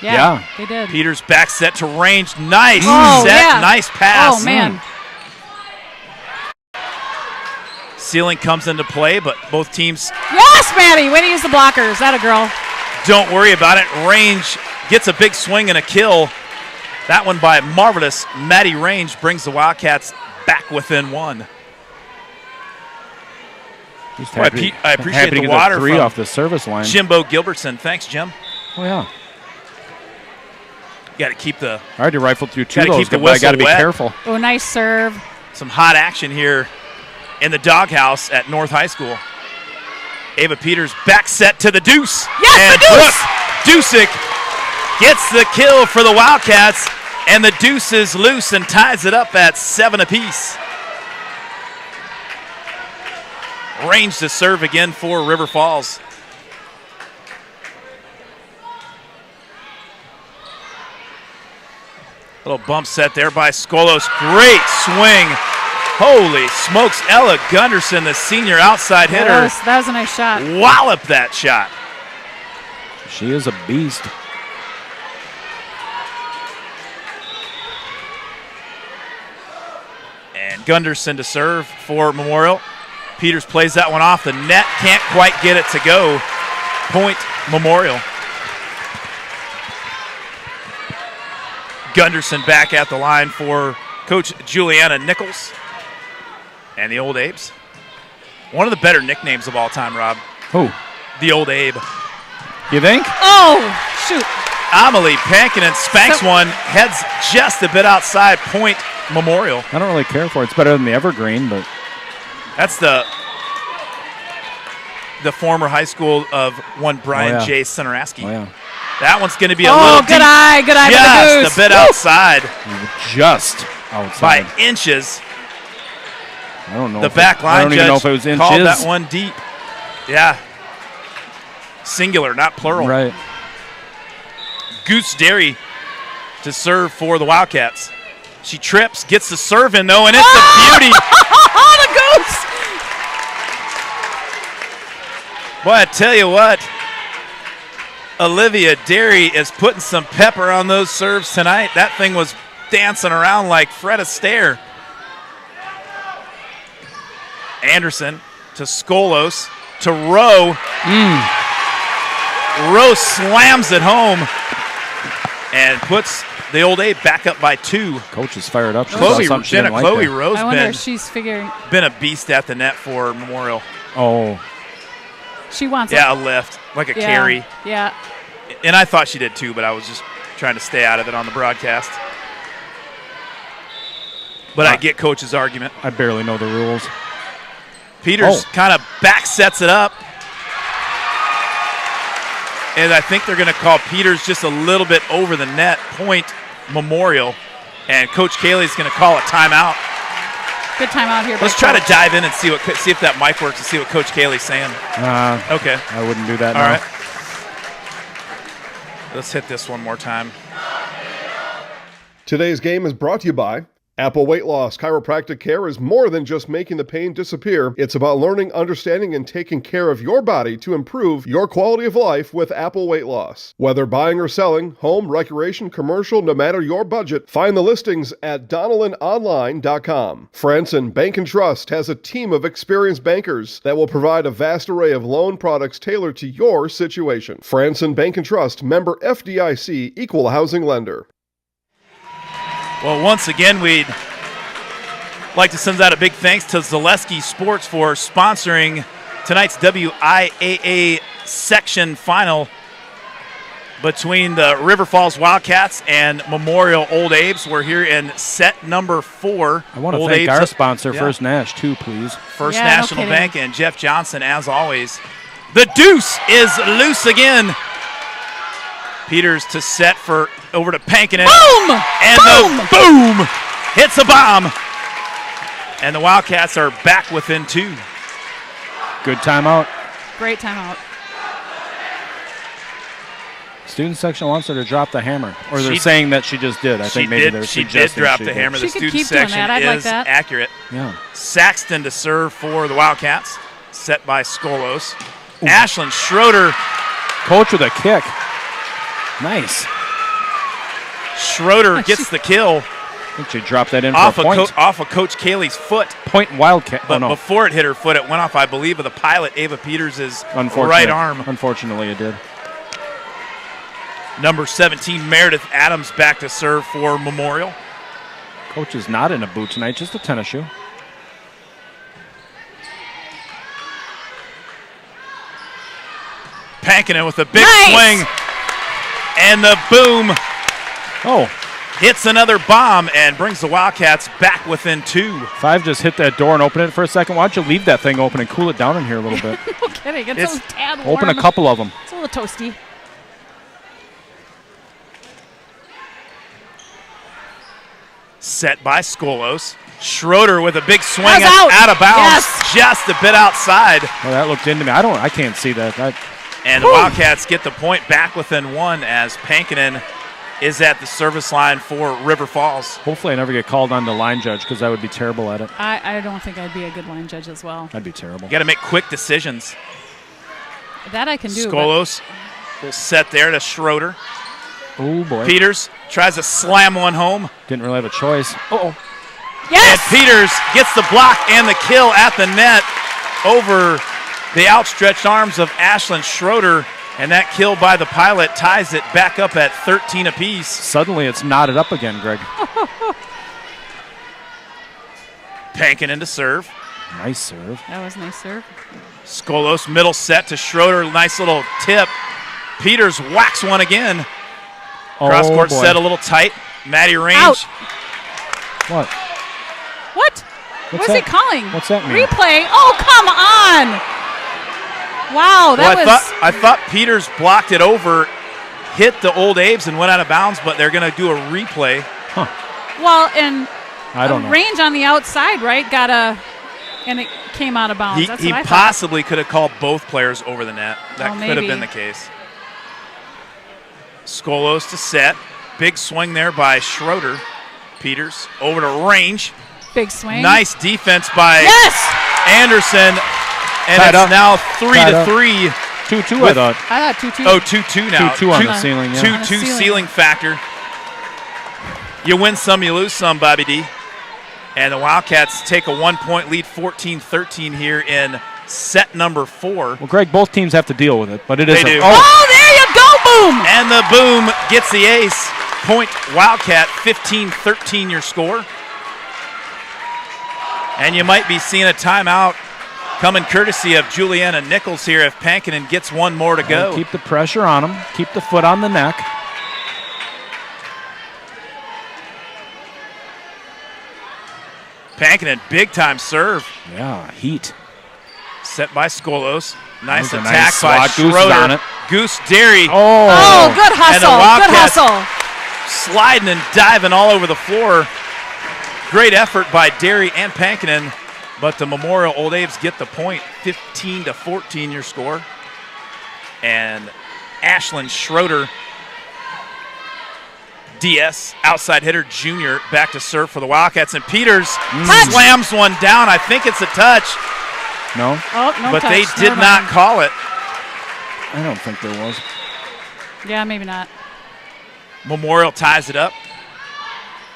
Yeah, they did. Peters back set to Range. Nice Oh, set, yeah. nice pass. Oh, man. Ceiling comes into play, but both teams Yes, Maddie. Way to use the blockers. That a girl. don't worry about it. Range gets a big swing and a kill. That one by marvelous Maddie Range brings the Wildcats back within 1. I appreciate the water three from off the service line. Jimbo Gilbertson. Thanks, Jim. Oh, yeah. Got to keep the. I already rifled through two of Gotta those, keep the but I got to be whistle wet. careful. Oh, nice serve. Some hot action here in the doghouse at North High School. Ava Peters back set to the deuce. Yes, and the deuce! Dusick gets the kill for the Wildcats, and the deuce is loose and ties it up at 7 apiece. Range to serve again for River Falls. Little bump set there by Skolos. Great swing. Holy smokes. Ella Gunderson, the senior outside hitter. That was a nice shot. Wallop that shot. She is a beast. And Gunderson to serve for Memorial. Peters plays that one off the net. Can't quite get it to go. Point Memorial. Gunderson back at the line for Coach Juliana Nichols and the Old Abes. One of the better nicknames of all time, Rob. Who? The Old Abe. You think? Oh, shoot. Amelie Pankinen spanks one, heads just a bit outside, point Memorial. I don't really care for it. It's better than the Evergreen, but. That's the former high school of one Brian J. Centeraski. Oh, yeah. That one's going to be a little good deep. eye for the goose. Just a bit outside. Just outside. By inches. I don't know. The back line I don't even know if it was judge inches. called that one deep. Yeah. Singular, not plural. Right. Goose Derry to serve for the Wildcats. She trips, gets the serve in though, and it's a beauty. The goose. Boy, I tell you what, Olivia Derry is putting some pepper on those serves tonight. That thing was dancing around like Fred Astaire. Anderson to Skolos to Rowe. Rowe slams it home and puts the Old Abe back up by 2. Coach is fired up. Chloe Rowe's I wonder if she's figuring. been a beast at the net for Memorial. Oh. She wants a lift, like a carry. Yeah. And I thought she did too, but I was just trying to stay out of it on the broadcast. But I get Coach's argument. I barely know the rules. Peters kind of back sets it up. And I think they're going to call Peters just a little bit over the net, point Memorial. And Coach Cayley's going to call a timeout. Good timeout here. Let's try to dive in and see if that mic works and see what Coach Cayley's saying. Okay. I wouldn't do that. All now. right. Let's hit this one more time. Today's game is brought to you by Apple Weight Loss. Chiropractic care is more than just making the pain disappear. It's about learning, understanding, and taking care of your body to improve your quality of life with Apple Weight Loss. Whether buying or selling, home, recreation, commercial, no matter your budget, find the listings at DonnellanOnline.com. Franson Bank and Trust has a team of experienced bankers that will provide a vast array of loan products tailored to your situation. Franson Bank and Trust, member FDIC, equal housing lender. Well, once again, we'd like to send out a big thanks to Zaleski Sports for sponsoring tonight's WIAA section final between the River Falls Wildcats and Memorial Old Abes. We're here in set number 4. I want to Old thank Abes our sponsor, First Nash, too, please. First National Bank and Jeff Johnson, as always. The deuce is loose again. Peters to set for over to Pankinen. Boom! And the boom hits a bomb. And the Wildcats are back within 2. Good timeout. Great timeout. Student section wants her to drop the hammer. Or they're saying that she just did. I think maybe they're suggesting she did drop the did. hammer. The She could student keep doing section that. I'd like is that. accurate. Yeah. Saxton to serve for the Wildcats. Set by Skolos. Ashlyn Schroeder. Coach with a kick. Nice. Schroeder gets the kill. I think she dropped that in off for a point. Off of Coach Cayley's foot. Point Wildcat. But before it hit her foot, it went off, I believe, of the pilot, Ava Peters' right arm. Unfortunately, it did. Number 17, Meredith Adams, back to serve for Memorial. Coach is not in a boot tonight, just a tennis shoe. Pankinen with a big swing. And the boom. Hits another bomb and brings the Wildcats back within 2. 5 just hit that door and open it for a second. Why don't you leave that thing open and cool it down in here a little bit? No kidding. It's a tad warm. Open a couple of them. It's a little toasty. Set by Skolos. Schroeder with a big swing out of bounds, just a bit outside. Oh, that looked into me. I can't see that. And the Wildcats get the point back within 1 as Pankinen is at the service line for River Falls. Hopefully I never get called on the line judge because I would be terrible at it. I don't think I'd be a good line judge as well. I'd be terrible. You got to make quick decisions. That I can do. Skolos will set there to Schroeder. Oh, boy. Peters tries to slam one home. Didn't really have a choice. Yes! And Peters gets the block and the kill at the net over the outstretched arms of Ashlyn Schroeder. And that kill by the Pilot ties it back up at 13 apiece. Suddenly it's knotted up again, Greg. Pankinen to serve. Nice serve. That was a nice serve. Skolos middle set to Schroeder. Nice little tip. Peters whacks one again. Cross court set a little tight. Maddie Range. Out. What? What? What's he calling? What's that mean? Replay. Oh, come on. Wow, I thought Peters blocked it over, hit the Old Abe's and went out of bounds, but they're going to do a replay. Well, and I don't know. Range on the outside, right? And it came out of bounds. That's He what I possibly could have called both players over the net. That could have maybe. been the case. Skolos to set. Big swing there by Schroeder. Peters over to Range. Big swing. Nice defense by Anderson. And Tied it's up. now 3-3. 2-2, I thought. I thought 2-2. Oh, 2-2 now. 2-2 on the ceiling, yeah. 2-2 ceiling factor. You win some, you lose some, Bobby D. And the Wildcats take a 1-point lead, 14-13 here in set number 4. Well, Greg, both teams have to deal with it, but it is. They do. Oh, there you go, boom! And the boom gets the ace. Point Wildcat, 15-13 your score. And you might be seeing a timeout coming courtesy of Juliana Nichols here if Pankinen gets one more to go. Keep the pressure on him. Keep the foot on the neck. Pankinen, big-time serve. Yeah, heat. Set by Skolos. Nice That was a attack nice by swat. Goose Schroeder. on it. Goose Derry. Oh, good hustle. And the Wildcats Good hustle. sliding and diving all over the floor. Great effort by Derry and Pankinen, but the Memorial Old Abe's get the point. 15-14 your score. And Ashlyn Schroeder, DS, outside hitter, junior, back to serve for the Wildcats. And Peters slams one down. I think it's a touch. No? Oh, no but touch. they did not call it. I don't think there was. Yeah, maybe not. Memorial ties it up.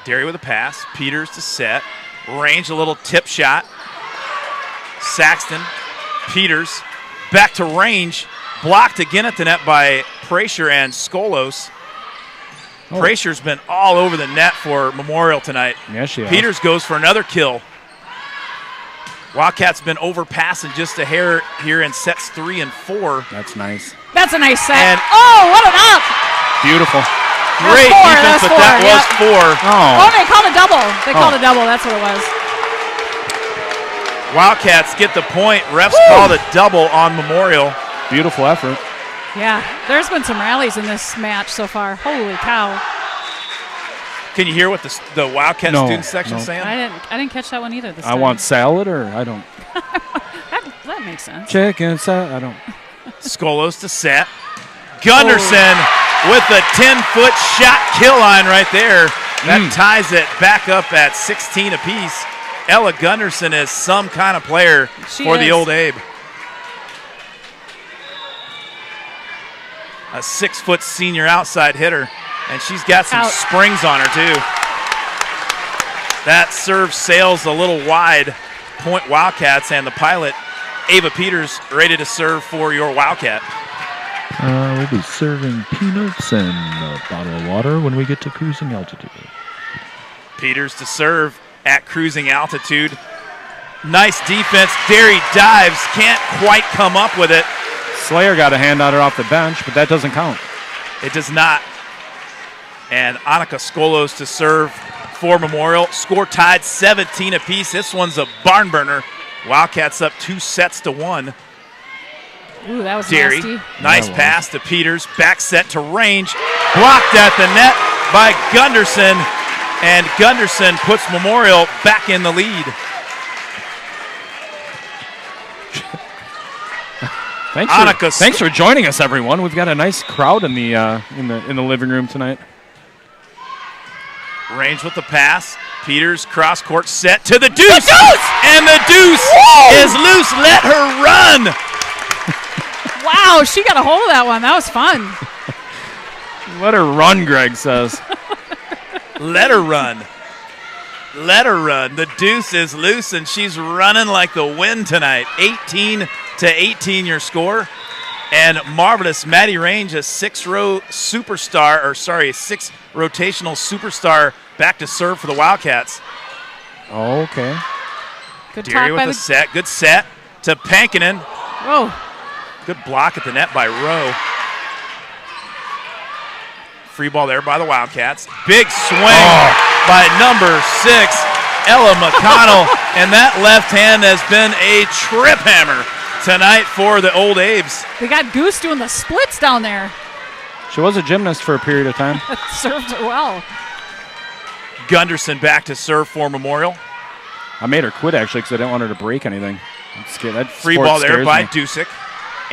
Derry with a pass. Peters to set. Range, a little tip shot. Saxton. Peters. Back to Range. Blocked again at the net by Prasher and Skolos. Oh. Prasher's been all over the net for Memorial tonight. Yeah, she has. Peters goes for another kill. Wildcats been overpassing just a hair here in sets 3 and 4. That's nice. That's a nice set. And what an up! Beautiful. Great defense, but that was 4. Oh, they called a double. They called a double. That's what it was. Wildcats get the point. Refs called a double on Memorial. Beautiful effort. Yeah, there's been some rallies in this match so far. Holy cow. Can you hear what the Wildcat student section saying? I didn't catch that one either this time. I want salad, or I don't. that makes sense. Chicken salad. I don't. Skolos to set. Gunderson with a 10-foot shot kill line right there. That ties it back up at 16 apiece. Ella Gunderson is some kind of player for the Old Abe. A 6-foot senior outside hitter, and she's got some springs on her too. That serve sails a little wide. Point Wildcats, and the pilot, Ava Peters, ready to serve for your Wildcat. We'll be serving peanuts and a bottle of water when we get to cruising altitude. Peters to serve at cruising altitude. Nice defense. Derry dives, can't quite come up with it. Slayer got a hand on her off the bench, but that doesn't count. It does not. And Annika Skolos to serve for Memorial. Score tied 17 apiece. This one's a barn burner. Wildcats up 2-1. Ooh, that was Derry, nasty. nice pass to Peters. Back set to range. Blocked at the net by Gunderson. And Gunderson puts Memorial back in the lead. Thanks for joining us, everyone. We've got a nice crowd in the living room tonight. Range with the pass. Peters cross court set to the deuce. And the deuce is loose. Let her run. Wow, she got a hold of that one. That was fun. Let her run, Greg says. Let her run. Let her run. The deuce is loose, and she's running like the wind tonight. 18-18 your score. And marvelous Maddie Range, a six rotational superstar, back to serve for the Wildcats. Oh, okay. Good Derry talk by with a set. Good set to Pankinen. Whoa. Good block at the net by Rowe. Free ball there by the Wildcats. Big swing by number 6, Ella McConnell. And that left hand has been a trip hammer tonight for the Old Abes. They got Goose doing the splits down there. She was a gymnast for a period of time. Served her well. Gunderson back to serve for Memorial. I made her quit, actually, because I didn't want her to break anything. I'm scared. That free ball there by me. Dusick.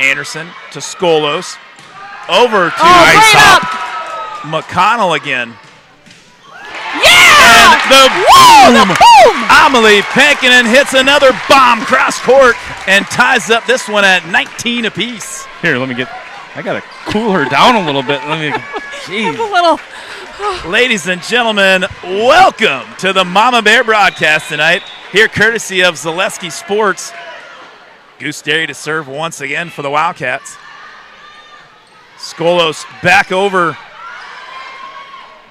Anderson to Skolos. Over to McConnell again. Yeah! And the boom! Amelie Pankinen hits another bomb cross court and ties up this one at 19 apiece. Here, I got to cool her down a little bit. Jeez. A little. Ladies and gentlemen, welcome to the Mama Bear broadcast tonight, here courtesy of Zaleski Sports. Goose Derry to serve once again for the Wildcats. Skolos back over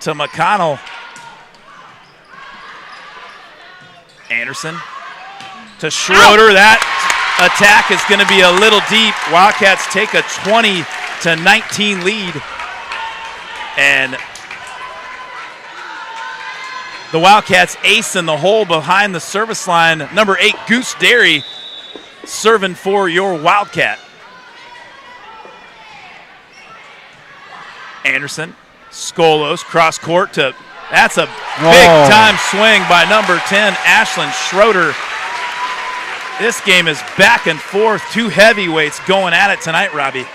to McConnell. Anderson to Schroeder. That attack is going to be a little deep. Wildcats take a 20-19 lead. And the Wildcats ace in the hole behind the service line. Number 8, Goose Derry, serving for your Wildcat. Anderson, Skolos, cross court to, that's a big time swing by number 10, Ashlyn Schroeder. This game is back and forth. Two heavyweights going at it tonight, Robbie.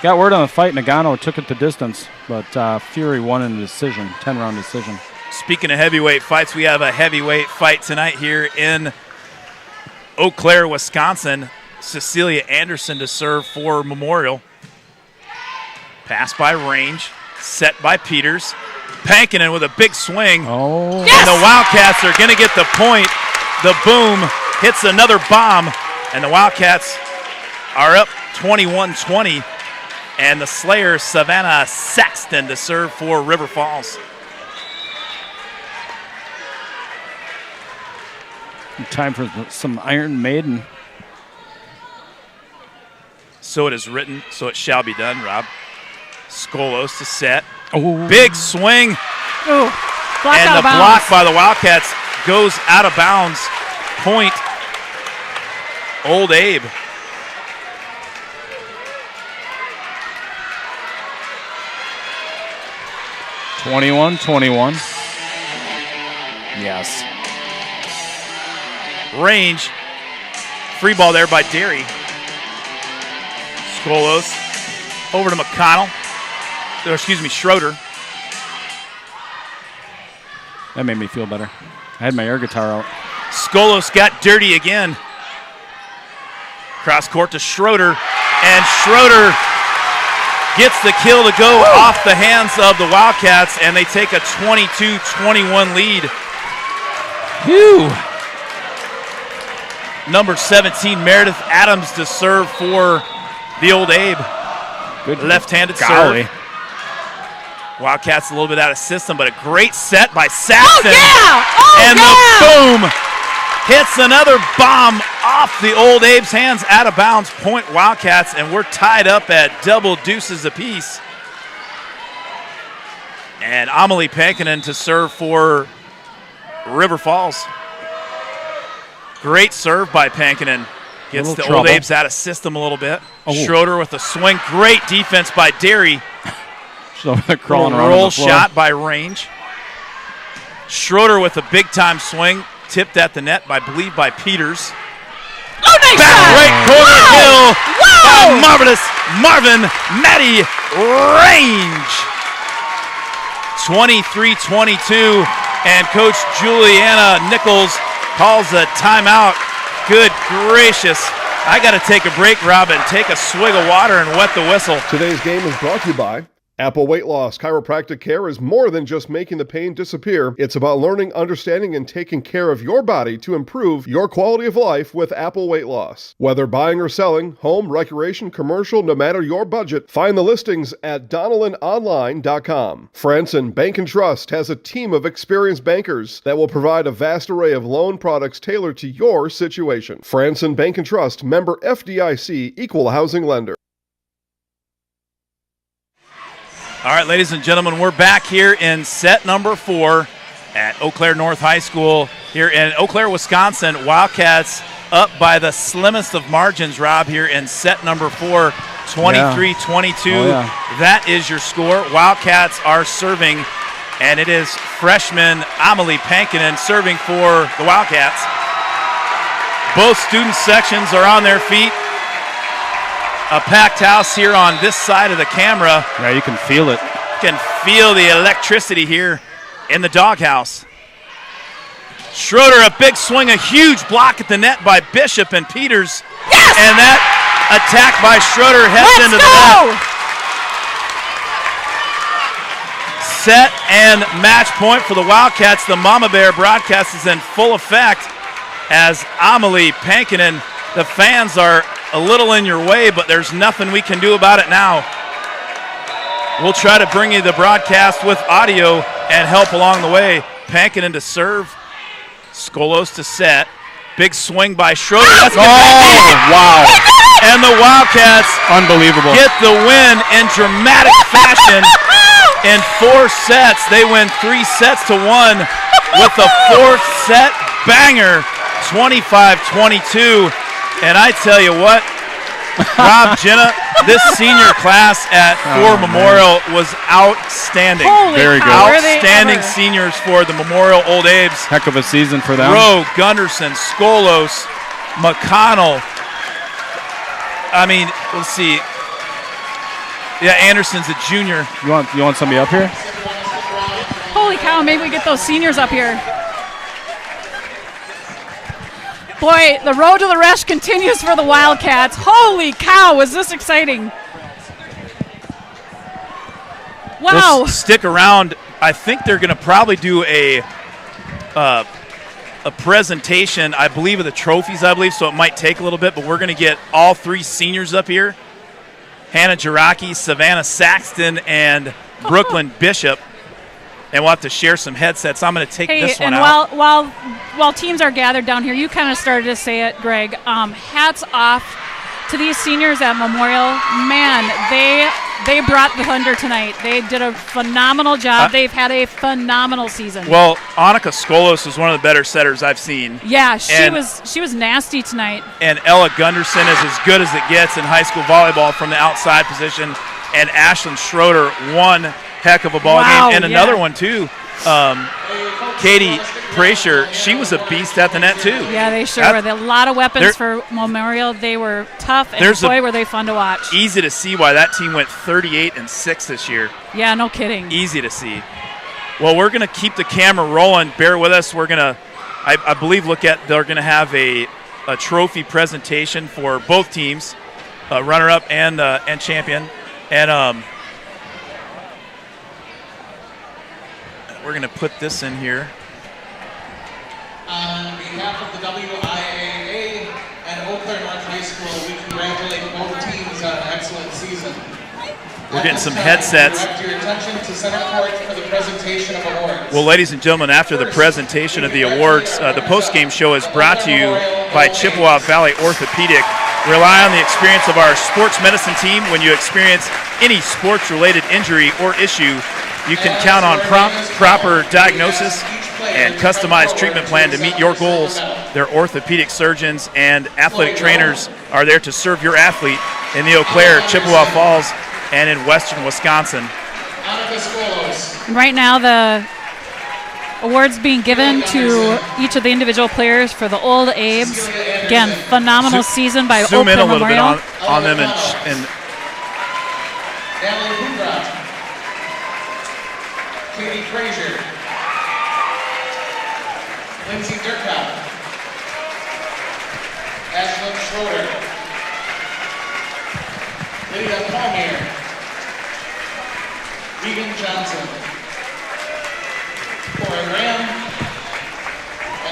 Got word on the fight. Nagano took it the distance, but Fury won in a decision, 10-round decision. Speaking of heavyweight fights, we have a heavyweight fight tonight here in Eau Claire, Wisconsin. Cecilia Anderson to serve for Memorial. Pass by Range, set by Peters. Pankinen with a big swing. Oh. Yes! And the Wildcats are going to get the point. The boom hits another bomb, and the Wildcats are up 21-20. And the Slayer, Savannah Saxton, to serve for River Falls. Time for some Iron Maiden. So it is written, so it shall be done, Rob. Skolos to set. Oh. Big swing. Ooh, and the block by the Wildcats goes out of bounds. Point, Old Abe. 21-21. Yes. Range. Free ball there by Derry. Skolos over to McConnell. Or excuse me, Schroeder. That made me feel better. I had my air guitar out. Skolos got dirty again. Cross court to Schroeder. And Schroeder gets the kill to go off the hands of the Wildcats, and they take a 22-21 lead. Phew. Number 17, Meredith Adams to serve for the Old Abe. Good left-handed golly. serve. Wildcats a little bit out of system, but a great set by Saxton. Oh, yeah! Oh, and yeah! the boom hits another bomb off the Old Abe's hands, out of bounds, point Wildcats, and we're tied up at double deuces apiece. And Amelie Pankinen to serve for River Falls. Great serve by Pankinen. Gets the Old Abe's out of system a little bit. Oh. Schroeder with a swing. Great defense by Derry. So they're crawling around roll the floor. Shot by Range. Schroeder with a big-time swing. Tipped at the net, I believe, by Peters. Oh, nice back shot! right corner kill. Wow! Marvelous Marvin Maddie Range. 23-22, and Coach Juliana Nichols calls a timeout. Good gracious. I got to take a break, Robin. Take a swig of water and wet the whistle. Today's game is brought to you by Apple Weight Loss Chiropractic Care is more than just making the pain disappear. It's about learning, understanding, and taking care of your body to improve your quality of life with Apple Weight Loss. Whether buying or selling, home, recreation, commercial, no matter your budget, find the listings at DonnellanOnline.com. Franson Bank and Trust has a team of experienced bankers that will provide a vast array of loan products tailored to your situation. Franson Bank and Trust, member FDIC, equal housing lender. All right, ladies and gentlemen, we're back here in set number 4 at Eau Claire North High School here in Eau Claire, Wisconsin. Wildcats up by the slimmest of margins, Rob, here in set number 4, 23-22. Yeah. That is your score. Wildcats are serving, and it is freshman Amelie Pankinen serving for the Wildcats. Both student sections are on their feet. A packed house here on this side of the camera. Yeah, you can feel it. You can feel the electricity here in the doghouse. Schroeder, a big swing, a huge block at the net by Bishop and Peters. Yes! And that attack by Schroeder heads into the net. Set and match point for the Wildcats. The Mama Bear broadcast is in full effect as Amelie Pankinen. The fans are a little in your way, but there's nothing we can do about it now. We'll try to bring you the broadcast with audio and help along the way. Pankinen to serve. Skolos to set. Big swing by Schroeder. That's good. Wow. And the Wildcats unbelievable get the win in dramatic fashion in 4 sets. They win 3 sets to 1 with the 4th set banger, 25-22. And I tell you what, Rob, Jenna, this senior class at Ford Memorial was outstanding. Very good. Outstanding seniors for the Memorial Old Abe's. Heck of a season for them. Rowe, Gunderson, Skolos, McConnell. I mean, let's see. Yeah, Anderson's a junior. You want somebody up here? Holy cow, maybe we get those seniors up here. Boy, the road to the rush continues for the Wildcats. Holy cow, is this exciting. Wow. Just stick around. I think they're going to probably do a presentation, I believe, of the trophies, so it might take a little bit, but we're going to get all 3 seniors up here. Hannah Jiraki, Savannah Saxton, and Brooklyn Bishop. And we'll have to share some headsets. I'm going to take this one out. And while teams are gathered down here, you kind of started to say it, Greg. Hats off to these seniors at Memorial. Man, they brought the thunder tonight. They did a phenomenal job. They've had a phenomenal season. Well, Annika Skolos was one of the better setters I've seen. Yeah, she was nasty tonight. And Ella Gunderson is as good as it gets in high school volleyball from the outside position. And Ashlyn Schroeder, one heck of a ball game. And another one, too. Katie Prasher, she was a beast at the net, too. Yeah, they sure were. A lot of weapons for Memorial. They were tough, and boy, were they fun to watch. Easy to see why that team went 38-6 this year. Yeah, no kidding. Easy to see. Well, we're going to keep the camera rolling. Bear with us. We're going to, I believe, they're going to have a trophy presentation for both teams, runner-up and champion. And we're going to put this in here. On behalf of the WIAA and Eau Claire North High School, we congratulate both teams on an excellent season. We're getting some headsets. Direct your attention to center court for the presentation of awards. Well, ladies and gentlemen, after the presentation of the awards, the postgame show is brought to you by Chippewa Valley Orthopedic. Rely on the experience of our sports medicine team. When you experience any sports-related injury or issue, you can count on proper diagnosis and customized treatment plan to meet your goals. Their orthopedic surgeons and athletic trainers are there to serve your athlete in the Eau Claire, Chippewa Falls, and in western Wisconsin. And right now, the awards being given to each of the individual players for the Old Abes. Again, phenomenal season by Eau Claire Zoom in a little Memorial. bit on them and Natalie Hoover, Katie Frazier, Lindsay Durkow, Ashlyn Schroeder, Lydia Palmier, Regan Johnson, Corey Graham.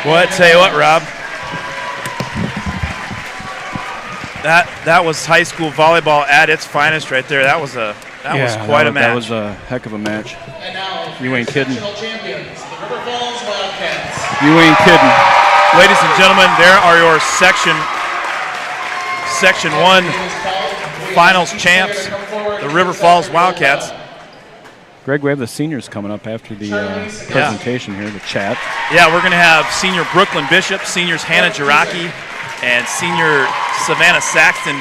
Well, I tell you what, Rob. That was high school volleyball at its finest right there. That was quite a match. That was a heck of a match. You ain't kidding. You ain't kidding. Ladies and gentlemen, there are your Section 1 finals champs, the River Falls Wildcats. Greg, we have the seniors coming up after the presentation here, the chat. Yeah, we're going to have senior Brooklyn Bishop, seniors Hannah Jiraki, and senior Savannah Saxton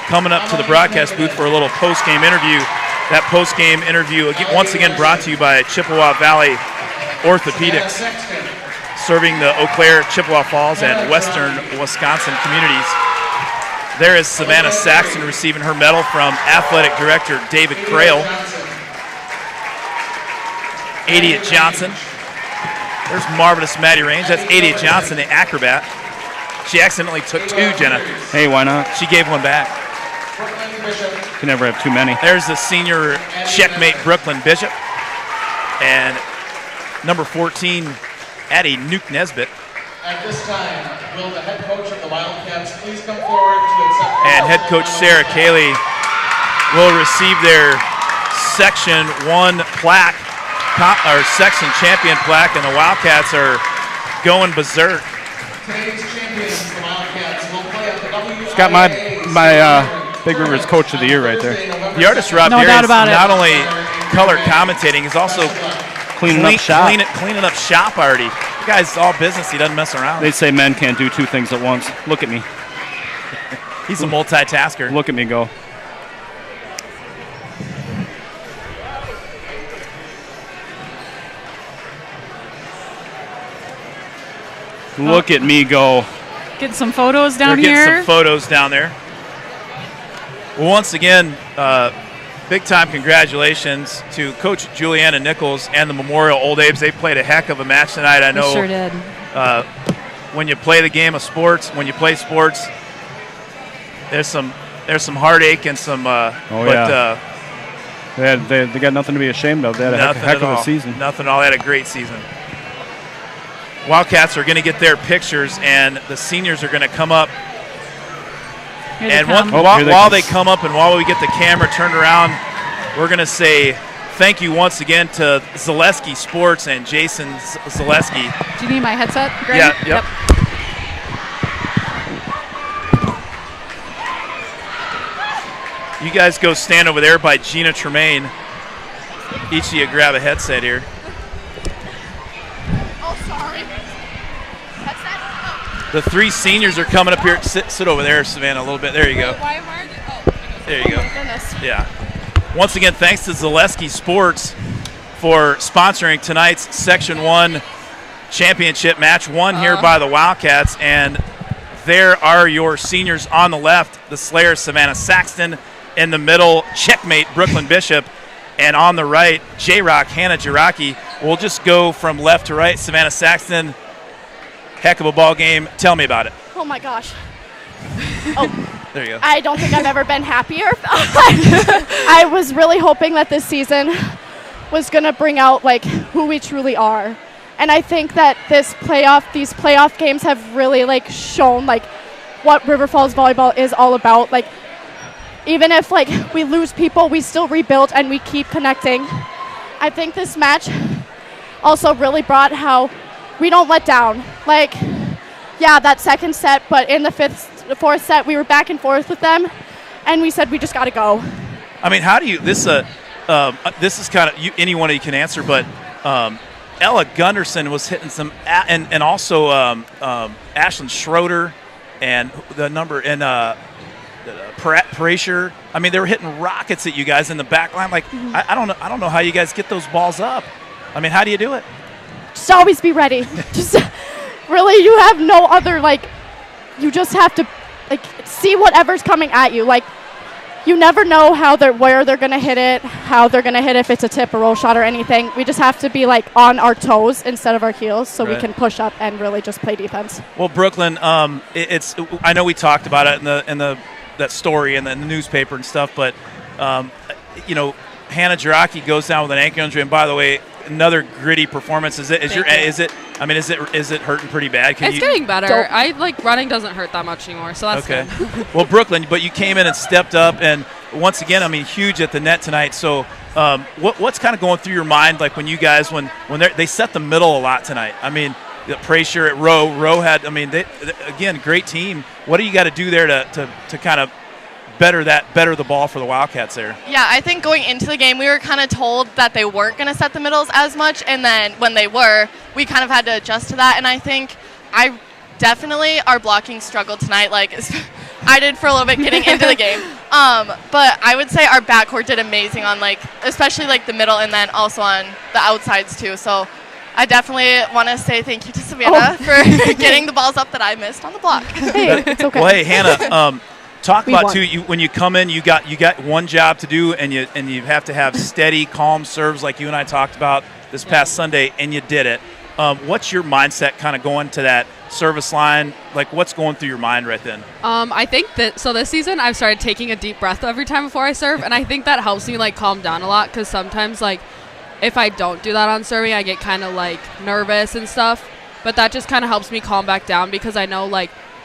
coming up to the broadcast booth for a little post-game interview. That post-game interview, once again, brought to you by Chippewa Valley Orthopedics, serving the Eau Claire, Chippewa Falls, and western Wisconsin communities. There is Savannah Saxton receiving her medal from Athletic Director David Crail. Adiot Johnson. There's marvelous Maddie Range. That's Adiot Johnson, the acrobat. She accidentally took two, Jenna. Hey, why not? She gave one back. Can never have too many. There's the senior checkmate Brooklyn Bishop. And number 14, Addie Nuke Nesbitt. At this time, will the head coach of the Wildcats please come forward to accept? And head coach Sarah Cayley will receive their Section 1 plaque, or Section champion plaque, and the Wildcats are going berserk. Today's champions, the Wildcats, will play at the WIAA. It's got my Big Rivers Coach of the Year right there. The artist Rob Darius not only color commentating, he's also cleaning up shop. Cleaning up shop already. The guy's all business. He doesn't mess around. They say men can't do two things at once. Look at me. He's a multitasker. Look at me go. Look at me go. Get some photos down here. They're getting some photos down there. Well, once again, big-time congratulations to Coach Juliana Nichols and the Memorial Old Abes. They played a heck of a match tonight. I know. They sure did. When you play the game of sports, when you play sports, there's some heartache and some. They got nothing to be ashamed of. They had a heck of a season. Nothing at all. They had a great season. Wildcats are going to get their pictures, and the seniors are going to come up. And while they come up and while we get the camera turned around, we're going to say thank you once again to Zaleski Sports and Jason Zaleski. Do you need my headset, Greg? Yeah, yep. You guys go stand over there by Gina Tremaine. Each of you grab a headset here. The three seniors are coming up here. Sit over there, Savannah, a little bit. There you go. There you go. Yeah. Once again, thanks to Zaleski Sports for sponsoring tonight's Section 1 championship match won here by the Wildcats. And there are your seniors on the left, the Slayer, Savannah Saxton. In the middle, checkmate, Brooklyn Bishop. And on the right, J-Rock, Hannah Jiraki. We'll just go from left to right. Savannah Saxton. Heck of a ball game. Tell me about it. Oh my gosh. There you go. I don't think I've ever been happier. I was really hoping that this season was going to bring out like who we truly are. And I think that these playoff games have really like shown like what River Falls volleyball is all about. Like even if like we lose people, we still rebuild and we keep connecting. I think this match also really brought how we don't let down. Like, yeah, that second set, but in the fourth set, we were back and forth with them, and we said we just got to go. I mean, how do you this is kind of any one of you can answer, but Ella Gunderson was hitting some and also Ashlyn Schroeder and the number and Prasher. I mean, they were hitting rockets at you guys in the back line. Like, I don't know how you guys get those balls up. I mean, how do you do it? Just always be ready. Just really, you have no other, like, you just have to, like, see whatever's coming at you. Like, you never know where they're going to hit it, how they're going to hit if it's a tip, a roll shot, or anything. We just have to be, like, on our toes instead of our heels so we can push up and really just play defense. Well, Brooklyn, I know we talked about it in that story in the newspaper and stuff, but, Hannah Jiraki goes down with an ankle injury, and by the way, another gritty performance. Is it hurting pretty bad? It's getting better. Running doesn't hurt that much anymore, so that's okay. Good. Well, Brooklyn, but you came in and stepped up, and once again, I mean, huge at the net tonight. So, what's kind of going through your mind, like when you guys when they set the middle a lot tonight? I mean, Prasher at Rowe had. I mean, they again, great team. What do you got to do there to kind of better the ball for the Wildcats there? Yeah, I think going into the game, we were kind of told that they weren't going to set the middles as much, and then when they were, we kind of had to adjust to that. And I think our blocking struggled tonight, like I did for a little bit getting into the game. But I would say our backcourt did amazing on especially the middle and then also on the outsides too. So I definitely want to say thank you to Savannah for getting the balls up that I missed on the block. Hey, it's okay. Well, hey, Hannah, talk about too. When you come in, you got one job to do, and you have to have steady, calm serves like you and I talked about this past Sunday, and you did it. What's your mindset kind of going to that service line? Like, what's going through your mind right then? I think that this season I've started taking a deep breath every time before I serve, and I think that helps me calm down a lot, because sometimes if I don't do that on serving, I get kind of nervous and stuff. But that just kind of helps me calm back down, because I know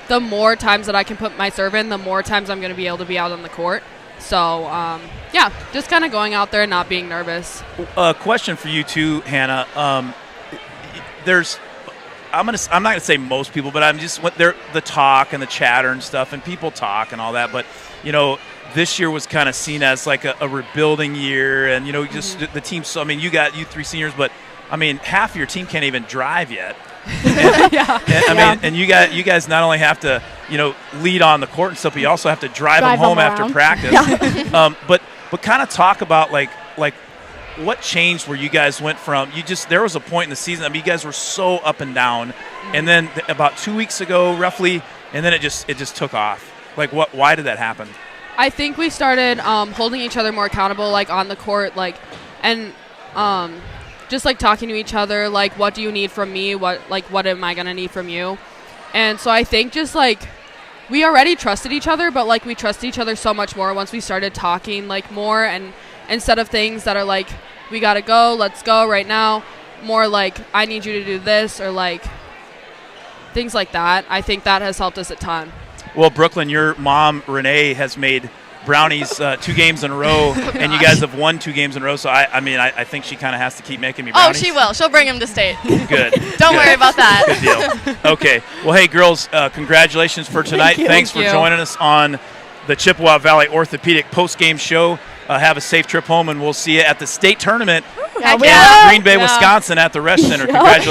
the more times that I can put my serve in, the more times I'm going to be able to be out on the court. So, just kind of going out there and not being nervous. A question for you too, Hannah. I'm not going to say most people, but the talk and the chatter and stuff, and people talk and all that. But, this year was kind of seen as a rebuilding year, and, just the team. So, I mean, you three seniors, but, I mean, half of your team can't even drive yet. And you guys not only have to lead on the court and stuff, but you also have to drive them home after practice. Yeah. But kind of talk about what changed where you guys went from there was a point in the season, I mean, you guys were so up and down, and then about 2 weeks ago roughly, and then it just took off. Why did that happen? I think we started holding each other more accountable on the court, and just talking to each other, what do you need from me? What am I gonna need from you? And so I think just we already trusted each other, but we trusted each other so much more once we started talking more, and instead of things that are we gotta go, let's go right now, more I need you to do this, or things like that. I think that has helped us a ton. Well, Brooklyn, your mom Renee has made brownies 2 games in a row, and you guys have won 2 games in a row. So I think she kind of has to keep making me brownies. Oh, she will. She'll bring them to state. Good. Don't worry about that. Good deal. Okay. Well, hey, girls, congratulations for tonight. Thanks for joining us on the Chippewa Valley Orthopedic postgame show. Have a safe trip home, and we'll see you at the state tournament in Green Bay, Wisconsin, at the Rest Center. Congratulations.